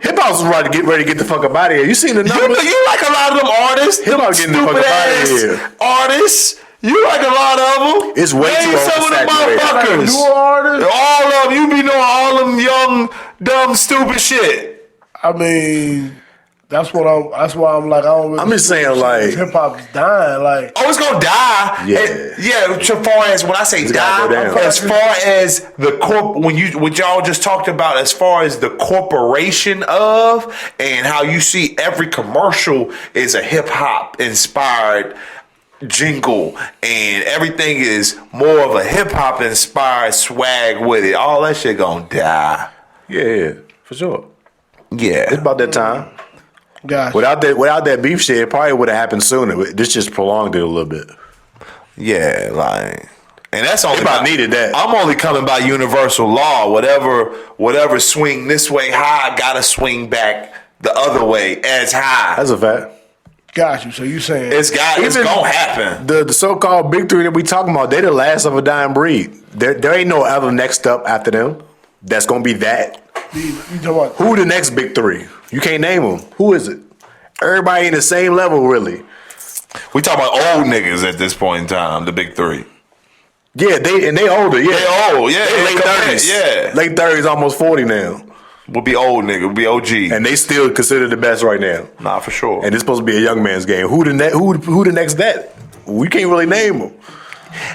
Hip hop was ready to get the fuck up out of here. You seen the numbers? You like a lot of them artists. Hip hop getting the fuck up out of here. Artists. You like a lot of them. It's way too Name some of them oversaturated. motherfuckers. New artists. All of them. You be knowing all them young, dumb, stupid shit. I mean, that's why I'm like, I don't really. I'm just saying, like- hip hop's dying. Like, Oh, it's gonna die. Yeah. As far as when I say It's die, gotta go down. as far as the what y'all just talked about, as far as the corporation of and how you see every commercial is a hip hop inspired jingle and everything is more of a hip hop inspired swag with it. All that shit gonna die. Yeah, for sure. Yeah. It's about that time. gosh, Without that beef shit, it probably would have happened sooner. But this just prolonged it a little bit. Yeah, like, and that's only They about needed that. I'm only coming by universal law. Whatever swing this way high, gotta swing back the other way as high. That's a fact. got you. So you saying It's gonna happen. The so-called big three that we talking about, they the last of a dying breed. There ain't no other next up after them. That's gonna be that. you talking about Who the next big three? You can't name them. Who is it? Everybody in the same level, really. We talking about old niggas at this point in time, the big three. Yeah, they older. Yeah, They old. Yeah, they late 30s. Yeah, late 30s, almost 40 now. We'll be old, nigga. We'll be OG. And they still considered the best right now. Nah, for sure. And it's supposed to be a young man's game. Who the next that? We can't really name them.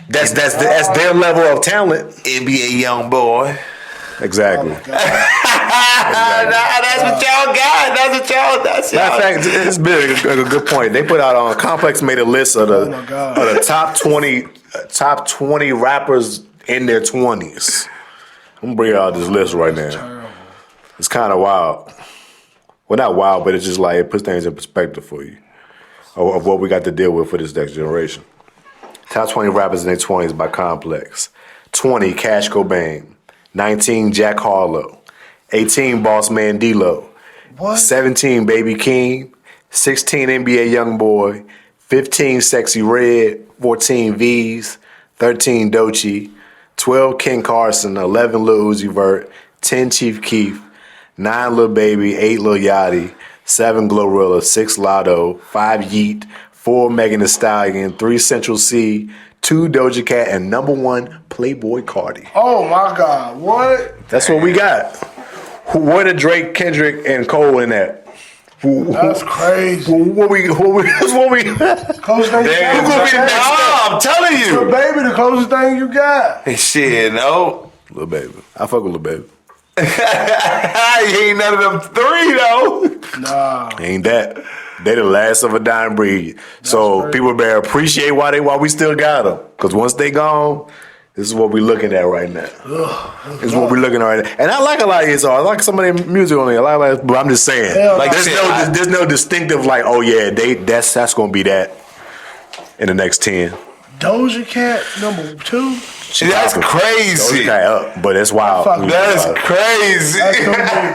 That's their level of talent. NBA young boy. Exactly. Nah, that's what y'all got. That's y'all. Matter of fact, it's been a good point. They put out on Complex made a list of the top 20 rappers in their 20s. I'm gonna bring out this list right now. It's kind of wild. Well, not wild, but it's just like it puts things in perspective for you of what we got to deal with for this next generation. Top 20 rappers in their 20s by Complex. 20, Cash Cobain. 19, Jack Harlow. 18, Boss Man D-Lo. 17, Baby Keem. 16, NBA Youngboy. 15, Sexy Red. 14, V's. 13, Doechii. 12, Ken Carson. 11, Lil Uzi Vert. 10, Chief Keef. 9, Lil Baby. 8, Lil Yachty. 7, Glorilla. 6, Lotto. 5, Yeet. 4, Megan Thee Stallion. 3, Central C. 2, Doja Cat. And number 1, Playboy Cardi. Oh my God! What? That's what we got. Where did Drake, Kendrick, and Cole in that? That's crazy. What we Closest thing you got. I'm telling The you. baby, the closest thing you got. Shit, no. Lil Baby. I fuck with Lil Baby. He ain't none of them three, though. Nah. Ain't that? They the last of a dying breed. So crazy. people better appreciate why we still got them. Because once they gone, this is what we looking at right now. This is what we looking at right now. And I like a lot of his songs. I like some of their music on there. I like, but I'm just saying. Like there's no distinctive like, oh yeah, that's gonna be that in the next 10. Doja Cat number 2. That's crazy. Doja Cat up, but it's wild. That's crazy.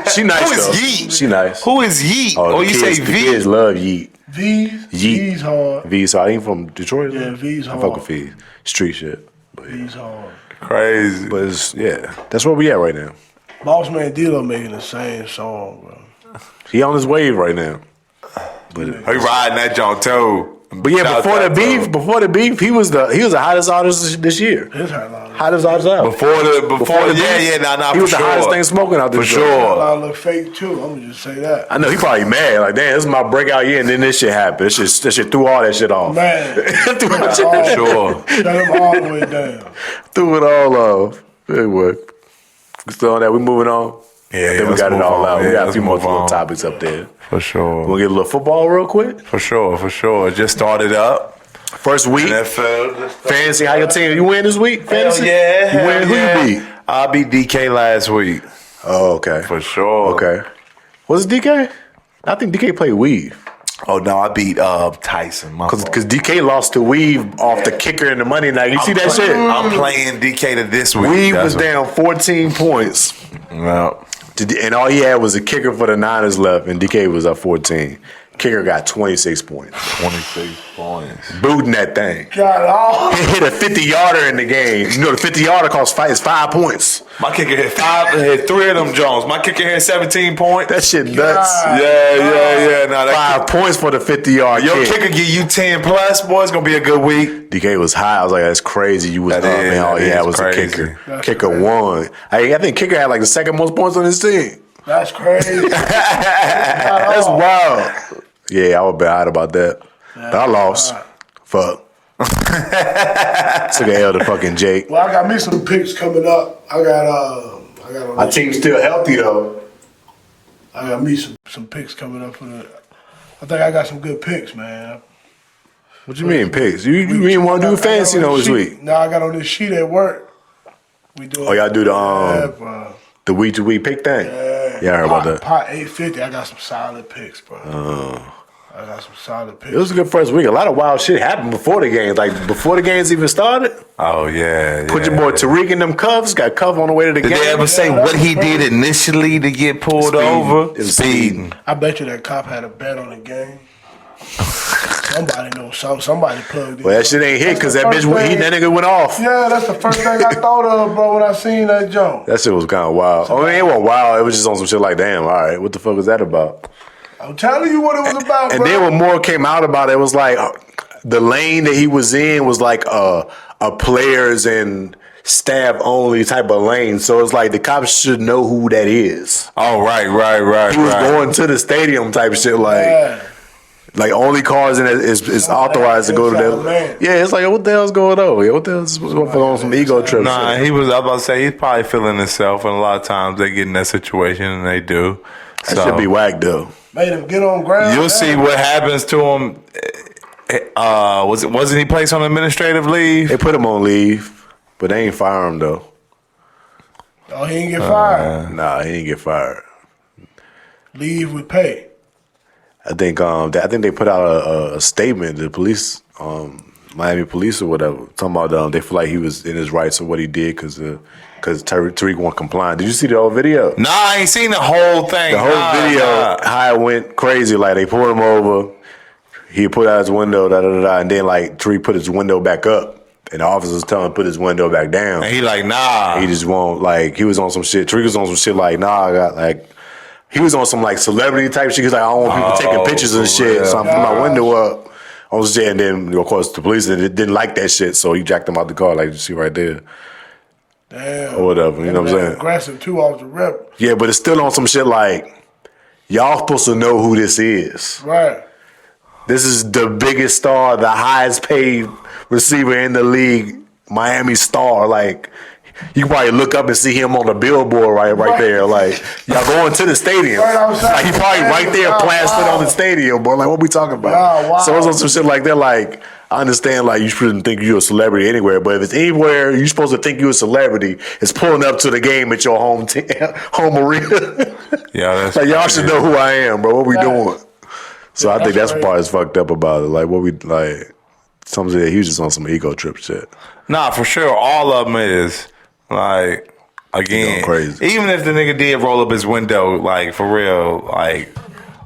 She nice Who is though. Yeet? She nice. Who is Yeet? Oh, You say the V? kids love Yeet. V's hard. V, so I ain't from Detroit. Yeah, V's I hard. fuck with V. Street shit. But, V's hard. Crazy. but it's, yeah, that's where we at right now. Boss Man D-Lo making the same song, bro. He on his wave right now. But He riding that joint too. yeah, Shout before out the to beef, he was the hottest artist this year. His hurt a lot. Hottest artist out. Before the beef, nah, he was the hottest thing smoking out this For joint. A sure. lot look fake too. I'm gonna just say that. I know he probably mad. Like, damn, this is my breakout year, and then this shit happened. This shit threw all that shit off. Man, threw, Sure. shut him all the way down. threw it all off. Anyway, we still on that. We moving on. Yeah, Then we let's got it move all on. out. We Yeah, got a let's few more move little on. topics up there. For sure. We'll get a little football real quick. For sure. Just started up. First week. NFL. Fantasy, how your team? You win this week? Fantasy? Yeah. You win? Who you beat? I beat DK last week. Oh, okay. For sure. Okay. Was it DK? I think DK played Weave. Oh, no, I beat Tyson. Because DK lost to Weave off the kicker in the Monday night. You see that shit? I'm playing DK to this week. Weave That's was down 14 points. Well, And all he had was a kicker for the Niners left, and DK was up 14. Kicker got 26 points. 26 points. Booting that thing. Got it all. He hit a 50-yarder in the game. You know, the 50-yarder is 5 points. My kicker hit 3 of them Jones. My kicker hit 17 points. That shit nuts. Yeah. Nah, that 5 points for the 50-yard Your kick. kicker give you 10 plus, boy. It's gonna be a good week. DK was high. I was like, that's crazy. You was That up, is- man. All he that had is was crazy. a kicker. That's Kicker crazy. won. I think kicker had like the second most points on his team. That's crazy. That's wild. Yeah, I was bad about that. But I lost. Fuck. Took an L to fucking Jake. Well, I got me some picks coming up. I got My team's still healthy though. I got me some picks coming up for the. I think I got some good picks, man. What you mean picks? You didn't want to do fancy though this week? No, I got on this sheet at work. We doing. Oh, y'all do Yeah, bro. the week to week pick thing? Yeah, I heard about that. Pot 850. I got some solid picks, bro. I got some solid picks. It was a good first week. A lot of wild shit happened before the games. Like before the games even started. Oh yeah. Put your boy Tyreek in them cuffs. Got cuff on the way to the Did game. they ever say what he did initially to get pulled over? It's speeding. I bet you that cop had a bet on the game. Somebody knows something. Somebody plugged it. Well, that shit ain't hit because that That's the bitch, first thing- that nigga went off. Yeah, that's the first thing I thought of, bro, when I seen that jump. That shit was kind of wild. I mean, it wasn't wild. It was just on some shit like, damn, all right, what the fuck was that about? I'm telling you what it was about, And bro. then when more came out about it, it was like the lane that he was in was like a a players and staff only type of lane. So it's like the cops should know who that is. Oh, right. He was going to the stadium type shit, like only cars in it is authorized to go to that. Yeah, it's like, what the hell's going on? What the hell's on some ego trip? Nah, shit. I was about to say he's probably feeling himself, and a lot of times they get in that situation and they do. That should be whack though. Made him get on ground. You'll see what happens to him. Wasn't he placed on administrative leave? They put him on leave, but they ain't fire him though. Oh, he didn't get fired. Nah, he didn't get fired. Leave with pay. I think they put out a statement. The police, Miami police or whatever, talking about they feel like he was in his rights of what he did because Tyreek wasn't complying. Did you see the whole video? Nah, I ain't seen the whole thing. The whole video, how it went crazy. Like they pulled him over, he put out his window, and then like Tyreek put his window back up, and the officer was telling him to put his window back down. And he like, nah. He just won't. Like he was on some shit. Tyreek was on some shit like, nah, I got like. He was on some like celebrity type shit. He's like, I don't want people taking pictures and shit. Real. So I'm putting my window up on shit. And then, of course, the police didn't like that shit. So he jacked him out the car, like you see right there. Damn. Or whatever. You know what I'm saying? Aggressive too off the rip. Yeah, but it's still on some shit like, y'all supposed to know who this is. Right. This is the biggest star, the highest paid receiver in the league, Miami star. Like, you can probably look up and see him on the billboard right there. Like, y'all going to the stadium. Like, he probably right there plastered on the stadium, boy. Like, what we talking about? Wow. So it's on some shit like that. Like, I understand, like, you shouldn't think you're a celebrity anywhere, but if it's anywhere you're supposed to think you're a celebrity, it's pulling up to the game at your home arena. Yeah, that's like, y'all should know who I am, bro. What we doing? So I think that's the part that's fucked up about it. Like, what we, like, something that he was just on some ego trip shit. Nah, for sure. All of them is. Like, again, crazy. Even if the nigga did roll up his window, like, for real, like,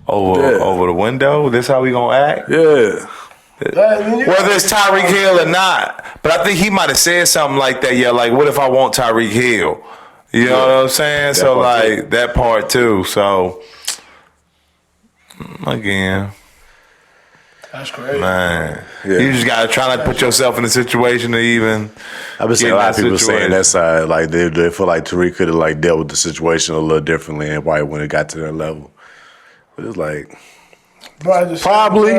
over the window, this how we gonna act? Yeah. Whether it's Tyreek Hill or not. But I think he might have said something like that, yeah, like, what if I want Tyreek Hill? You know what I'm saying? So, like, that part too. So, again. That's crazy. Man. Yeah. You just gotta try not to put yourself in a situation to even. I've been seeing a lot of people saying that side, like they feel like Tyreek could have like dealt with the situation a little differently and why when it got to their level. But it's like, probably,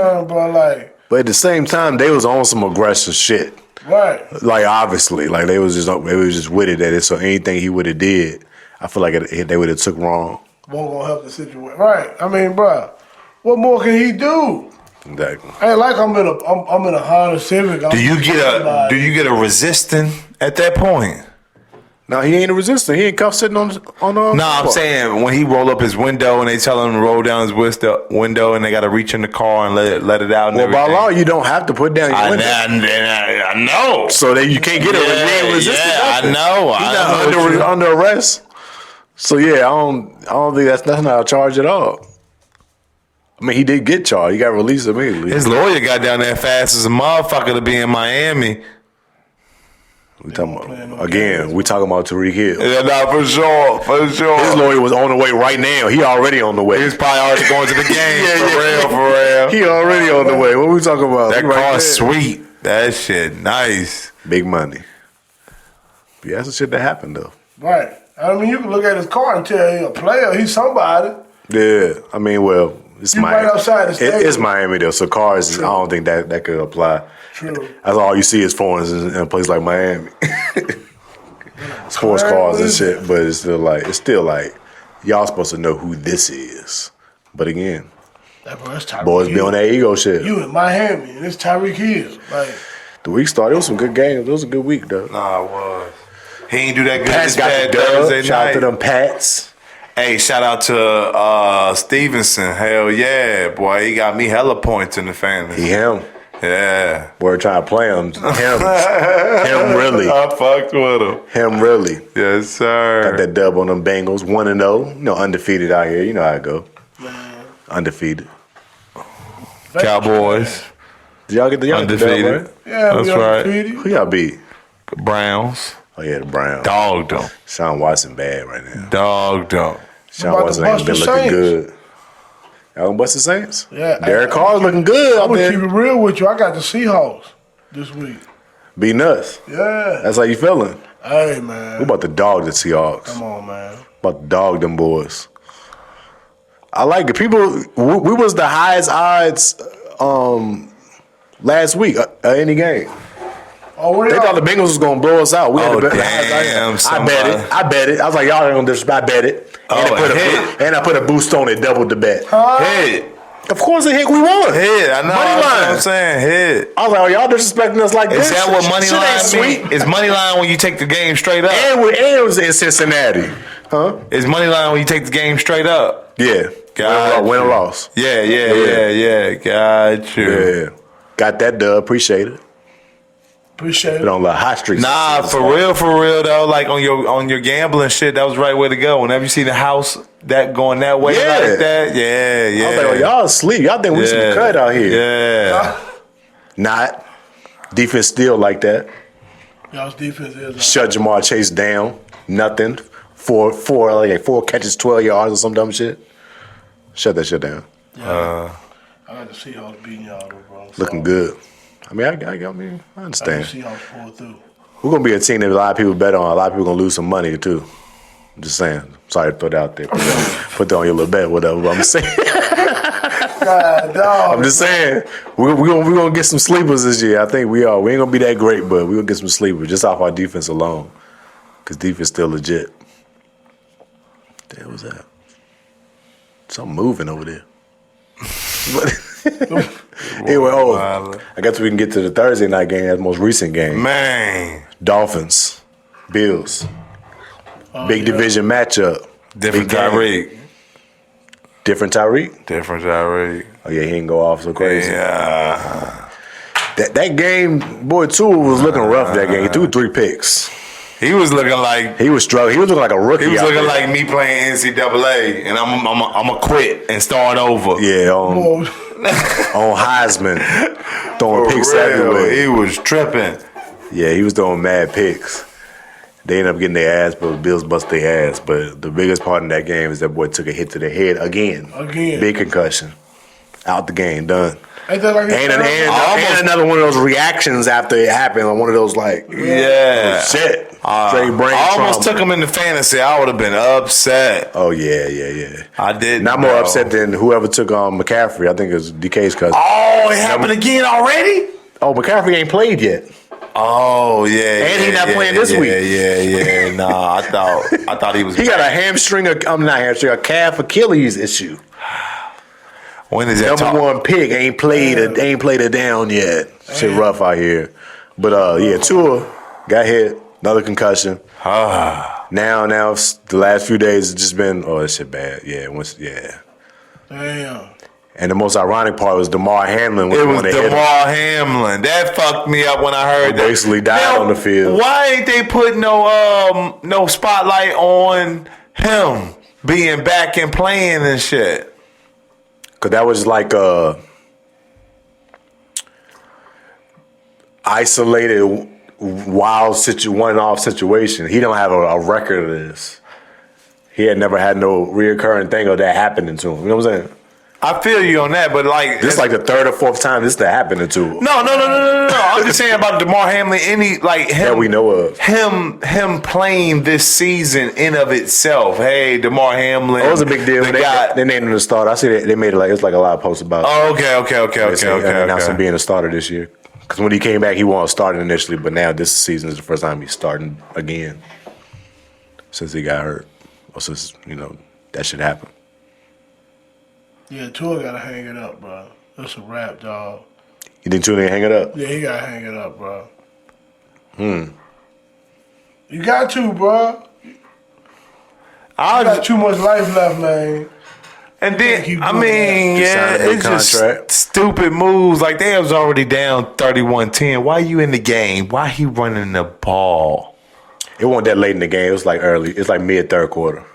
but at the same time, they was on some aggressive shit. Right. Like obviously, like they was just with it. That it, so anything he would have did, I feel like they would have took wrong. Won't gonna help the situation. Right. I mean, bro, what more can he do? Exactly. Ain't like I'm in a Honda Civic. Do you get a resisting at that point? No, he ain't a resistant. He ain't cuffed sitting on. No, I'm saying when he roll up his window and they tell him to roll down his window and they got to reach in the car and let it out. And well, by law, you don't have to put down your window. I know. So that you can't get a resistant. Yeah, I know. He's not under arrest. So yeah, I don't think that's not a charge at all. I mean, he did get charged. He got released immediately. His lawyer got down there fast as a motherfucker to be in Miami. We talking about Tyreek Hill. Yeah, nah, for sure. His lawyer was on the way right now. He already on the way. He's probably already going to the game. For real. He already on the way. What we talking about? That car's sweet. That shit nice. Big money. But yeah, that's the shit that happened though. Right. I mean, you can look at his car and tell he's a player. He's somebody. Yeah. I mean, well. It's Miami. Right outside the stadium. It's Miami though, so cars. True. I don't think that could apply. True. That's all you see is foreigners in a place like Miami. Sports cars and shit, but it's still like y'all supposed to know who this is. But again, boys be on that ego shit. You in Miami and it's Tyreek Hill. Like the week started, it was some good games. It was a good week though. Nah, it was. He ain't do that good. Pats got the dub. Shout out to them Pats. Hey, shout out to Stevenson. Hell yeah, boy. He got me hella points in the fantasy. Him. Yeah. We're trying to play him. Him really. I fucked with him. Him really. Yes, sir. Got that dub on them Bengals. 1-0. You know, undefeated out here. You know how it go. Undefeated. Cowboys. Did y'all get the undefeated? Dub, right? Yeah, that's right. Who y'all beat? Browns. Oh, yeah, the Browns. Dogged them. Sean Watson bad right now. Dogged them. Sean Watson ain't been looking good. Y'all gonna bust the Saints? Yeah. Derek Carr's looking good. I'm gonna keep it real with you. I got the Seahawks this week. Beating us. Yeah. That's how you feeling. Hey, man. We about to dog the Seahawks. Come on, man. About to dog them boys. I like it. People, we was the highest odds last week any game. Oh, They thought the Bengals was gonna blow us out. We had the best. I bet it. I was like, y'all ain't gonna disrespect. I bet it. And I put a boost on it, doubled the bet. Hit. Of course it hit. We won. Hit. I know. Money line. I'm saying hit. I was like, oh, y'all disrespecting us like this? Is that what money Shit line ain't mean? Is money line when you take the game straight up? And it was in Cincinnati. Huh? Is money line when you take the game straight up? Yeah. Win or loss. Yeah. Got you. Yeah. Got that dub. Appreciate it. Appreciate it. Put on the hot streets. Nah, for real though. Like on your gambling shit, that was the right way to go. Whenever you see the house that going that way like that, yeah. I was like, oh, y'all asleep. Y'all think we some cut out here? Yeah. Not. Defense still like that. Y'all's defense is like Shut Jamar Chase down. Nothing. Four catches, 12 yards or some dumb shit. Shut that shit down. I got the Seahawks beating y'all, bro. Looking good. I mean, I understand. I got the Seahawks pull through. We're gonna be a team that a lot of people bet on. A lot of people gonna lose some money too. I'm just saying. Sorry to throw that out there. Put that on your little bet, whatever. But I'm saying. God, dog. I'm just saying. We're gonna get some sleepers this year. I think we are. We ain't gonna be that great, but we're gonna get some sleepers just off our defense alone. Cause defense still legit. What the hell was that? Something moving over there. Anyway, I guess we can get to the Thursday night game, that most recent game. Man. Dolphins, Bills. Big division matchup. Different Tyreek. Different Tyreek? Different Tyreek. Oh, yeah, he didn't go off so crazy. Yeah. That game, boy, Tua was looking rough that game. He threw 3 picks. He was looking like he was struggling. He was looking like a rookie. He was looking there. like me playing NCAA, and I'm a quit and start over. Yeah, on Heisman, throwing picks everywhere. He was tripping. Yeah, he was throwing mad picks. They ended up getting their ass, but the Bills bust their ass. But the biggest part in that game is that boy took a hit to the head again. Big concussion. Out the game, done. Ain't that like and another one of those reactions after it happened, like one of those like, yeah, shit. Straight brain I almost trauma. took him into fantasy. I would have been upset. Oh yeah. I did. Not more upset than whoever took McCaffrey. I think it was DK's cousin. Oh, it happened again already? Oh, McCaffrey ain't played yet. Oh yeah, and he not playing this week. Yeah. Nah, I thought he was. He got a hamstring. A calf Achilles issue. When is that? Number one pick ain't played it down yet. Shit rough out here. But Tua got hit. Another concussion. Now the last few days it's just been that shit bad. Yeah. Damn. And the most ironic part was Damar Hamlin. It was Damar Hamlin. That fucked me up when I heard that. Basically died on the field. Why ain't they put no spotlight on him being back and playing and shit? Cause that was like a isolated, wild one-off situation. He don't have a record of this. He had never had no reoccurring thing of that happening to him. You know what I'm saying? I feel you on that, but like this is like the 3rd or 4th time this happening to him. No. I'm just saying about Damar Hamlin. Him that we know of. Him playing this season in of itself. Hey, Damar Hamlin. It was a big deal. They named him the starter. I see they made it it's like a lot of posts about. Oh, okay. Announced him being a starter this year. Because when he came back, he wasn't starting initially, but now this season is the first time he's starting again since he got hurt. Or since that shit happened. Yeah, Tua gotta hang it up, bro. That's a wrap, dog. You think Tua didn't hang it up? Yeah, he gotta hang it up, bro. You got to, bro. I got too much life left, man. And then it's just stupid moves. Like they was already down 31-10. Why you in the game? Why he running the ball? It wasn't that late in the game. It was like early. It's like mid-3rd quarter.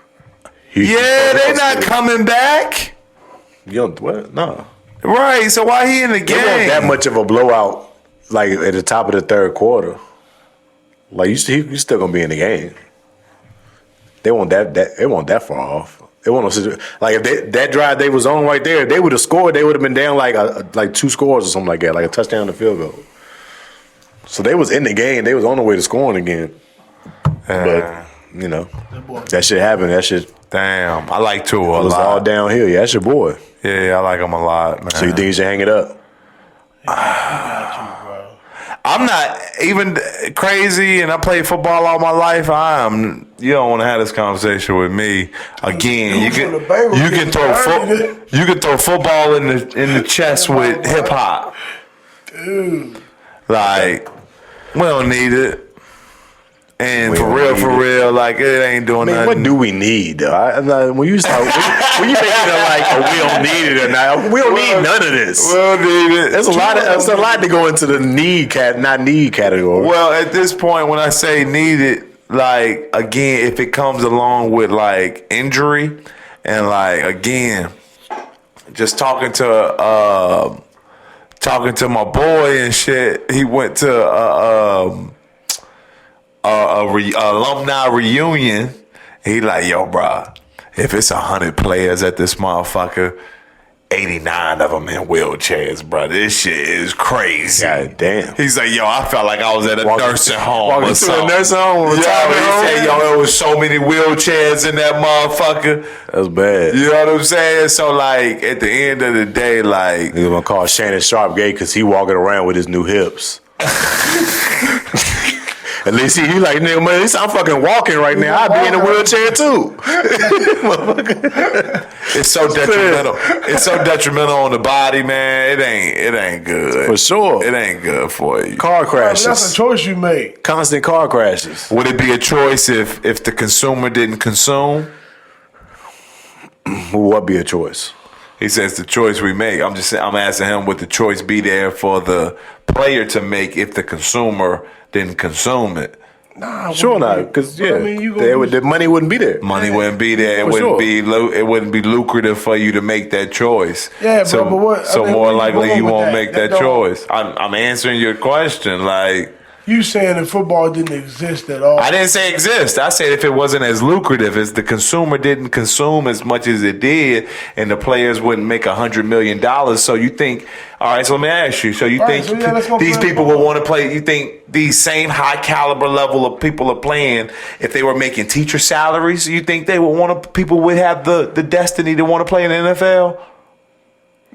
They're not coming back. What? No. Right. So why he in the game? It wasn't that much of a blowout. Like at the top of the 3rd quarter. Like you still gonna be in the game. They weren't that far off. It wasn't like if that drive they was on right there, they would have scored. They would have been down like 2 scores or something like that, like a touchdown and a field goal. So they was in the game. They was on the way to scoring again. But, you know, that shit happened. That shit. Damn. I like Tua a lot. It was all downhill. Yeah, that's your boy. Yeah, I like him a lot, man. So you think you should hang it up? I'm not even crazy, and I played football all my life. You don't want to have this conversation with me again. You can throw football in the chest with hip hop. Like, we don't need it. And for real, like, it ain't doing nothing. What do we need, though? When you start, when you making it like, we don't need it or not, we don't need none of this. We don't need it. There's a lot to go into the not need category. Well, at this point, when I say need it, like, again, if it comes along with, like, injury and, like, again, just talking to my boy and shit, he went to alumni reunion. He like, yo, bro, if it's 100 players at this motherfucker, 89 of them in wheelchairs, bro. This shit is crazy. God damn. He's like, yo, I felt like I was at a nursing home. Walking to a nursing home. He said, yo, there was so many wheelchairs in that motherfucker. That's bad. You know what I'm saying? So, like, at the end of the day, like, he's gonna call Shannon Sharpe gay because he walking around with his new hips. At least he like, nigga, man, at least I'm fucking walking right now. I'd be in a wheelchair too. It's so detrimental. It's so detrimental on the body, man. It ain't good. For sure. It ain't good for you. Car crashes. That's a choice you make. Constant car crashes. Would it be a choice if the consumer didn't consume? What be a choice? He says the choice we make. I'm asking him, would the choice be there for the player to make if the consumer didn't consume it? Nah, sure not, because the money wouldn't be there. Money wouldn't be there. It wouldn't be lucrative for you to make that choice. Yeah, so, but what? So more likely you won't make that choice. I'm answering your question, like. You saying if football didn't exist at all? I didn't say exist. I said if it wasn't as lucrative, as the consumer didn't consume as much as it did, and the players wouldn't make $100 million. So you think, all right, so let me ask you. So you think these people would want to play, you think these same high caliber level of people are playing, if they were making teacher salaries, you think they would want to, people would have the destiny to want to play in the NFL?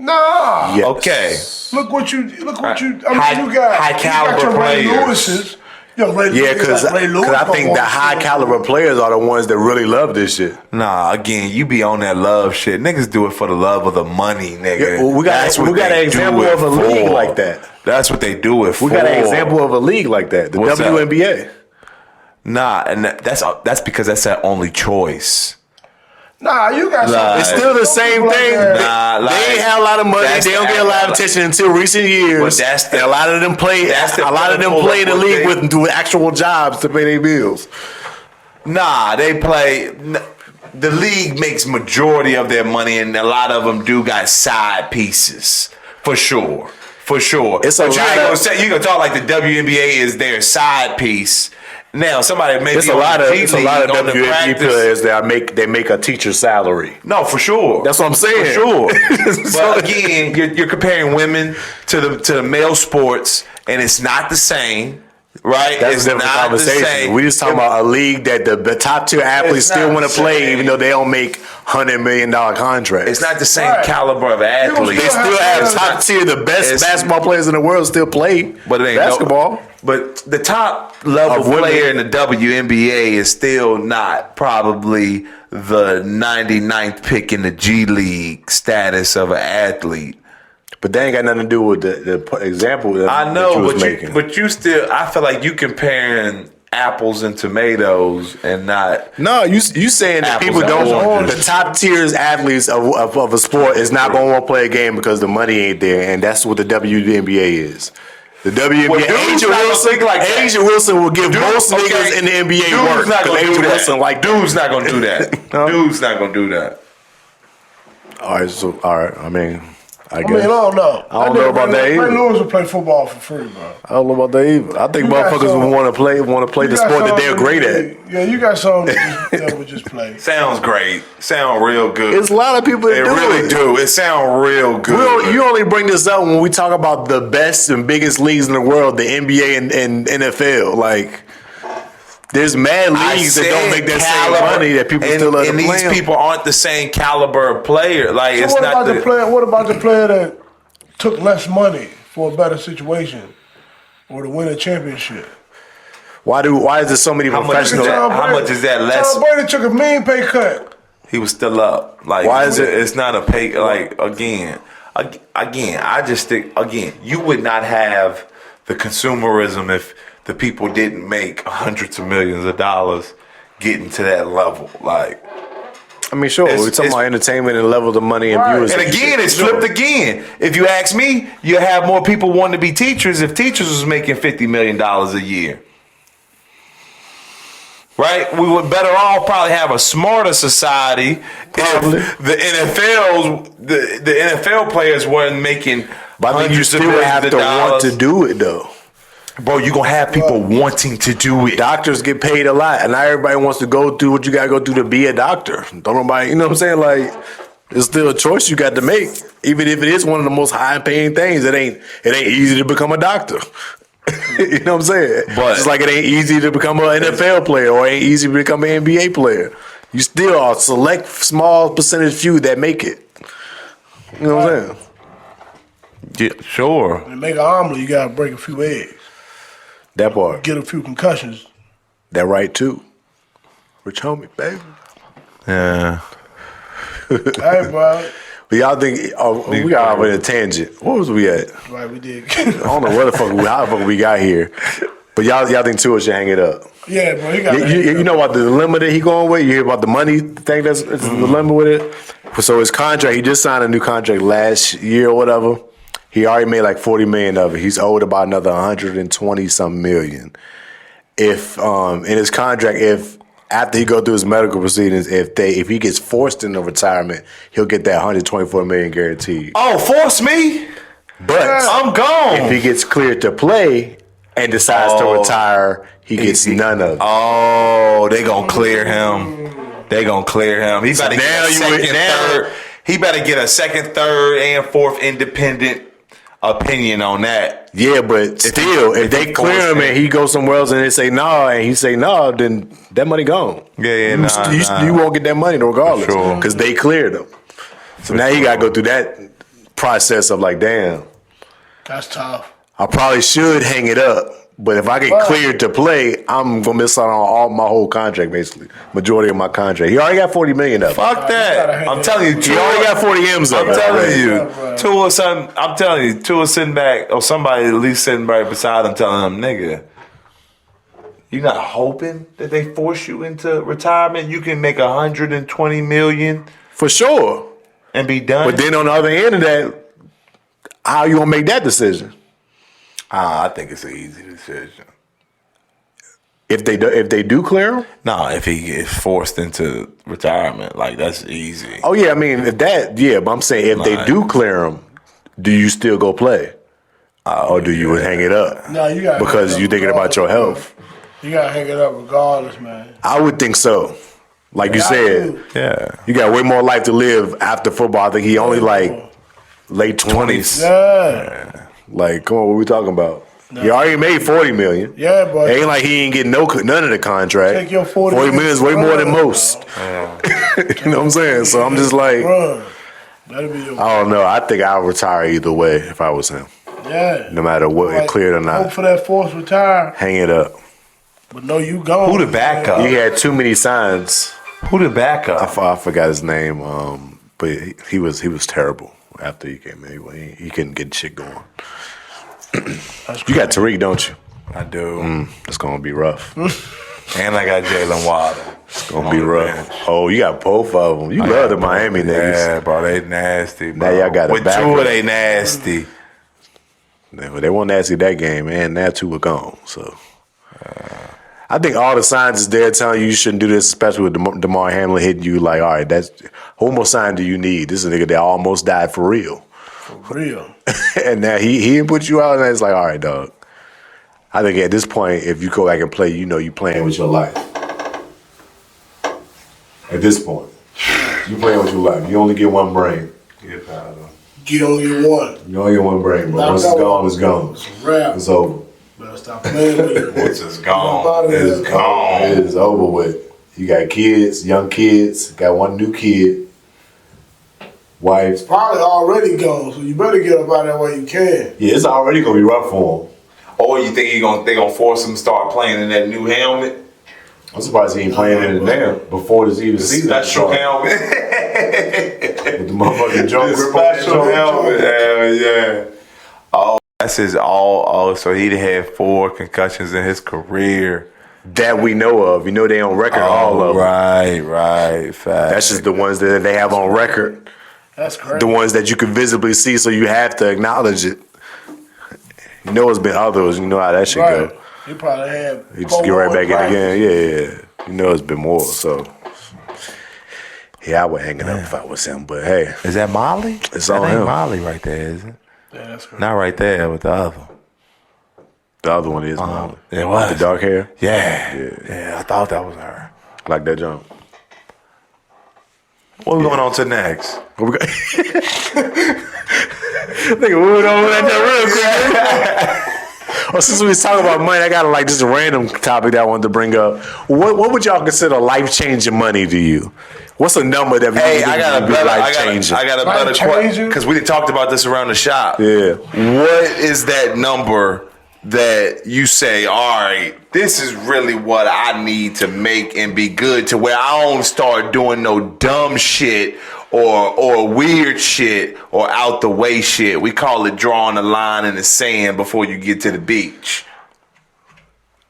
Nah. Yes. Okay. Look what you. I mean, you got high caliber Ray players. Lewis's. Ray Because I think the high caliber players are the ones that really love this shit. Nah, again, you be on that love shit. Niggas do it for the love of the money, nigga. Yeah, well, we got an example of a league like that. That's what they do it for. We got an example of a league like that. The WNBA. Nah, and that's because that's their only choice. Nah, you got it's still the same thing. Nah, they ain't have a lot of money. They don't get a lot of attention until recent years. And a lot of them play. A lot of them play in the league with actual jobs to pay their bills. Nah, they play. The league makes majority of their money, and a lot of them do got side pieces for sure. For sure. It's you gonna talk like the WNBA is their side piece. Now, somebody maybe it's a lot of WNBA players that make a teacher salary. No, for sure. That's what I'm saying. For sure. But again, you're comparing women to the male sports, and it's not the same, right? That's a different conversation. We just talking about a league that the top tier athletes still want to play, even though they don't make $100 million contracts. It's not the same caliber of athletes. They still have top tier, the best basketball players in the world still play basketball. But the top level player in the WNBA is still not probably the 99th pick in the G League status of an athlete. But that ain't got nothing to do with the example that I know, that you was making. But you still, I feel like you comparing apples and tomatoes and not. No, you saying that people don't. The top tiers athletes of a sport is not going to want to play a game because the money ain't there, and that's what the WNBA is. The WNBA, Asia Wilson will give most niggas in the NBA work. Asia Wilson, dude's not gonna do that. Dude's not gonna do that. All right, I mean, I mean, I don't know. I don't know about that Ray either. Lewis would play football for free, bro. I don't know about that either. I think You got motherfuckers some- would want to play the sport that they're great at. Yeah, you got some that would just play. Sounds great. Sound real good. There's a lot of people that They do really it. do. It sound real good. You only bring this up when we talk about the best and biggest leagues in the world, the NBA and NFL. Like, there's mad leagues that don't make that same money that people still love to and play these them. people aren't the same caliber of player. Like, So it's what not about the the player? What about the player that took less money for a better situation or to win a championship? Why is there so many How much is professional? that? How much is that less? Tom Brady took a mean pay cut. He was still up. Like, Why is it- It's not a pay. Like, again, I just think you would not have the consumerism if the people didn't make hundreds of millions of dollars getting to that level. Like, I mean, sure, It's- we're talking it's- about entertainment and level of money and Right. viewers. and again, it's flipped again. If you ask me, you have more people wanting to be teachers if teachers was making $50 million a year. Right? We would better all probably have a smarter society Probably. if the NFL players weren't making But I think you hundreds of still millions have of to want dollars. to do it though. Bro, you're gonna have people wanting to do it. Doctors get paid a lot, and not everybody wants to go through what you got to go through to be a doctor. Don't nobody, you know what I'm saying? Like, it's still a choice you got to make, even if it is one of the most high-paying things. It ain't easy to become a doctor. You know what I'm saying? But- just like it ain't easy to become an NFL player or it ain't easy to become an NBA player. You still are a select small percentage few that make it. You know what I'm saying? Yeah, sure. To make an omelet, you gotta break a few eggs, That part. get a few concussions. That right too. Rich homie, baby. Yeah. Hey, bro. But y'all think we got off in a tangent. What was we at? Right, we did. I don't know what how the fuck we got here. But y'all think Tua should hang it up. Yeah, bro. He got. You know about the dilemma that he going with? You hear about the money thing that's the dilemma with it? So his contract, he just signed a new contract last year or whatever. He already made like $40 million of it. He's owed about another 120 some million. If in his contract, if after he go through his medical proceedings, if he gets forced into retirement, he'll get that 124 million guaranteed. Oh, force me? But I'm gone. if he gets cleared to play and decides to retire, he gets none of it. Oh, they gonna clear him. They gonna clear him. He better now get a you second, would- now- third. He better get a second, third, and fourth independent opinion on that. Yeah, but still, if they clear him and he goes somewhere else and they say no, and he say no, then that money gone. Yeah, You won't get that money regardless For sure. because they cleared him. So now you got to go through that process of like, damn, That's tough. I probably should hang it up. But if I get cleared to play, I'm gonna miss out on all my whole contract, basically, majority of my contract. He already got $40 million of it. Fuck gotta that. hang I'm it telling you, He already got 40 M's of I'm it. telling you, Yeah, Tua son. I'm telling you, Tua sitting back, or somebody at least sitting right beside him, telling him, "Nigga, you not hoping that they force you into retirement? You can make 120 million For sure. and be done." But then on the other end of that, how you gonna make that decision? I think it's an easy decision. If they do clear him? Nah, if he gets forced into retirement, like that's easy. Oh yeah, I mean if that, yeah, but I'm saying if they Right. do clear him, do you still go play, or do you hang it up? No, you got Because you're thinking about your health. You gotta hang it up regardless, man. I would think so. Like you Got said, to. Yeah, you got way more life to live after football. I think he only like late 20s. Yeah, Like, come on, what we talking about? He already made $40 million. yeah, but Ain't like he ain't getting none of the contract. Take your 40 $40 million is way more than most. You know what I'm saying? So I'm just like, run. That'll be your. I don't know. I think I'll retire either way if I was him. Yeah. No matter what, Like, cleared or Hope not. for that force retire, Hang it up. but no, you gone. Who the backup? He had too many signs. who the backup? I forgot his name, but he was terrible after he came in. He couldn't get shit going. You got Tyreek, don't you? I do, It's gonna be rough. and I got Jalen Waddle. It's gonna be rough. Oh, you got both of them. You love the Miami niggas. Yeah, bro, they nasty. Bro. Now y'all got a with backup. Tua, they nasty. They weren't nasty that game, man. Now two were gone. So I think all the signs is there telling you shouldn't do this, especially with DeMar Hamlin hitting you. Like, all right, that's what more sign do you need? This is a nigga that almost died for real. For real. And now he didn't put you out, and it's like, all right, dog. I think at this point, if you go back and play, you know you playing with your life. At this point, you playing with your life. You only get one brain. You only get one. You only get one brain, bro. Once it's gone, it's gone. It's a wrap. It's over. Better stop playing with it. Once it's gone, It's gone. It is over with. You got kids, young kids. Got one new kid. Wife. Probably already gone, so you better get up out of there while you can. Yeah, it's already gonna be rough for him. Or you think they gonna force him to start playing in that new helmet? I'm surprised he ain't playing in it now before this even season. Special helmet. With the motherfucking jump grip on that Special joint. helmet. Yeah. Oh, that's his all. Oh, so he had 4 concussions in his career. That we know of. You know they on record, all of them. Right. Fact. That's just the ones that they have on record. That's crazy. The ones that you can visibly see, so you have to acknowledge it. You know it's been others. You know how that shit Right. go. He probably had. You just get right back in again. Yeah. You know it's been more, so. Yeah, I would hang it up if I was him, but hey. Is that Molly? It's that on ain't him. Molly right there, is it? Yeah, that's crazy. Not right there, but the other. The other one is Molly. It was. The dark hair? Yeah, I thought that was her. Like that jump. What we going on to next? What we got? Nigga, moving on with that real quick. Well, since we was talking about money, I got like just a random topic that I wanted to bring up. What would y'all consider life-changing money to you? What's a number that Hey, I got a better life-changing? I got a better question because we talked about this around the shop. Yeah. What is that number that you say, all right, this is really what I need to make and be good to where I don't start doing no dumb shit or weird shit or out the way shit. We call it drawing a line in the sand before you get to the beach.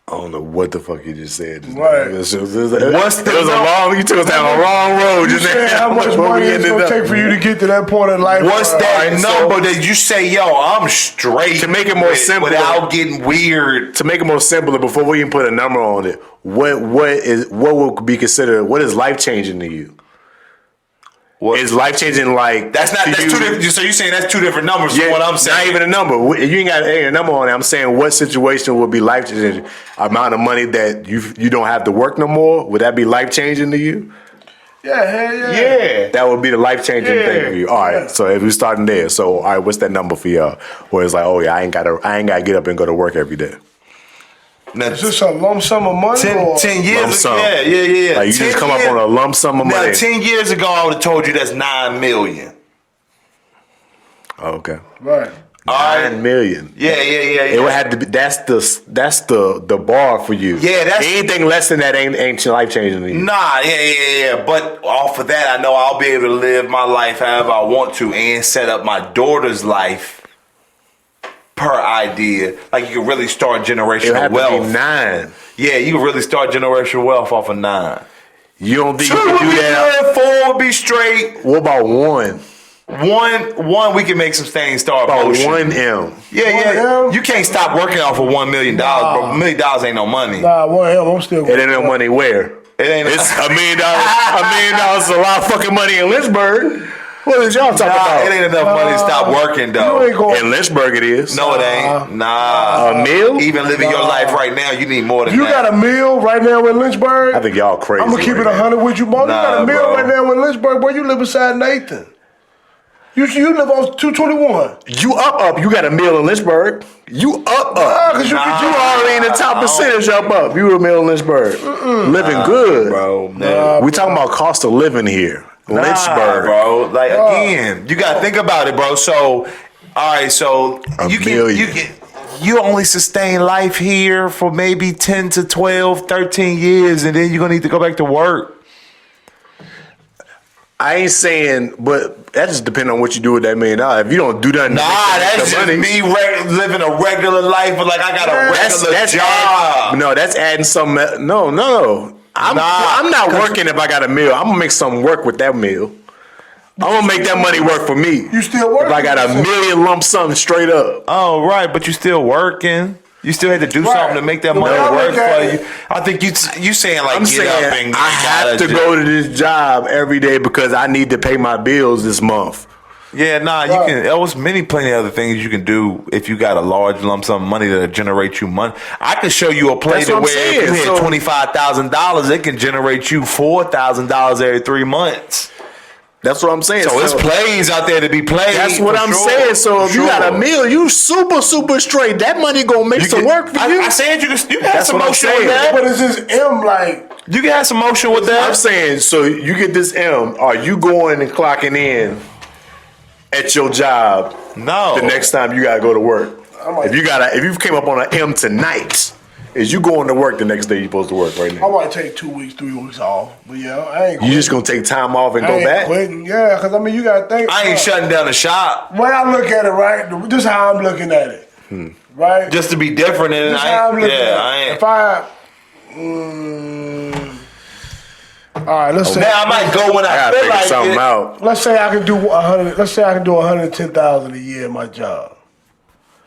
I don't know what the fuck you just said. Right. You took us down a wrong road. You Just said how much money it's going to take for you to get to that point in life. What's that Alright, number that you say, yo, I'm straight To make it more simple, without getting weird? To make it more simpler, before we even put a number on it, what would be considered? What is life changing to you? What? Is life changing like That's not. to That's you? two different. So you saying that's two different numbers from what I'm saying? Not even a number. You ain't got a number on it. I'm saying what situation would be life changing? Amount of money that you don't have to work no more. Would that be life changing to you? Yeah, hell yeah. Yeah. That would be the life changing thing for you. All right. Yeah. So if we're starting there, so all right, what's that number for y'all? Where it's like, oh yeah, I ain't gotta get up and go to work every day. Now, Is this a lump sum of money? 10 years Lump sum. Yeah. Like you just come up on a lump sum of Now, money. 10 years ago, I would have told you that's $9 million. Oh, okay. Right. $9 million. Yeah. It would have to be. That's the bar for you. Yeah, that's- anything less than that ain't life changing to you. Nah, yeah. But off of that, I know I'll be able to live my life however I want to and set up my daughter's life per idea. Like you can really start It would generational have wealth. to be 9. Yeah, you can really start generational wealth off of 9. You don't think 2 you would can be do that? good, 4 would be straight. What about 1? One we can make some things start About motion. 1M. Yeah. You can't stop working off of $1 million, bro. $1 million ain't no money. Nah, one hell, I'm still. It ain't no money where. It ain't. It's $1 million. $1 million is a lot of fucking money in Lynchburg. What is y'all talking about? It ain't enough money to stop working You though. ain't going. In Lynchburg it is. No, it ain't. Nah. A meal? Even living your life right now, you need more than You that. got a meal right now in Lynchburg? I think y'all crazy. I'm gonna keep it right now. 100 with you, boy. You got Nah, a meal bro. right now in Lynchburg, boy. You live beside Nathan. You live on 221. You up. You got a meal in Lynchburg. You up. Cause you already in the top percentage up. You a meal in Lynchburg. Living good. bro. We talking about cost of living here. Lynchburg. Bro. Like again, you gotta think about it, bro. So, all right, so you only sustain life here for maybe 10 to 12, 13 years, and then you're gonna need to go back to work. I ain't saying, but that just depends on what you do with that $1 million. If you don't do nothing, Nah, that's just me living a regular life, but like I got a regular job. No, that's adding some. No. I'm not working if I got a meal. I'm gonna make something work with that meal. I'm gonna make that money work for me. You still working? If I got a $1 million lump sum straight up. Oh, right, but you still working. You still had to do Right. something to make that The money way I work look at for it- you. I think you saying like I'm get up saying and I have to go to this job every day because I need to pay my bills this month. Yeah, nah, you can. There was plenty of other things you can do if you got a large lump sum of money that'll generate you money. I could show you a play to where if you had $25,000, it can generate you $4,000 every 3 months. That's what I'm saying. So it's plays out there to be played. That's what I'm saying. So if you got $1 million, you super straight. That money gonna make some work for you. I said you can have some motion with that. But it's this M like. You can have some motion with that. I'm saying, so you get this M. Are you going and clocking in at your job? No. The next time you gotta go to work. If you came up on an M tonight, is you going to work the next day you're supposed to work right now? I might take 2 weeks, 3 weeks off. But yeah, I ain't quitting. You just gonna take time off and go back? Quitting. Yeah, because I mean, you gotta think. I ain't shutting down the shop. When I look at it, right, this is how I'm looking at it. Right? Just to be different. And this is how I'm looking at it. I ain't. If all right, let's say. Now I might go when I feel like something it. out. Let's say I can do 100. Let's say I can do 110,000 a year in my job.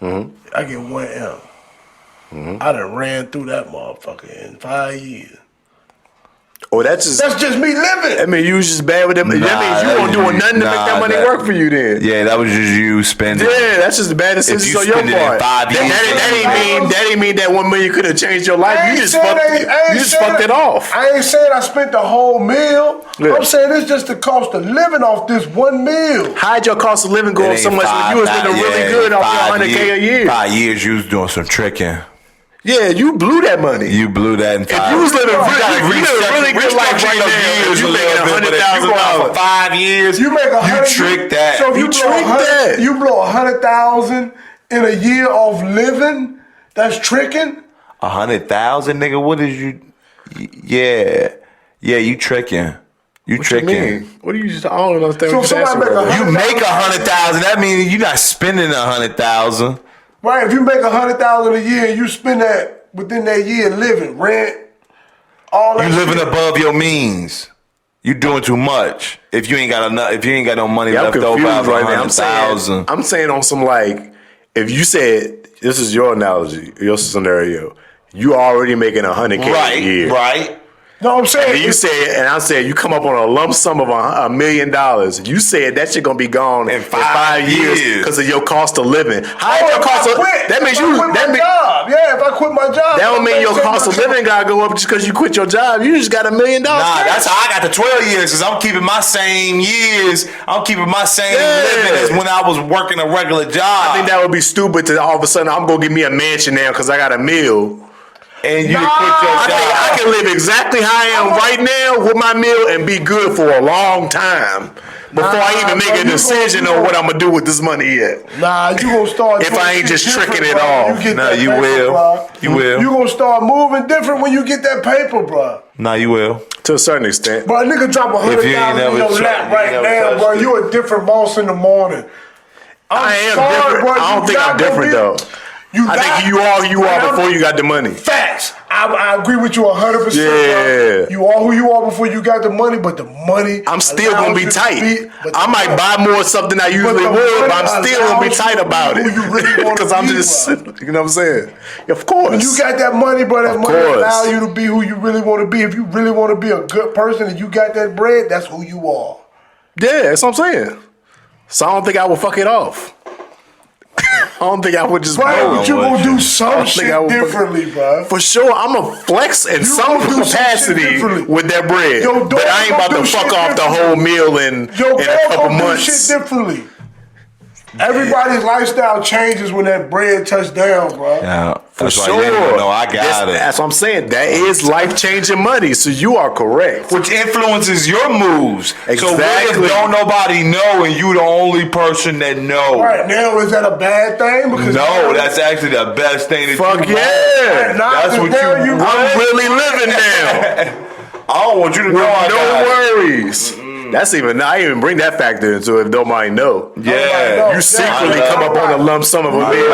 I get 1 M. I done ran through that motherfucker in 5 years. Oh, that's just me living. I mean, you was just bad with them. That means you weren't doing nothing to make that money work for you then. Yeah, that was just you spending. Yeah, that's just the bad decision on your part. That ain't mean that 1 million could have changed your life. You just fucked it off. I ain't saying I spent the whole meal. Yeah. I'm saying it's just the cost of living off this 1 meal. How'd your cost of living go up so much when you was living really good off your 100K a year? 5 years, you was doing some tricking. Yeah, you blew that money. You blew that in 5 years. If you was living really good life right now, you making $100,000 for 5 years. You make You tricked that. So if you blow 100,000 in a year off living, that's tricking. 100,000, nigga. What is you? Yeah, you tricking. You tricking. What do you just? I don't understand. So what you're somebody you make 100,000. That means you're not spending 100,000. Right, if you make 100,000 a year and you spend that within that year living, rent, all that. You living above your means. You doing too much. If you ain't got enough, if you ain't got no money left over out of 100,000. I'm saying on some like, if you said this is your analogy, your scenario, you already making 100K a year, right? No, I'm saying. And I said you come up on a lump sum of $1 million. You said that shit gonna be gone in 5 years because of your cost of living. How your cost of that means you job? Yeah, if I quit my job, that don't mean your cost of living gotta go up just because you quit your job. You just got $1 million. Nah, that's how I got the 12 years because I'm keeping my same years. I'm keeping my same living as when I was working a regular job. I think that would be stupid to all of a sudden I'm gonna get me a mansion now because I got $1 million. And you quit your job. I can live exactly how I am right now with my meal and be good for a long time before I even make a decision on what I'm gonna do with this money yet. Nah, you gonna start if I ain't just tricking it off. You will. You will. You gonna start moving different when you get that paper, bro. Nah, you will. To a certain extent. Bro, a nigga drop 100,000 in your lap right now, bro. You a different boss in the morning. I am different. Bro, I don't think I'm different though. I think you are before you got the money. Facts. I agree with you 100%. Yeah. Bro. You are who you are before you got the money, but the money. I'm still gonna be tight. I might buy more stuff than I usually would, but I'm still gonna be tight about it. Because I'm just, you know what I'm saying? Of course. When you got that money, bro, that money allow you to be who you really want to be. If you really want to be a good person and you got that bread, that's who you are. Yeah, that's what I'm saying. So I don't think I would fuck it off. I don't think I would just. Bro, but you gonna do some shit differently, bro. For sure, I'm gonna flex in some capacity with that bread. But I ain't about to fuck off the whole meal in a couple months. Do shit differently. Everybody's lifestyle changes when that bread touch down, bro. Yeah, for sure. No, I got it. That's what I'm saying. That is life-changing money. So you are correct. Which influences your moves. Exactly. So what if don't nobody know and you the only person that knows? Right now, is that a bad thing? Because no, that's actually the best thing that fuck you yeah. That's what you. I'm really living now. I don't want you to know. No worries. That's even. I even bring that factor into it if nobody know. Yeah, you secretly come up on a lump sum of a meal.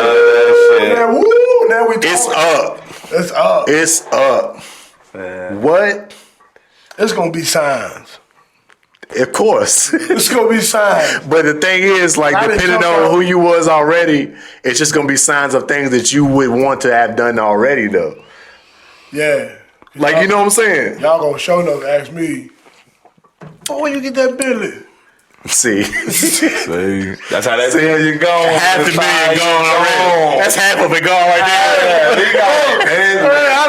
Now we it's up. It's up. It's up. Man. What? It's gonna be signs. Of course, it's gonna be signs. But the thing is, like, depending on who you was already, it's just gonna be signs of things that you would want to have done already, though. Yeah. Like, you know what I'm saying? Y'all gonna show enough ask me. Oh, where you get that Billy? See, that's how that million gone. half the million gone already. That's half of it gone right there.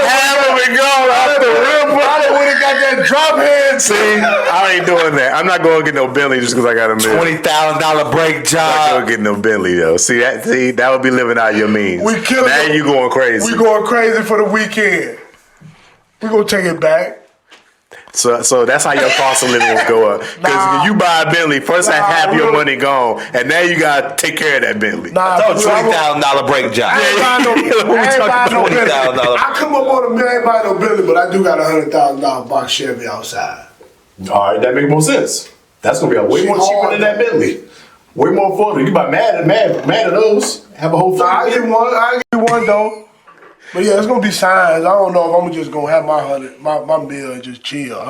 Half of it gone off the rip. I would have got that drop head. See, I ain't doing that. I'm not going to get no Bentley just because I got a million. $20,000 break I'm not job. going to get no Bentley though. See, that would be living out your means. We killing now it. you going crazy. We going crazy for the weekend. We gonna take it back. So that's how your cost of living will go up. Because you buy a Bentley, first half your money gone, and now you gotta take care of that Bentley. $20,000 break job. I ain't buying no Bentley. I come up on a million, I ain't buying no Bentley, but I do got $100,000 box Chevy outside. All right, that makes more sense. That's gonna be way more cheaper than that Bentley. Way more affordable. You buy mad at those. Have a whole. I get one though. But yeah, it's gonna be signs. I don't know if I'm just gonna have my bill and just chill.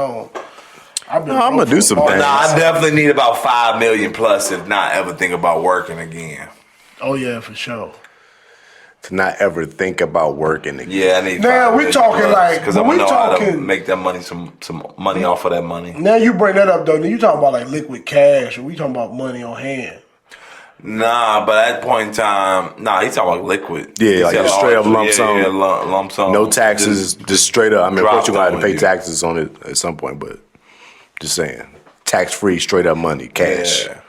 I'm gonna do some things. I definitely need about $5 million plus, if not ever think about working again. Oh yeah, for sure. To not ever think about working again. Yeah, I need. Now we talking like because I know how to make that money, some money off of that money. Now you bring that up though. You talking about like liquid cash, or we talking about money on hand? Nah, but at that point in time, he's talking about liquid. Yeah, like a straight up lump sum. Yeah, lump sum. No taxes, just straight up. I mean, of course you're gonna have to pay taxes on it at some point, but just saying, tax free, straight up money, cash. Yeah.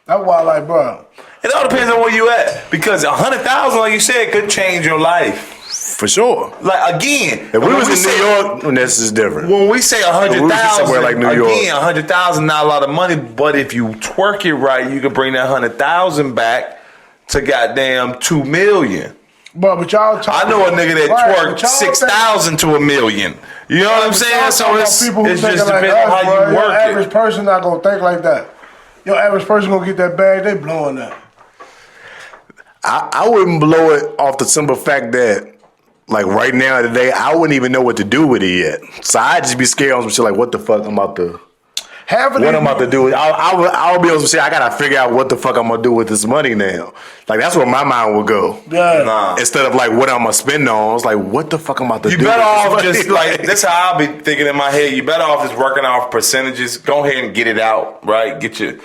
That's why, like, bro. It all depends on where you at, because $100,000, like you said, could change your life. For sure. Like again, if we was in New York, this is different. When we say 100,000, somewhere like New York, again, 100,000 not a lot of money, but if you twerk it right, you could bring that 100,000 back to goddamn 2 million. But y'all talking, I know a nigga that twerked 6,000 to $1 million. You know what I'm saying? So it's just depends on how you work it. Your average person not gonna think like that. Your average person gonna get that bag, they blowing that. I wouldn't blow it off the simple fact that, like right now today, I wouldn't even know what to do with it yet. So I'd just be scared on some shit like, what the fuck I'm about to do with it. I'll be able to say, I gotta figure out what the fuck I'm gonna do with this money now. Like that's where my mind would go. Yeah. Instead of like what I'm gonna spend on, it's like what the fuck I'm about to do. You better off just like that's how I'll be thinking in my head. You better off just working off percentages. Go ahead and get it out, right? Get your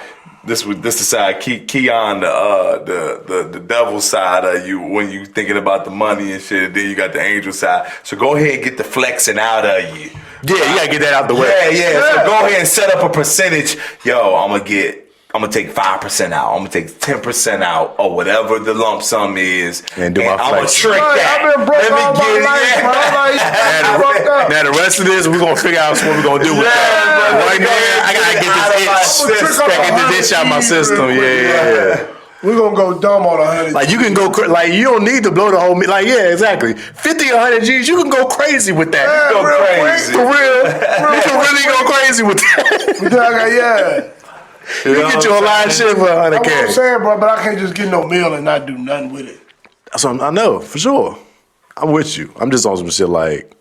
this the side, Keion, the devil side of you when you thinking about the money and shit. And then you got the angel side. So go ahead and get the flexing out of you. Yeah, you gotta get that out the way. Yeah. So go ahead and set up a percentage. Yo, I'm gonna take 5% out. I'm gonna take 10% out, or whatever the lump sum is, and do my flex. I'm gonna trick that. I've been broke all my life, bro. Now the rest of this, we're gonna figure out what we're gonna do with that. Right now, I gotta get this itch out my system. Yeah. We're gonna go dumb on 100. Like you can go like you don't need to blow the whole like exactly 50 or 100 G's. You can go crazy with that. Yeah, you can go crazy for real. You can really go crazy with that. You get your line shit for 100K. That's what I'm saying, bro. But I can't just get no meal and not do nothing with it. That's what I know for sure. I'm with you. I'm just on some shit like.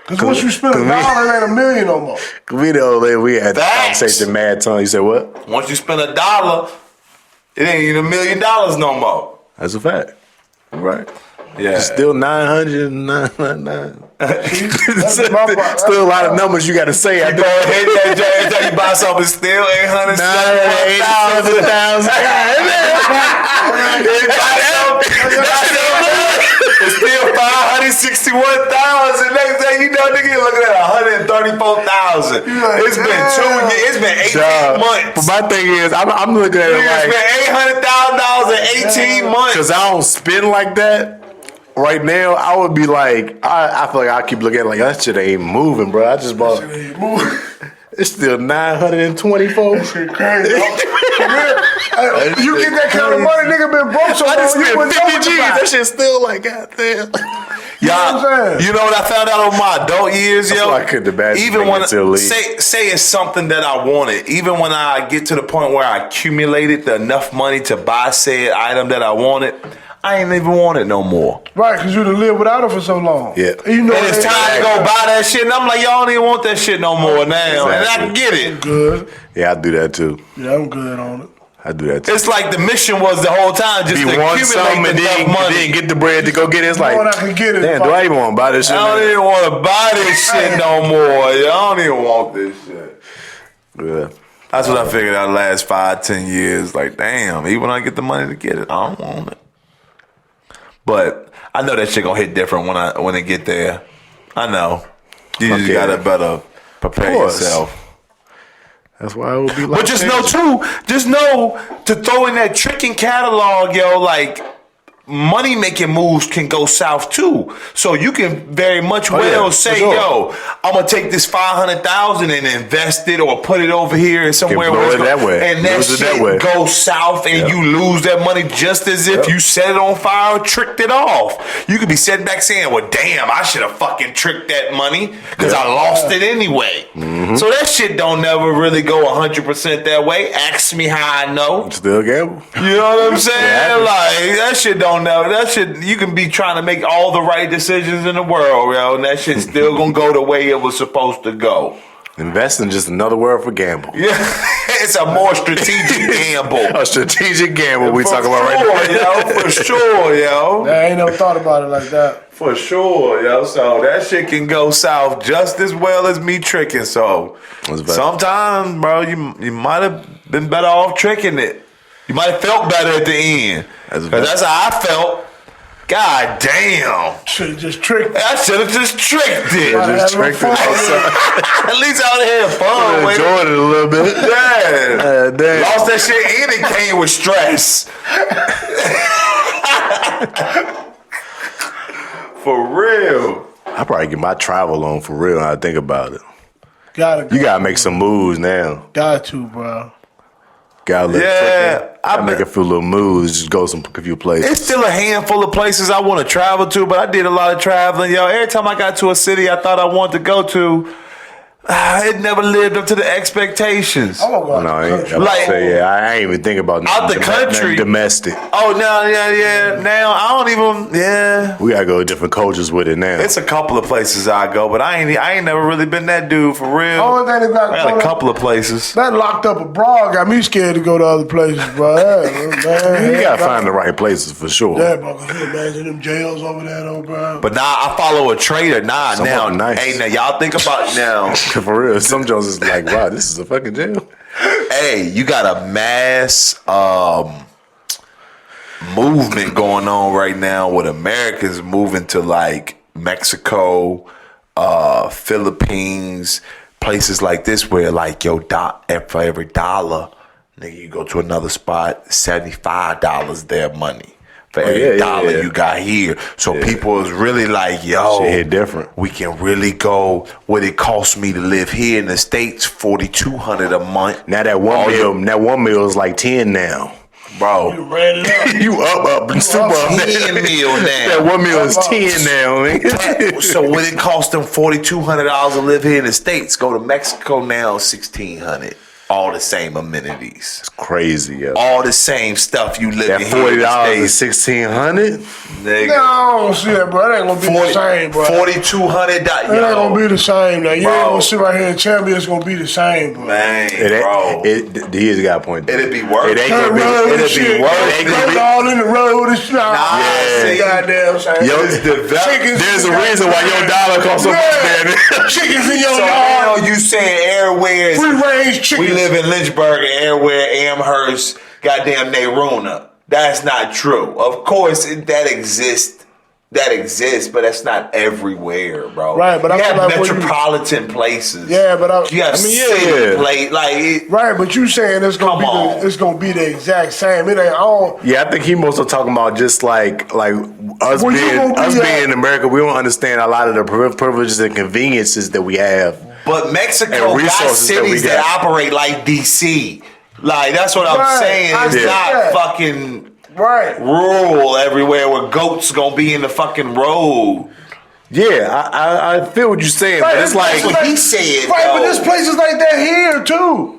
Because once you spend $1, it ain't $1 million no more. We had the conversation mad ton. You said what? Once you spend $1, it ain't even $1 million no more. That's a fact. Right. Yeah. It's still 999. Still a lot of numbers you got to say. You go ahead that you buy something still 887,000. It's still 561,000. Next thing you know, nigga, you're looking at 134,000. It's been 2 years. It's been 18 months. But my thing is, I'm looking at it like it's been $800,000 in 18 months. Because I don't spend like that. Right now, I would be like, I feel like I keep looking at it like that shit ain't moving, bro. I just bought. It's still 924. Shit crazy. You get that kind of money, nigga been broke so long. I just spent 50 G's. That shit's still like, goddamn. Y'all, you know what I found out on my adult years, yo? I couldn't imagine. Even when say it's something that I wanted, even when I get to the point where I accumulated enough money to buy said item that I wanted, I ain't even want it no more. Right, because you done lived without it for so long. Yeah. You know, and it's time to go buy that shit, and I'm like, y'all don't even want that shit no more now. Exactly. And I can get it. Good. Yeah, I do that too. Yeah, I'm good on it. I do that too. It's like the mission was the whole time just to accumulate enough money. Then get the bread to go get it. It's like, I can get it. Damn, do I even want to buy this shit? I don't even want to buy this shit no more. I don't even want this shit. Yeah. That's what I figured out the last 5-10 years. Like, damn, even when I get the money to get it, I don't want it. But I know that shit gonna hit different when I get there. I know. You just gotta better prepare yourself. That's why it would be like But just know to throw in that tricking catalog, yo, like money making moves can go south too. So you can very much say, yo, I'm gonna take this $500,000 and invest it or put it over here somewhere where it's that way. And that shit goes south and you lose that money just as if you set it on fire or tricked it off. You could be sitting back saying, well, damn, I should have fucking tricked that money because I lost it anyway. Mm-hmm. So that shit don't never really go 100% that way. Ask me how I know. Still gamble. You know what I'm saying? Like, that shit don't know. That shit, you can be trying to make all the right decisions in the world, yo, and that shit's still gonna go the way it was supposed to go. Investing just another word for gamble. Yeah, it's a more strategic gamble. A strategic gamble we talking about right now. Yo, for sure, yo. I ain't never thought about it like that. For sure, yo. So that shit can go south just as well as me tricking. So sometimes, bro, you might have been better off tricking it. You might have felt better at the end. Because that's how I felt. God damn. Should have just tricked it. I should have just tricked it. Just tricked it. At least I would have had fun with it. Enjoyed it a little bit. Yeah. Damn. Lost that shit and it came with stress. For real. I probably get my travel on for real when I think about it. You gotta make some moves now. Got to, bro. Gotta make a few little moves, just go a few places. It's still a handful of places I want to travel to, but I did a lot of traveling. Yo, every time I got to a city I thought I wanted to go to, it never lived up to the expectations. I ain't even think about out the country, domestic. Oh no, yeah. Now I don't even. Yeah, we gotta go to different cultures with it now. It's a couple of places I go, but I ain't never really been that dude for real. Only thing I got a couple of places. That locked up abroad got me scared to go to other places, bro. Man, you gotta find the right places for sure. Yeah, bro. Can you imagine them jails over there, though, bro? But now I follow a trader. Now, nice. Hey, now y'all think about now. For real, some Jones is like, wow, this is a fucking jail. Hey, you got a mass movement going on right now with Americans moving to like Mexico, Philippines, places like this where like for every $1, nigga, you go to another spot, $75 their money. For every $1 you got here. So people is really like, yo, shit hit different. We can really go what it costs me to live here in the States, $4,200 a month. Now that one meal is like 10 now. Bro, you ran it up. You up and super up. 10 meal now. That one meal is 10 now, man. So when it costs them $4,200 to live here in the States, go to Mexico now, $1,600. All the same amenities. It's crazy, yo. All the same stuff you live that in here. $40 is $1,600. Nigga. No, I don't see that, bro. It ain't gonna be the same, bro. $4,200. It ain't gonna be the same. Now you ain't gonna sit right here and tell me it's gonna be the same, bro. Man, bro. He's got a point. It'd be worse. It ain't gonna be. It'd be worse. It ain't gonna be all in the road. It's not. Goddamn, there's a reason why your dollar costs so much, man. Chickens in your yard. yard. You saying everywhere? Free range chickens. We live in Lynchburg and everywhere Amherst, goddamn Nayrona. That's not true. Of course, that exists. That exists, but that's not everywhere, bro. Right, but you have like metropolitan places. Yeah, but you have city place like right. But you saying it's gonna be the exact same? It ain't all. Yeah, I think he mostly talking about just like us being in America. We don't understand a lot of the privileges and conveniences that we have. But Mexico got cities that operate like DC. Like that's what I'm saying. It's not fucking. Right. Rural everywhere where goats gonna be in the fucking road. Yeah, I feel what you're saying, right, but it's like what he said. Right, but there's places like that here too.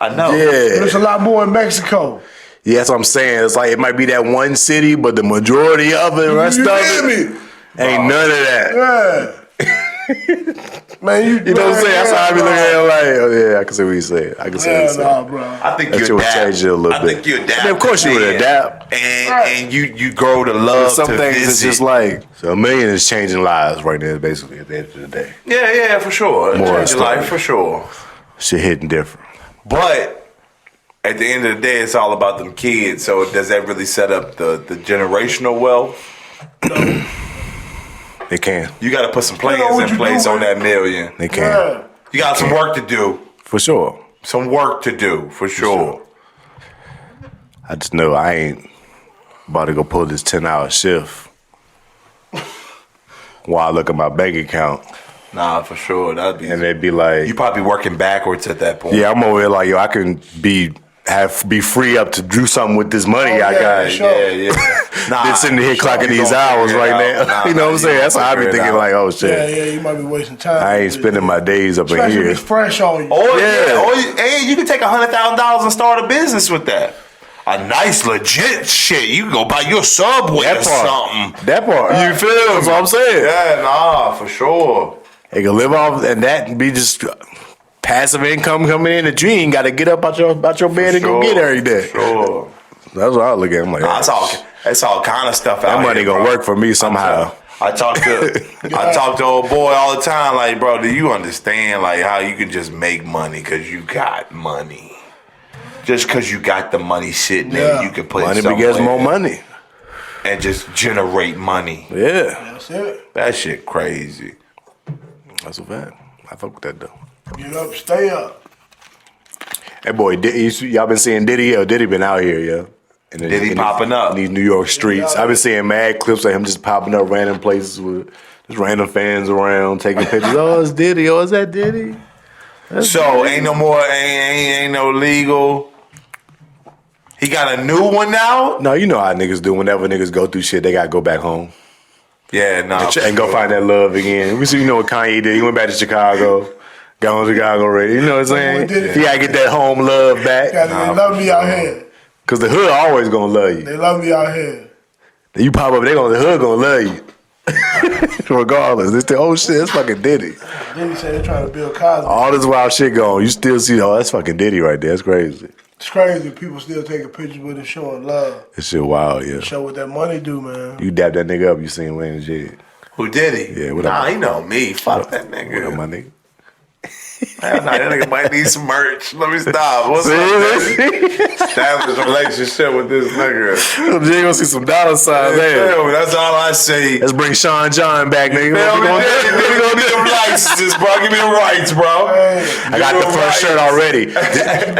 I know. Yeah. There's a lot more in Mexico. Yeah, that's what I'm saying. It's like it might be that one city, but the majority of it, rest of it, ain't none of that. Yeah. Man, you know what I'm saying? That's how I be looking at it like, oh yeah, I can see what you're saying. I can see what you're saying. Bro. I think you adapt. Change it a little bit. I think you adapt. I mean, of course you would adapt. And you grow to love some to things visit. It's just like, so $1 million is changing lives right now, basically, at the end of the day. Yeah, for sure. More changing life, for sure. Shit hitting different. But at the end of the day, it's all about them kids. So does that really set up the generational wealth? They can. You got to put some plans in place on that million. They can. Yeah. You got some work to do. For sure. Some work to do, for sure. I just know I ain't about to go pull this 10-hour shift while I look at my bank account. Nah, for sure. That'd be. And they'd be like, You probably working backwards at that point. yeah, I'm over here like, yo, I can be free up to do something with this money I got. sure. Yeah. Nah, Been sitting here clocking these hours right now. You know what I'm saying? That's how I be thinking like, oh shit. Yeah, you might be wasting time. I ain't spending my days up in Especially if here. it's fresh on you. And you can take $100,000 and start a business with that. A nice legit shit. You can go buy your Subway or something. That part. You feel? That's what I'm saying. Yeah, nah, for sure. They can live off and that be just passive income coming in that you ain't got to get up out your bed and go get every day. Sure. That's what I look at. I'm like, Nah, it's all kind of stuff out that here. money gonna bro. work for me somehow. I talk to old boy all the time. Like, bro, do you understand like how you can just make money because you got money? Just because you got the money sitting there, you can put Money somewhere begets more money. and just generate money. Yeah, That's it. That shit crazy. that's a fact. I fuck with that though. Get up, stay up. Hey boy, y'all been seeing Diddy? Yo, Diddy been out here, yo. Diddy popping up in these New York streets. I've been seeing mad clips of him just popping up random places with just random fans around taking pictures. Oh, it's Diddy. Oh, is that Diddy? So ain't no more, ain't no legal. He got a new one now. No, you know how niggas do. Whenever niggas go through shit, they gotta go back home Yeah, no, and go find that love again. We see, you know what Kanye did. He went back to Chicago. Got on Chicago already. You know what I'm saying? He gotta get that home love back. They love me out here. Cause the hood always gonna love you. They love me out here. You pop up, the hood gonna love you. Regardless, it's the old shit. It's fucking Diddy. Diddy said they're trying to build Cosby. All this wild shit going. You still see, oh, that's fucking Diddy right there. That's crazy. It's crazy. People still taking pictures with him showing love. This shit wild, yeah. Show what that money do, man. You dap that nigga up, you seen him laying in shit. Who did he? Yeah, what nah, up? he know me. Fuck that nigga. What up, my nigga? Hell nah, that nigga might need some merch. Let me stop. What's up, baby? Establish a relationship with this nigga. You gonna see some dollar signs there. Feel me? That's all I say. Let's bring Sean John back, nigga. Feel me? What we Give me them licenses, bro. Give me the rights, bro. I got the first shirt already.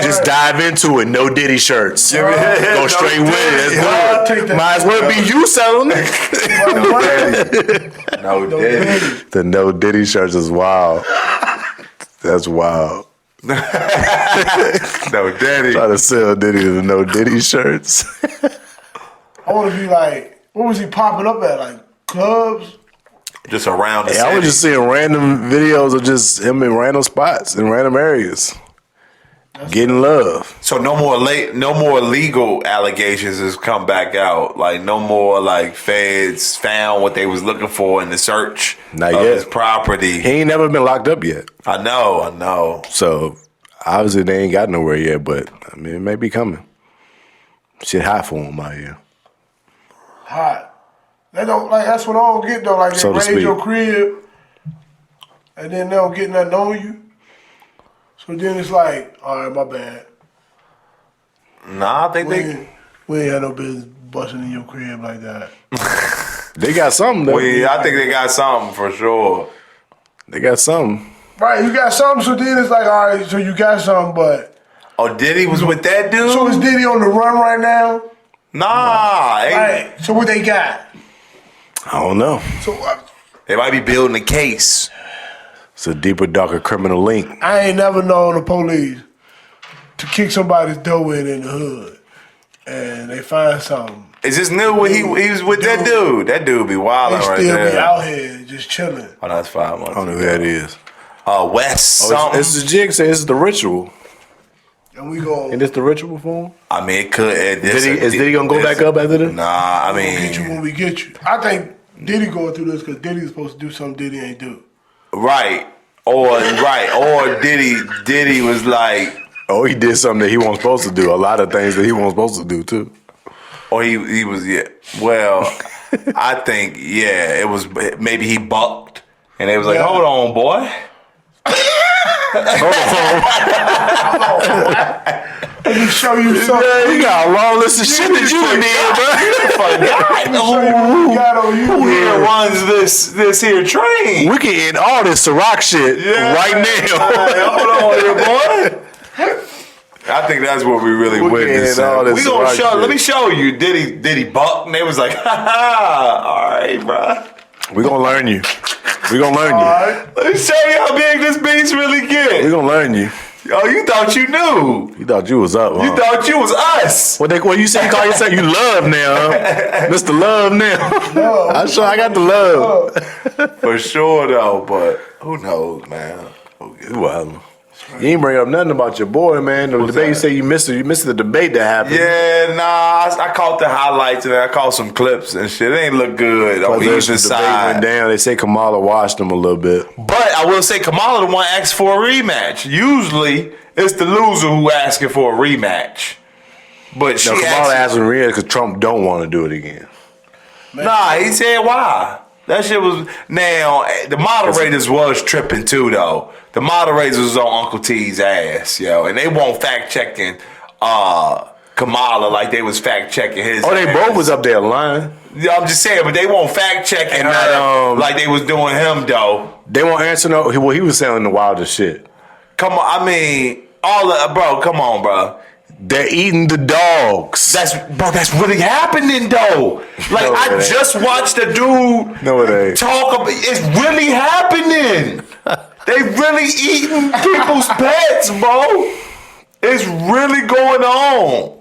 Just dive into it. No Diddy shirts. Go straight with it. That's good. Might as well be you selling it. No Diddy. The no Diddy shirts is wild. That's wild. No Diddy. Try to sell Diddy the no Diddy shirts. I want to be like, what was he popping up at? Like clubs? Just around the Yeah, I was just seeing random videos of just him in random spots in random areas. Getting love. So no more legal allegations has come back out. Like no more like feds found what they was looking for in the search Not of yet. his property. He ain't never been locked up yet. I know. So obviously they ain't got nowhere yet, but I mean it may be coming. Shit hot for him out here. Hot. They don't like. That's what I don't get though. Like So to they raid speak. your crib, and then they don't get nothing on you. So then it's like, all right, my bad. Nah, I think We ain't had no business busting in your crib like that. They got something though. I think they got something for sure. They got something. Right, you got something. So then it's like, all right, so you got something, but Oh, Diddy was with that dude? so is Diddy on the run right now? Nah. Right. So what they got? I don't know. So They might be building a case. It's a deeper, darker criminal link. I ain't never known the police to kick somebody's door in the hood, and they find something. Is this new when he was with that dude? That dude be They wilding right still there. be out here just chilling. Oh, no, that's 5 months. I don't know who that is. West something. It's the jig say it's the ritual. And we go. Ain't this the ritual for him? I mean, it could. Is Diddy gonna go back up after this? Nah, I Get you mean, when we get you. I think Diddy going through this because Diddy's supposed to do something Diddy ain't do. right. Or Diddy was like, Oh, he did something that he wasn't supposed to do. A lot of things that he wasn't supposed to do too. or he was, yeah. Well, I think, yeah, it was, maybe he bucked. And they was like, Yeah. hold on, boy. Let me show you something. Yeah, you got a long list of shit that you did, bro. Who here runs this here train? We can end all this Ciroc shit right now. Hold on here, boy. I think that's what we really witnessed. We gonna show. Let me show you. Did he buck? And they was like, ha. All right, bro. We gonna learn you. We gonna learn you. Right. Let me show you how big this beast really get. We gonna learn you. Oh, you thought you knew. You thought you was up, huh? You thought you was us. What you say? You call yourself you love now, huh? Mr. Love now. I got the love. For sure, though, but who knows, man? Well, you ain't bring up nothing about your boy, man. The debate, you say you missed the debate that happened. Yeah, nah, I caught the highlights and I caught some clips and shit. It ain't look good on either The side. debate went down. They say Kamala washed him a little bit. But I will say Kamala the one asked for a rematch. Usually, it's the loser who asking for a rematch. But she Kamala asked him because Trump don't want to do it again. Nah, he said why. That shit was... Now, the moderators was tripping too, though. The moderators was on Uncle T's ass, yo. And they won't fact-checking Kamala like they was fact-checking his Oh, they ass. both was up there lying. Yeah, I'm just saying, but they won't fact-checking And her that, like they was doing him, though. They won't answer no... Well, he was saying the wildest shit. Come on, I mean... Bro, come on, bro. They're eating the dogs. That's really happening though. Like No, I it ain't. just watched a dude No, it ain't. talk about it's really happening. They really eating people's pets, bro. It's really going on.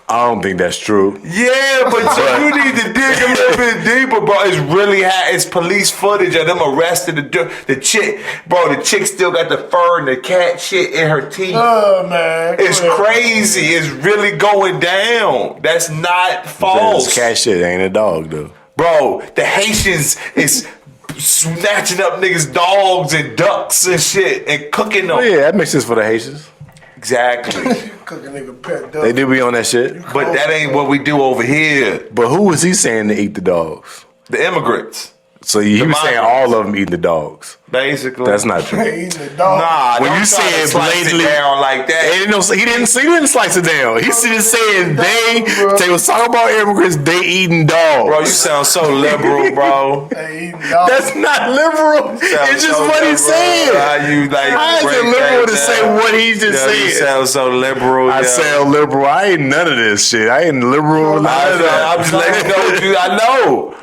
I don't think that's true. Yeah, but so you need to dig a little bit deeper, bro. It's really it's police footage of them arresting the chick. Bro, the chick still got the fur and the cat shit in her teeth. Oh, man. It's crazy. It's really going down. That's not false. This cat shit ain't a dog, though. Bro, the Haitians is snatching up niggas' dogs and ducks and shit and cooking them. Oh, yeah, that makes sense for the Haitians. Exactly. Cook a nigga pet dog. They do be on that shit. But that ain't what we do over here. But who was he saying to eat the dogs? The immigrants. So he was saying migrants. all of them eating the dogs. Basically. That's not true. They eating the dog. Nah, When don't you try say to it slice blatantly- down like that. He didn't slice it down. He just said they was talking about immigrants, they eating dogs. Bro, you sound so liberal, bro. They eating dog. That's not liberal. It's just what he said. How you like? How is it liberal to say what he just You said? sound so liberal. I sound liberal. I ain't none of this shit. I ain't liberal. None of that. I'm just letting you know what you. I know.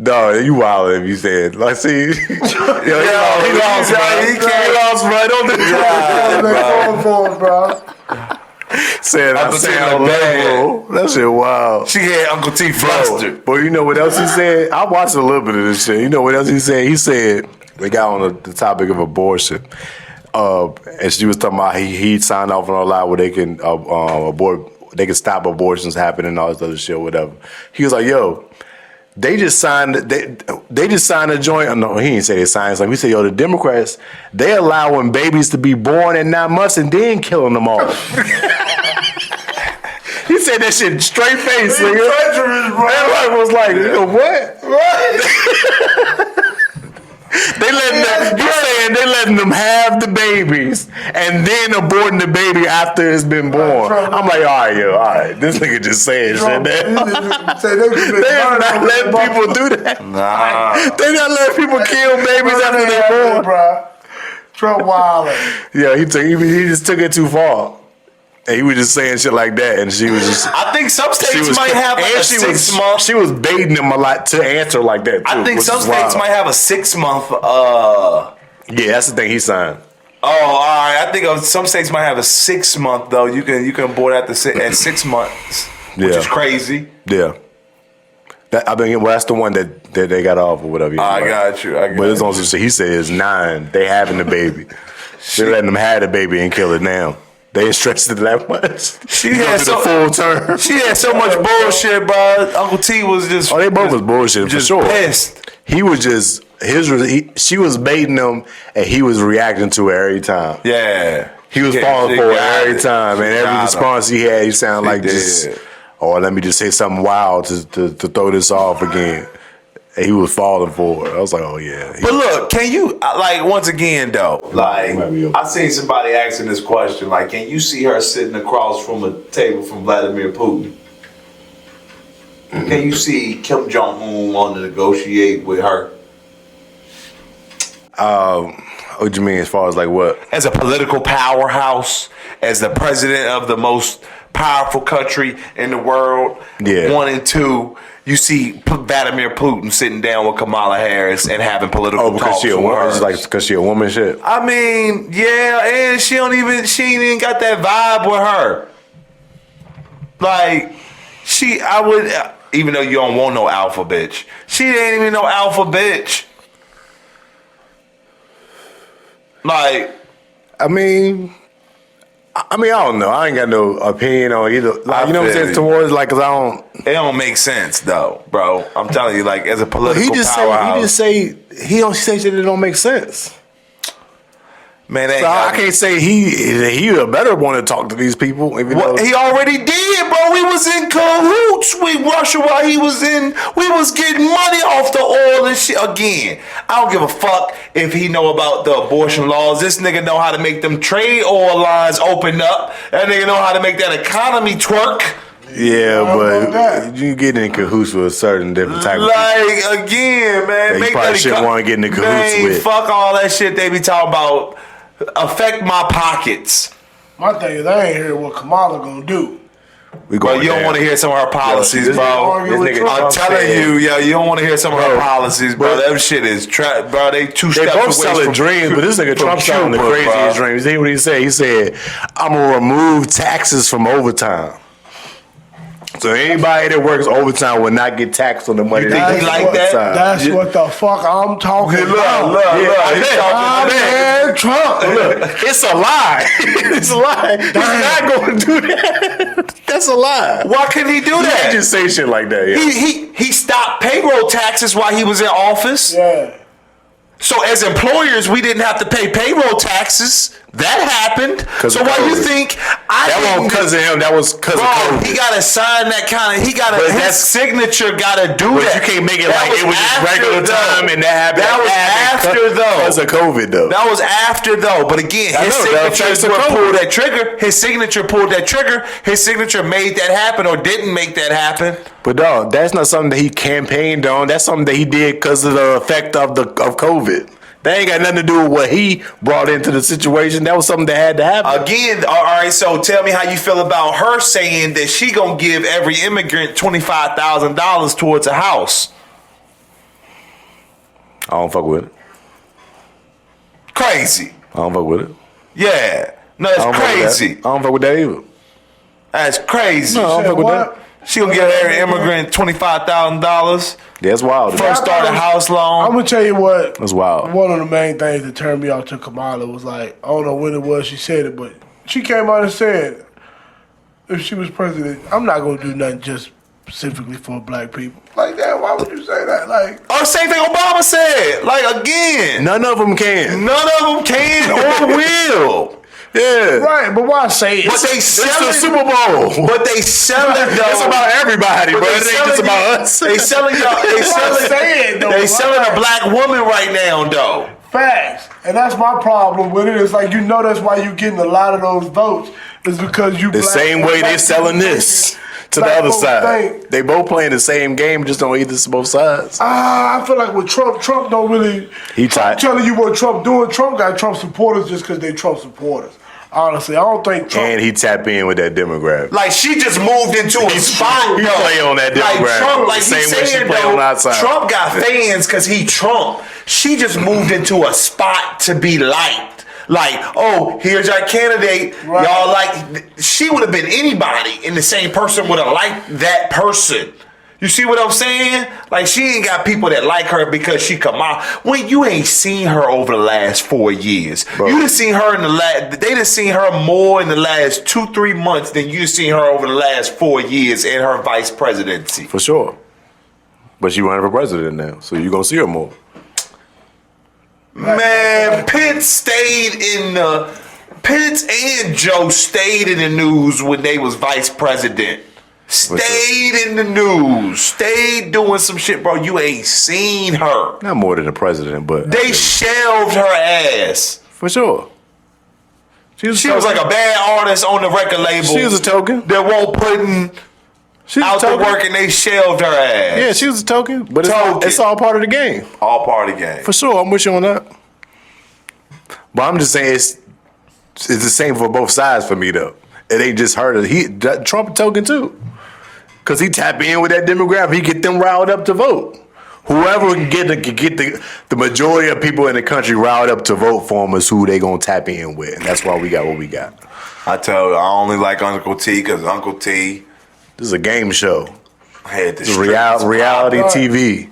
Dog, you wild if you said. Like, see, he lost, bro. He can't. He lost, bro. Don't do That's that. going for it, bro. Said I Uncle T sound look bad. liberal. That shit wild. She had Uncle T flustered. But you know what else he said? I watched a little bit of this shit. You know what else he said? He said they got on the topic of abortion, and she was talking about he signed off on a lot where they can abort, they can stop abortions happening and all this other shit, whatever. He was like, "Yo, they just signed a joint." No, he didn't say they signed something. He said, "Yo, the Democrats, they allowing babies to be born at 9 months and then killing them all." He said that shit straight face, nigga. Everybody was like, what? They letting them, he's saying they letting them have the babies and then aborting the baby after it's been born. I'm like, all right. This nigga just saying shit. They not letting people do that. Nah. They not letting people kill babies after they're born. Bro. Trump wildin'. Yeah, he just took it too far. And he was just saying shit like that, and she was just. I think some states might have like a 6 month. She was baiting him a lot to answer like that too. I think some states might have a 6 month. Yeah, that's the thing he signed. Oh, all right. I think some states might have a 6 month though. You can abort at 6 months, which Yeah. is crazy. Yeah. That's the one that they got off or whatever. I got you. But it's on some shit. He said it's 9. They having the baby. They letting them have the baby and kill it now. They ain't stressed it that much. She had the full term. She had so much bullshit, bro. Uncle T was just. Oh, they both was bullshit just for sure. Pissed. He was just she was baiting him, and he was reacting to it every time. Yeah, He was falling for it every time, and every response he had, he sounded like just, "Oh, let me just say something wild to throw this off again." And he was falling for it. I was like, oh yeah. But look, can you like once again though? Like I seen somebody asking this question. Like, can you see her sitting across from a table from Vladimir Putin? Mm-hmm. Can you see Kim Jong Un want to negotiate with her? What you mean as far as like what? As a political powerhouse, as the president of the most powerful country in the world, 1 and 2. You see Vladimir Putin sitting down with Kamala Harris and having political talks. Because she a woman. It's like because she a woman shit. I mean, yeah, and she ain't even got that vibe with her. Like, I would, even though you don't want no alpha bitch, she ain't even no alpha bitch. Like, I mean, I don't know. I ain't got no opinion on either. Like, you know what I'm saying? Towards like, cause I don't. It don't make sense though, bro. I'm telling you, like as a political powerhouse. He don't say shit that don't make sense. Man, so I can't say he a better one to talk to these people. He already did, bro. We was in cahoots with Russia while he was in. We was getting money off the oil and shit. Again, I don't give a fuck if he know about the abortion laws. This nigga know how to make them trade oil lines open up. That nigga know how to make that economy twerk. Yeah, but you get in cahoots with a certain different type of people. Like, again, man. You probably shouldn't want to get in cahoots with. Fuck all that shit they be talking about. Affect my pockets. My thing is, I ain't hear what Kamala gonna do. Bro, you don't want to hear some of her policies, bro. I'm telling you, you don't want to hear some of her policies, bro. That shit is bro. They two steps away. They both selling dreams, but this nigga Trump selling the craziest dreams. You hear what he said? He said, "I'm gonna remove taxes from overtime." So anybody that works overtime will not get taxed on the money they get like that. That's what the fuck I'm talking about. Look, Trump. Look, it's a lie. It's a lie. He's not going to do that. That's a lie. Why couldn't he do that? He can't just say shit like that. Yeah. He stopped payroll taxes while he was in office. Yeah. So as employers, we didn't have to pay payroll taxes. That happened. So why you think that wasn't because of him? That was because of COVID. He got to sign that kind of. His signature got to do that. You can't make it like it was just regular time and that happened. That was after though. Because of COVID though. That was after though. But again, his signature pulled that trigger. His signature pulled that trigger. His signature made that happen or didn't make that happen. But dog, that's not something that he campaigned on. That's something that he did because of the effect of COVID. That ain't got nothing to do with what he brought into the situation. That was something that had to happen. Again, all right, so tell me how you feel about her saying that she gonna give every immigrant $25,000 towards a house. I don't fuck with it. Crazy. I don't fuck with it. Yeah. No, it's crazy. I don't fuck with that either. That's crazy. No, I don't fuck with that. She gonna give every immigrant $25,000. That's wild. First start a house loan. I'm gonna tell you what. That's wild. One of the main things that turned me off to Kamala was like, I don't know when it was she said it, but she came out and said, if she was president, I'm not gonna do nothing just specifically for black people. Like that, why would you say that? Like, same thing Obama said. Like again, none of them can. None of them can or will. Yeah. Right, but why say it? But they sell the Super Bowl. But they sell it though. It's about everybody, bro. It ain't just about us. They selling y'all. They selling a black woman right now, though. Facts. And that's my problem with it. It's like, you know, that's why you getting a lot of those votes. Is because you the same way they selling this to the other side. They both playing the same game, just on either both sides. I feel like with Trump don't really. Trump telling you what Trump doing. Trump got Trump supporters just because they Trump supporters. Honestly, I don't think Trump. And he tap in with that demographic. Like, she just moved into a spot. He play on that demographic. Like Trump, like same he's way saying, she play on outside. Trump got fans because he Trump. She just moved into a spot to be liked. Like, oh, here's our candidate. Right. Y'all like. She would have been anybody, and the same person would have liked that person. You see what I'm saying? Like, she ain't got people that like her because she come out. When you ain't seen her over the last 4 years. Bro. You done seen her they done seen her more in the last 2-3 months than you seen her over the last 4 years in her vice presidency. For sure. But she running for president now, so you gonna see her more. Man, Pence and Joe stayed in the news when they was vice president. Stayed in the news. Stayed doing some shit, bro. You ain't seen her. Not more than the president, but They shelved her ass. for sure. She was like a bad artist on the record label. She was a token. That won't put in She was out a the token. work and they shelved her ass. Yeah, she was a token, but Token. it's all part of the game. All part of the game. For sure, I'm with you on that. But I'm just saying it's the same for both sides for me though. It ain't just her. Trump a token too, because he tap in with that demographic. He get them riled up to vote. Whoever can get the majority of people in the country riled up to vote for him is who they gonna tap in with, and that's why we got what we got. I tell you, I only like Uncle T because Uncle T This is a game show. had the It's reality TV.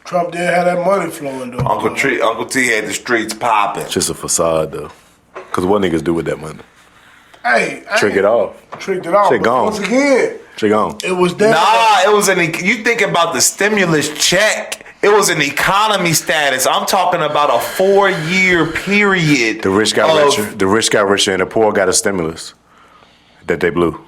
Trump did have that money flowing though. Uncle T had the streets popping. It's just a facade though, because what niggas do with that money? Hey, Trick it off. Tricked it off. Shit but gone. Once again, Shit gone. it was there. Nah, it was you think about the stimulus check. It was an economy status. I'm talking about a 4-year period. The rich got richer. The rich got richer, and the poor got a stimulus that they blew.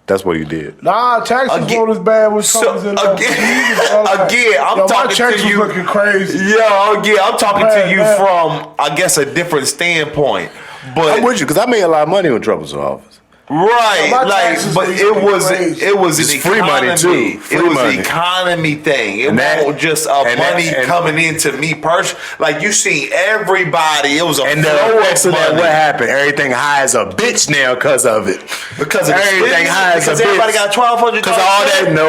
That's what he did. Nah, taxes weren't as bad with Trump's in Again, I'm talking to you. Was looking crazy. Yeah, again, I'm talking to you Man. from, I guess, a different standpoint. But I'm with you because I made a lot of money when Trump was in office. right, My like, taxes but was it was crazy. an It's free money, economy. too. Free It was money. an economy thing. It And that- wasn't just and that- money and- coming into me personally. Like you see everybody. It was a And the flow effects of of that, money. what happened? Everything high as a bitch now because of it. Because of the everything stimulus? high as a Because bitch. everybody got $1,200.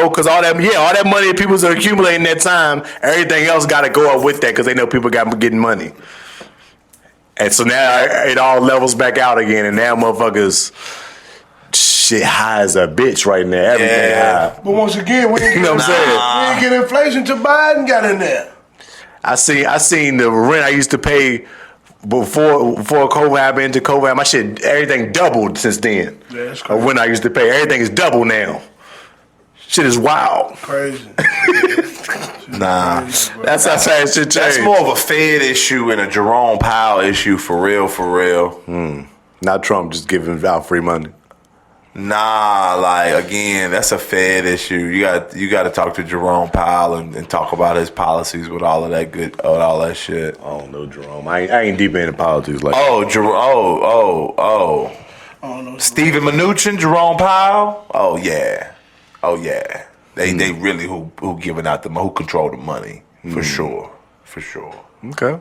Because all that money people are accumulating that time, everything else got to go up with that because they know people got getting money. And so now it all levels back out again, and now motherfuckers shit high as a bitch right now. Everything Yeah. high. But once again, we didn't You know what I'm saying? we didn't get inflation till Biden got in there. I seen the rent I used to pay before COVID happened into COVID. My shit, everything doubled since then. Yeah, that's Or crazy. when I used to pay, everything is double now. Shit is wild. Crazy. Nah. That's how fast shit changed. That's more of a Fed issue and a Jerome Powell issue for real, for real. Not Trump just giving out free money. Nah, like again, that's a Fed issue. You got to talk to Jerome Powell and talk about his policies with all of that all that shit. I don't know, Jerome. I ain't deep into politics like Oh, Oh no. Stephen Mnuchin, Jerome Powell. Oh yeah. They really who giving out who control the money for sure. Okay.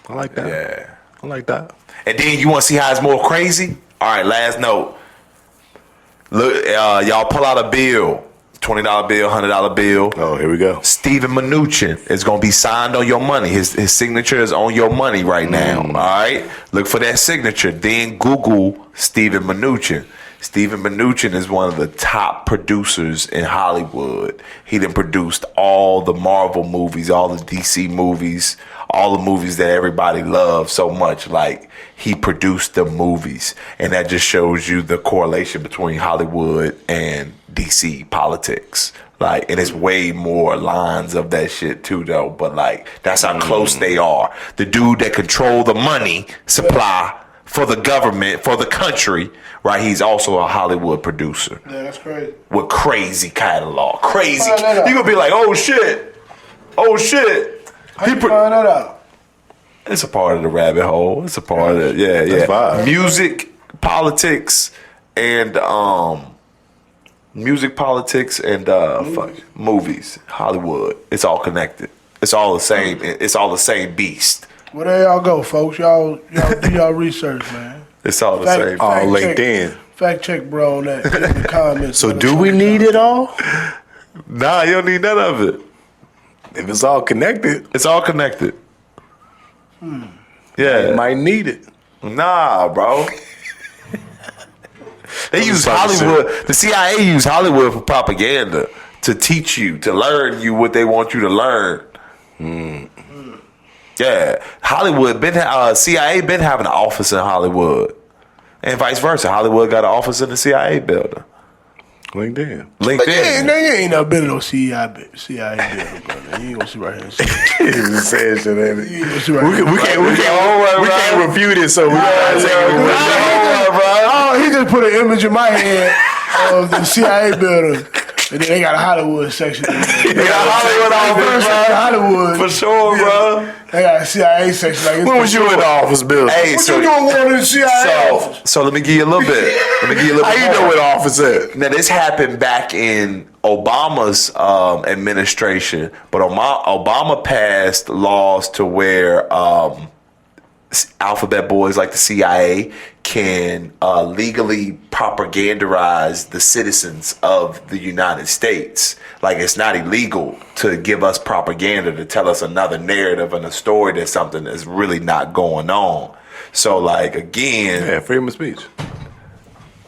I like that. Yeah. I like that. And then you want to see how it's more crazy? All right, last note. Look, y'all pull out a bill, $20 bill, $100 bill. Oh, here we go. Stephen Mnuchin is going to be signed on your money. His signature is on your money right now. All right? Look for that signature. Then Google Stephen Mnuchin. Stephen Mnuchin is one of the top producers in Hollywood. He done produced all the Marvel movies, all the DC movies, all the movies that everybody loves so much. Like, he produced the movies. And that just shows you the correlation between Hollywood and DC politics. Like, and it's way more lines of that shit too, though. But like, that's how close they are. The dude that control the money supply for the government, for the country, right? He's also a Hollywood producer Yeah, that's crazy. with crazy catalog. Crazy. Find that out. You gonna be like, oh shit. How you find that out? It's a part of the rabbit hole. It's a part of it. Yeah, That's fine. Music, politics, and movies, Hollywood. It's all connected. It's all the same. It's all the same beast. Well, there y'all go, folks. Y'all do y'all research, man. It's all the Fact- same. fact Oh, check. LinkedIn. Fact check, bro, on that in the comments. So do we need it all? Nah, you don't need none of it. If it's all connected, It's all connected. you Yeah. might need it. Nah, bro. They use talking Hollywood. The CIA use Hollywood for propaganda to teach you, to learn you what they want you to learn. Yeah, Hollywood CIA been having an office in Hollywood, and vice versa. Hollywood got an office in the CIA building. LinkedIn. LinkedIn. You ain't never been to no CIA building, brother. You ain't gonna see right here. He's saying shit, ain't it? You ain't gonna see right here. We can't refute it, so we gotta say it. Oh, he just put an image in my head. of the CIA building. And then they got a Hollywood section. They got Hollywood office, bro. Hollywood. For sure, bro. They got a CIA section. Like, When was you in the office building? Hey, what you doing going to the CIA office? So let me give you a little bit. How you know where the office at? Now, this happened back in Obama's administration, but Obama passed laws to where alphabet boys like the CIA can legally propagandize the citizens of the United States. Like, it's not illegal to give us propaganda to tell us another narrative and a story that something that's really not going on. So, like, again... Yeah, freedom of speech.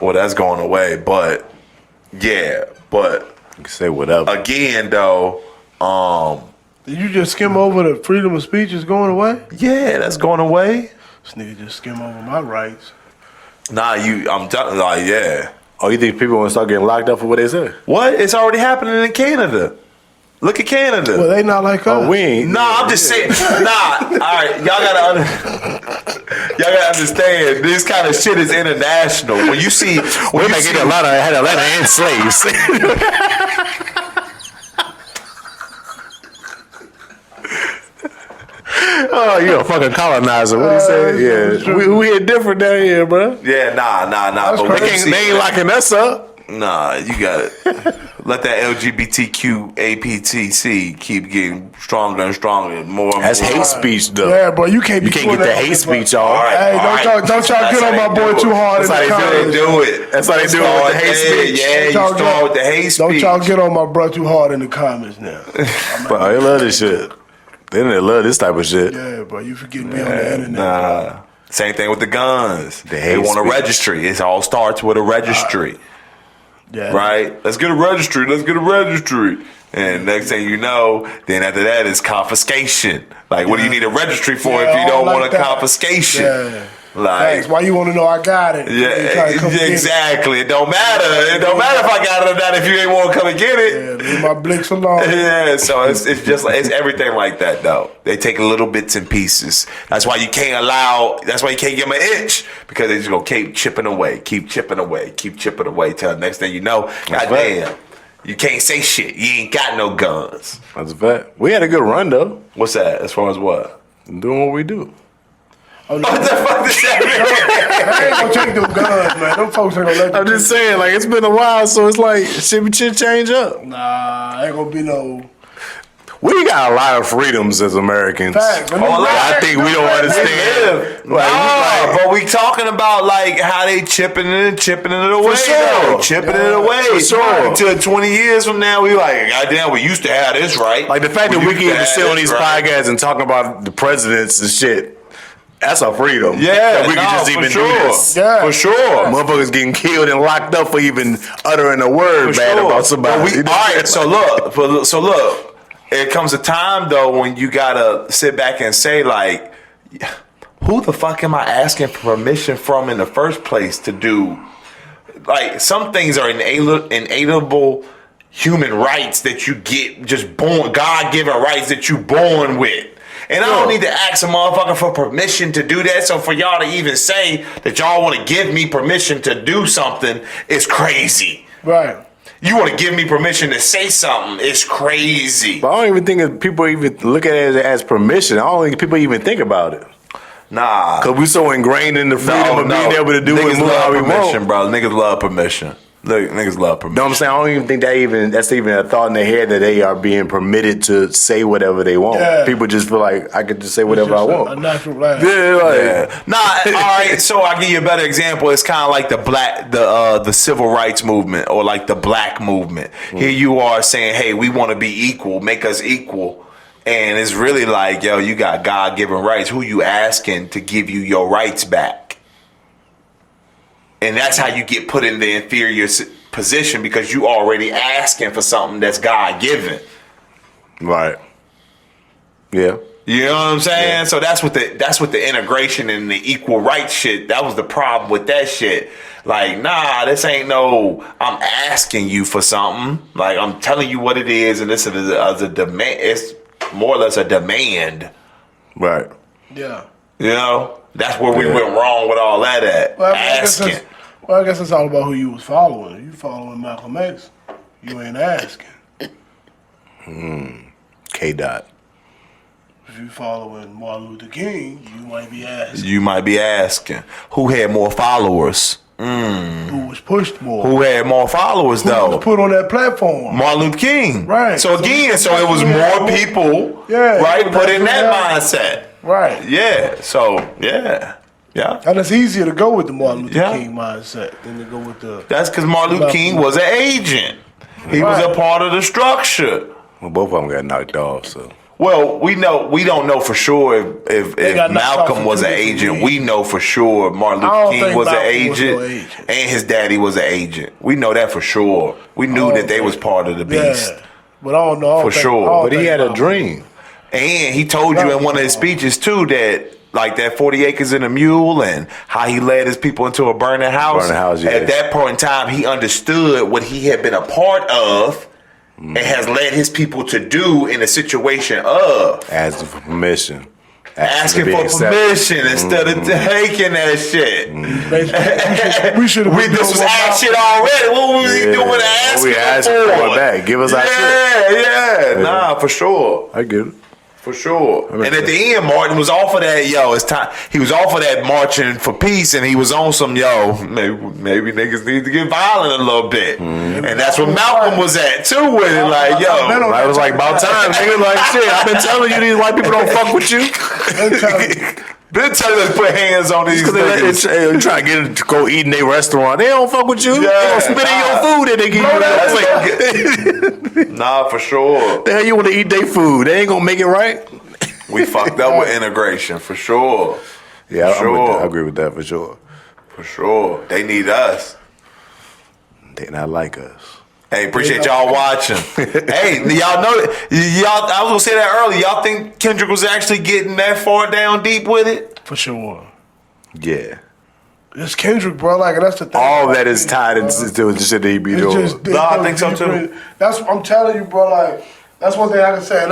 Well, that's going away, but... Yeah, but... You can say whatever. Again, though... Did you just skim over the freedom of speech is going away? Yeah, that's going away. This nigga just skim over my rights. Nah, I'm telling, like, yeah. Oh, you think people want to start getting locked up for what they say? What? It's already happening in Canada. Look at Canada. Well, they not like us. Oh, we ain't. Nah, I'm just saying. Nah, all right, y'all gotta understand. This kind of shit is international. When you see, We might get had a lot of and slaves. Oh, you a fucking colonizer. What you say? Yeah. We here different down here, bro. yeah, nah. But They ain't locking us up. Nah, you got it. Let that LGBTQ APTC keep getting stronger and stronger. More and That's more. hate speech, though. Yeah, bro, you can't be You can't doing get that that. hate speech off. Hey, don't y'all get on my boy too hard in the That's how they comments. do it. That's how they do it with the hate speech. Yeah, you start with the hate speech. Don't y'all get on my bro too hard in the comments now. Bro, they love this shit. They love this type of shit. Yeah, bro, you forget me on the internet. Nah. Same thing with the guns. They hate want a speech. registry. It all starts with a registry. Yeah. Right? Let's get a registry. And next thing you know, then after that is confiscation. Like, what do you need a registry for if you don't want a confiscation? Yeah. Like, Thanks. Why you want to know I got it? You trying to come get it. exactly. It don't matter. It don't matter if I got it or not if you ain't want to come and get it. Yeah, leave my blinks alone. Yeah, so it's just like, it's everything like that though. They take little bits and pieces. That's why you can't give them an inch, because they just gonna keep chipping away till the next thing you know, goddamn, you can't say shit. You ain't got no guns. That's a fact. We had a good run, though. What's that? As far as what? Doing what we do. Oh, no. What the fuck does that mean? I ain't gonna take them guns, man. Them folks ain't gonna let you. I'm just saying, like, it's been a while, so it's like, shit change up. Nah, ain't gonna be no. We got a lot of freedoms as Americans. Facts. I think we don't understand. But we talking about like how they chipping it away. sure. Chipping it away. For sure. Until 20 years from now, we like, goddamn, we used to have this right. Like, the fact that we can even sit on these right. podcasts and talk about the presidents and shit, that's a freedom. Yeah, that we can just even do this. Yeah. For sure. Motherfuckers getting killed and locked up for even uttering a word bad about somebody. All right, so look. It comes a time though when you gotta sit back and say, like, who the fuck am I asking permission from in the first place to do? Like, some things are inalienable human rights that you get just born, God-given rights that you born with. And I don't need to ask a motherfucker for permission to do that. So for y'all to even say that y'all want to give me permission to do something is crazy. Right. You want to give me permission to say something, it's crazy. But I don't even think that people even look at it as permission. I don't think people even think about it. Nah. Because we so ingrained in the freedom of being able to do Niggas and move love how we permission, want. bro. Niggas love permission. Look, niggas love permission. You know what I'm saying? I don't even think that's even a thought in their head that they are being permitted to say whatever they want. Yeah. People just feel like I could just say whatever I A want. natural life. Yeah, like, Yeah. Nah, all right, so I'll give you a better example. It's kind of like the civil rights movement, or like the black movement. Here you are saying, hey, we want to be equal, make us equal. And it's really like, yo, you got God-given rights. Who you asking to give you your rights back? And that's how you get put in the inferior position, because you already asking for something that's God-given. Right. Yeah. You know what I'm saying? Yeah. So that's what the integration and the equal rights shit, that was the problem with that shit. Like, nah, this ain't no, I'm asking you for something. Like, I'm telling you what it is, and this is a demand. It's more or less a demand. Right. Yeah. You know? That's where we went wrong with all that at. Well, asking. Well, I guess it's all about who you was following. You following Malcolm X, you ain't asking. K-Dot. If you following Martin Luther King, you might be asking. You might be asking who had more followers. Who was pushed more? Who had more followers Who though? was put on that platform? Martin Luther King. Right. So again, so it was more people, Yeah, right, put in that yeah. mindset. Right. Yeah. So yeah. And it's easier to go with the Martin Luther Yeah. King mindset than to go with the. That's because Martin Luther King was an agent. He was a part of the structure. Well, both of them got knocked off, so. Well, we don't know for sure if got knocked off Malcolm for was an 2 different agent. reasons. We know for sure Martin I Luther don't King think was an Malcolm was agent, no agent. and his daddy was an agent. We know that for sure. We knew that they was part of the beast. Yeah. But I don't know. I don't For think- sure. I don't But he think had a Malcolm- dream. And he told you in one of his speeches too that like that 40 acres and a mule and how he led his people into a burning house. Burning house, yeah. At that point in time, he understood what he had been a part of and has led his people to do in a situation of Asking for permission. asking to be for accepted. permission instead of taking that shit. Basically, we should have. This was our shit already. What was he doing asking we asking for? for it back. Give us our shit. Yeah. Nah, for sure. I get it. For sure. mean, And at the end, Martin was off of that, it's time. He was off of that marching for peace, and he was on some, maybe niggas need to get violent a little bit. And that's where Malcolm was at, too, with it. Like, I was like, about time, nigga. Like, shit, I've been telling you these white people don't fuck with you. been telling us to put hands on these niggas. They try to get them to go eat in their restaurant. They don't fuck with you. Yeah, They gonna spit in your food and they give you that. Nah, for sure. The hell you want to eat their food? They ain't gonna make it right. We fucked up with integration, for sure. Yeah, For sure. I agree with that for sure. For sure. They need us. They not like us. Hey, appreciate y'all watching. Hey, y'all know y'all. I was gonna say that earlier. Y'all think Kendrick was actually getting that far down deep with it? For sure. Yeah. It's Kendrick, bro. Like that's the thing. All that is tied into the shit that he be doing. No, I think so, too. That's I'm telling you, bro. Like that's one thing I can say, and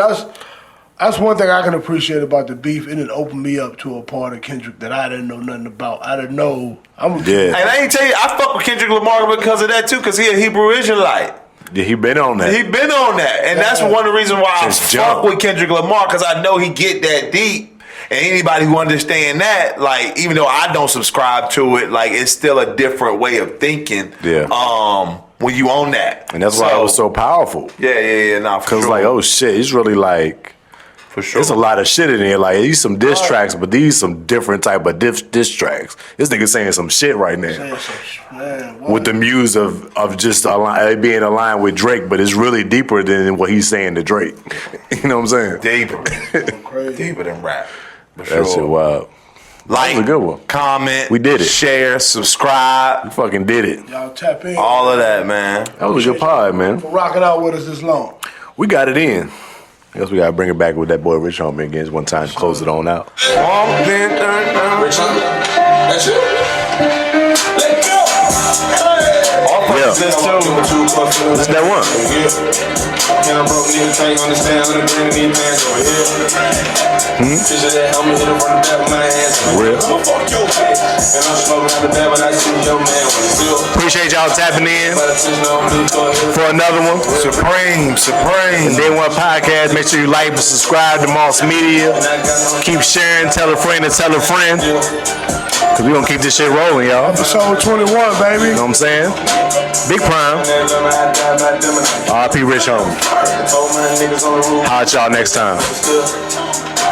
that's one thing I can appreciate about the beef. It opened me up to a part of Kendrick that I didn't know nothing about. I didn't know. And I ain't tell you, I fuck with Kendrick Lamar because of that too, because he a Hebrew Israelite. Yeah, he been on that. He been on that, and that's one of the reasons why Since I fuck jump. with Kendrick Lamar, because I know he get that deep. And anybody who understand that, like, even though I don't subscribe to it, like, it's still a different way of thinking. Yeah. When you own that, And that's why it was so powerful. Yeah. Nah, for Because sure. like, oh shit, it's really like, for sure. there's a lot of shit in there. Like, these some diss tracks, but these some different type of diss tracks. This nigga saying some shit right now. With the muse of just being aligned with Drake, but it's really deeper than what he's saying to Drake. You know what I'm saying? Deeper than rap. For That shit sure. wild. Like, That was a good one. comment, We did it. share, subscribe, We fucking did it. Y'all tap in. all of that, man. That was a good pod, man. For rocking out with us this long. We got it in. I guess we gotta bring it back with that boy Rich Homie again one time to close it on out. Rich Homie, that's it. Let go. Yeah. This that one. And I'm broke, nigga, can't understand. I'm bringing these pants over here. Picture that helmet hit him from the back of my hands. Real. I'ma fuck your face. And I'm smoking out the bed, but I see your man when it's still. Appreciate y'all tapping in For for another one. Supreme. And then one podcast. Make sure you like and subscribe to Moss Media. Keep sharing. Tell a friend and tell a friend. Cause we gonna keep this shit rolling, y'all. Episode 21, baby. You know what I'm saying? Big Prime. R.I.P. Rich Homie. Holla at y'all next time.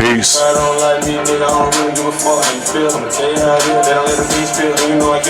Peace. I don't like me, nigga. I don't really give a fuck how you feel. I'ma tell you how it is. They don't let the beats feel. You know I can.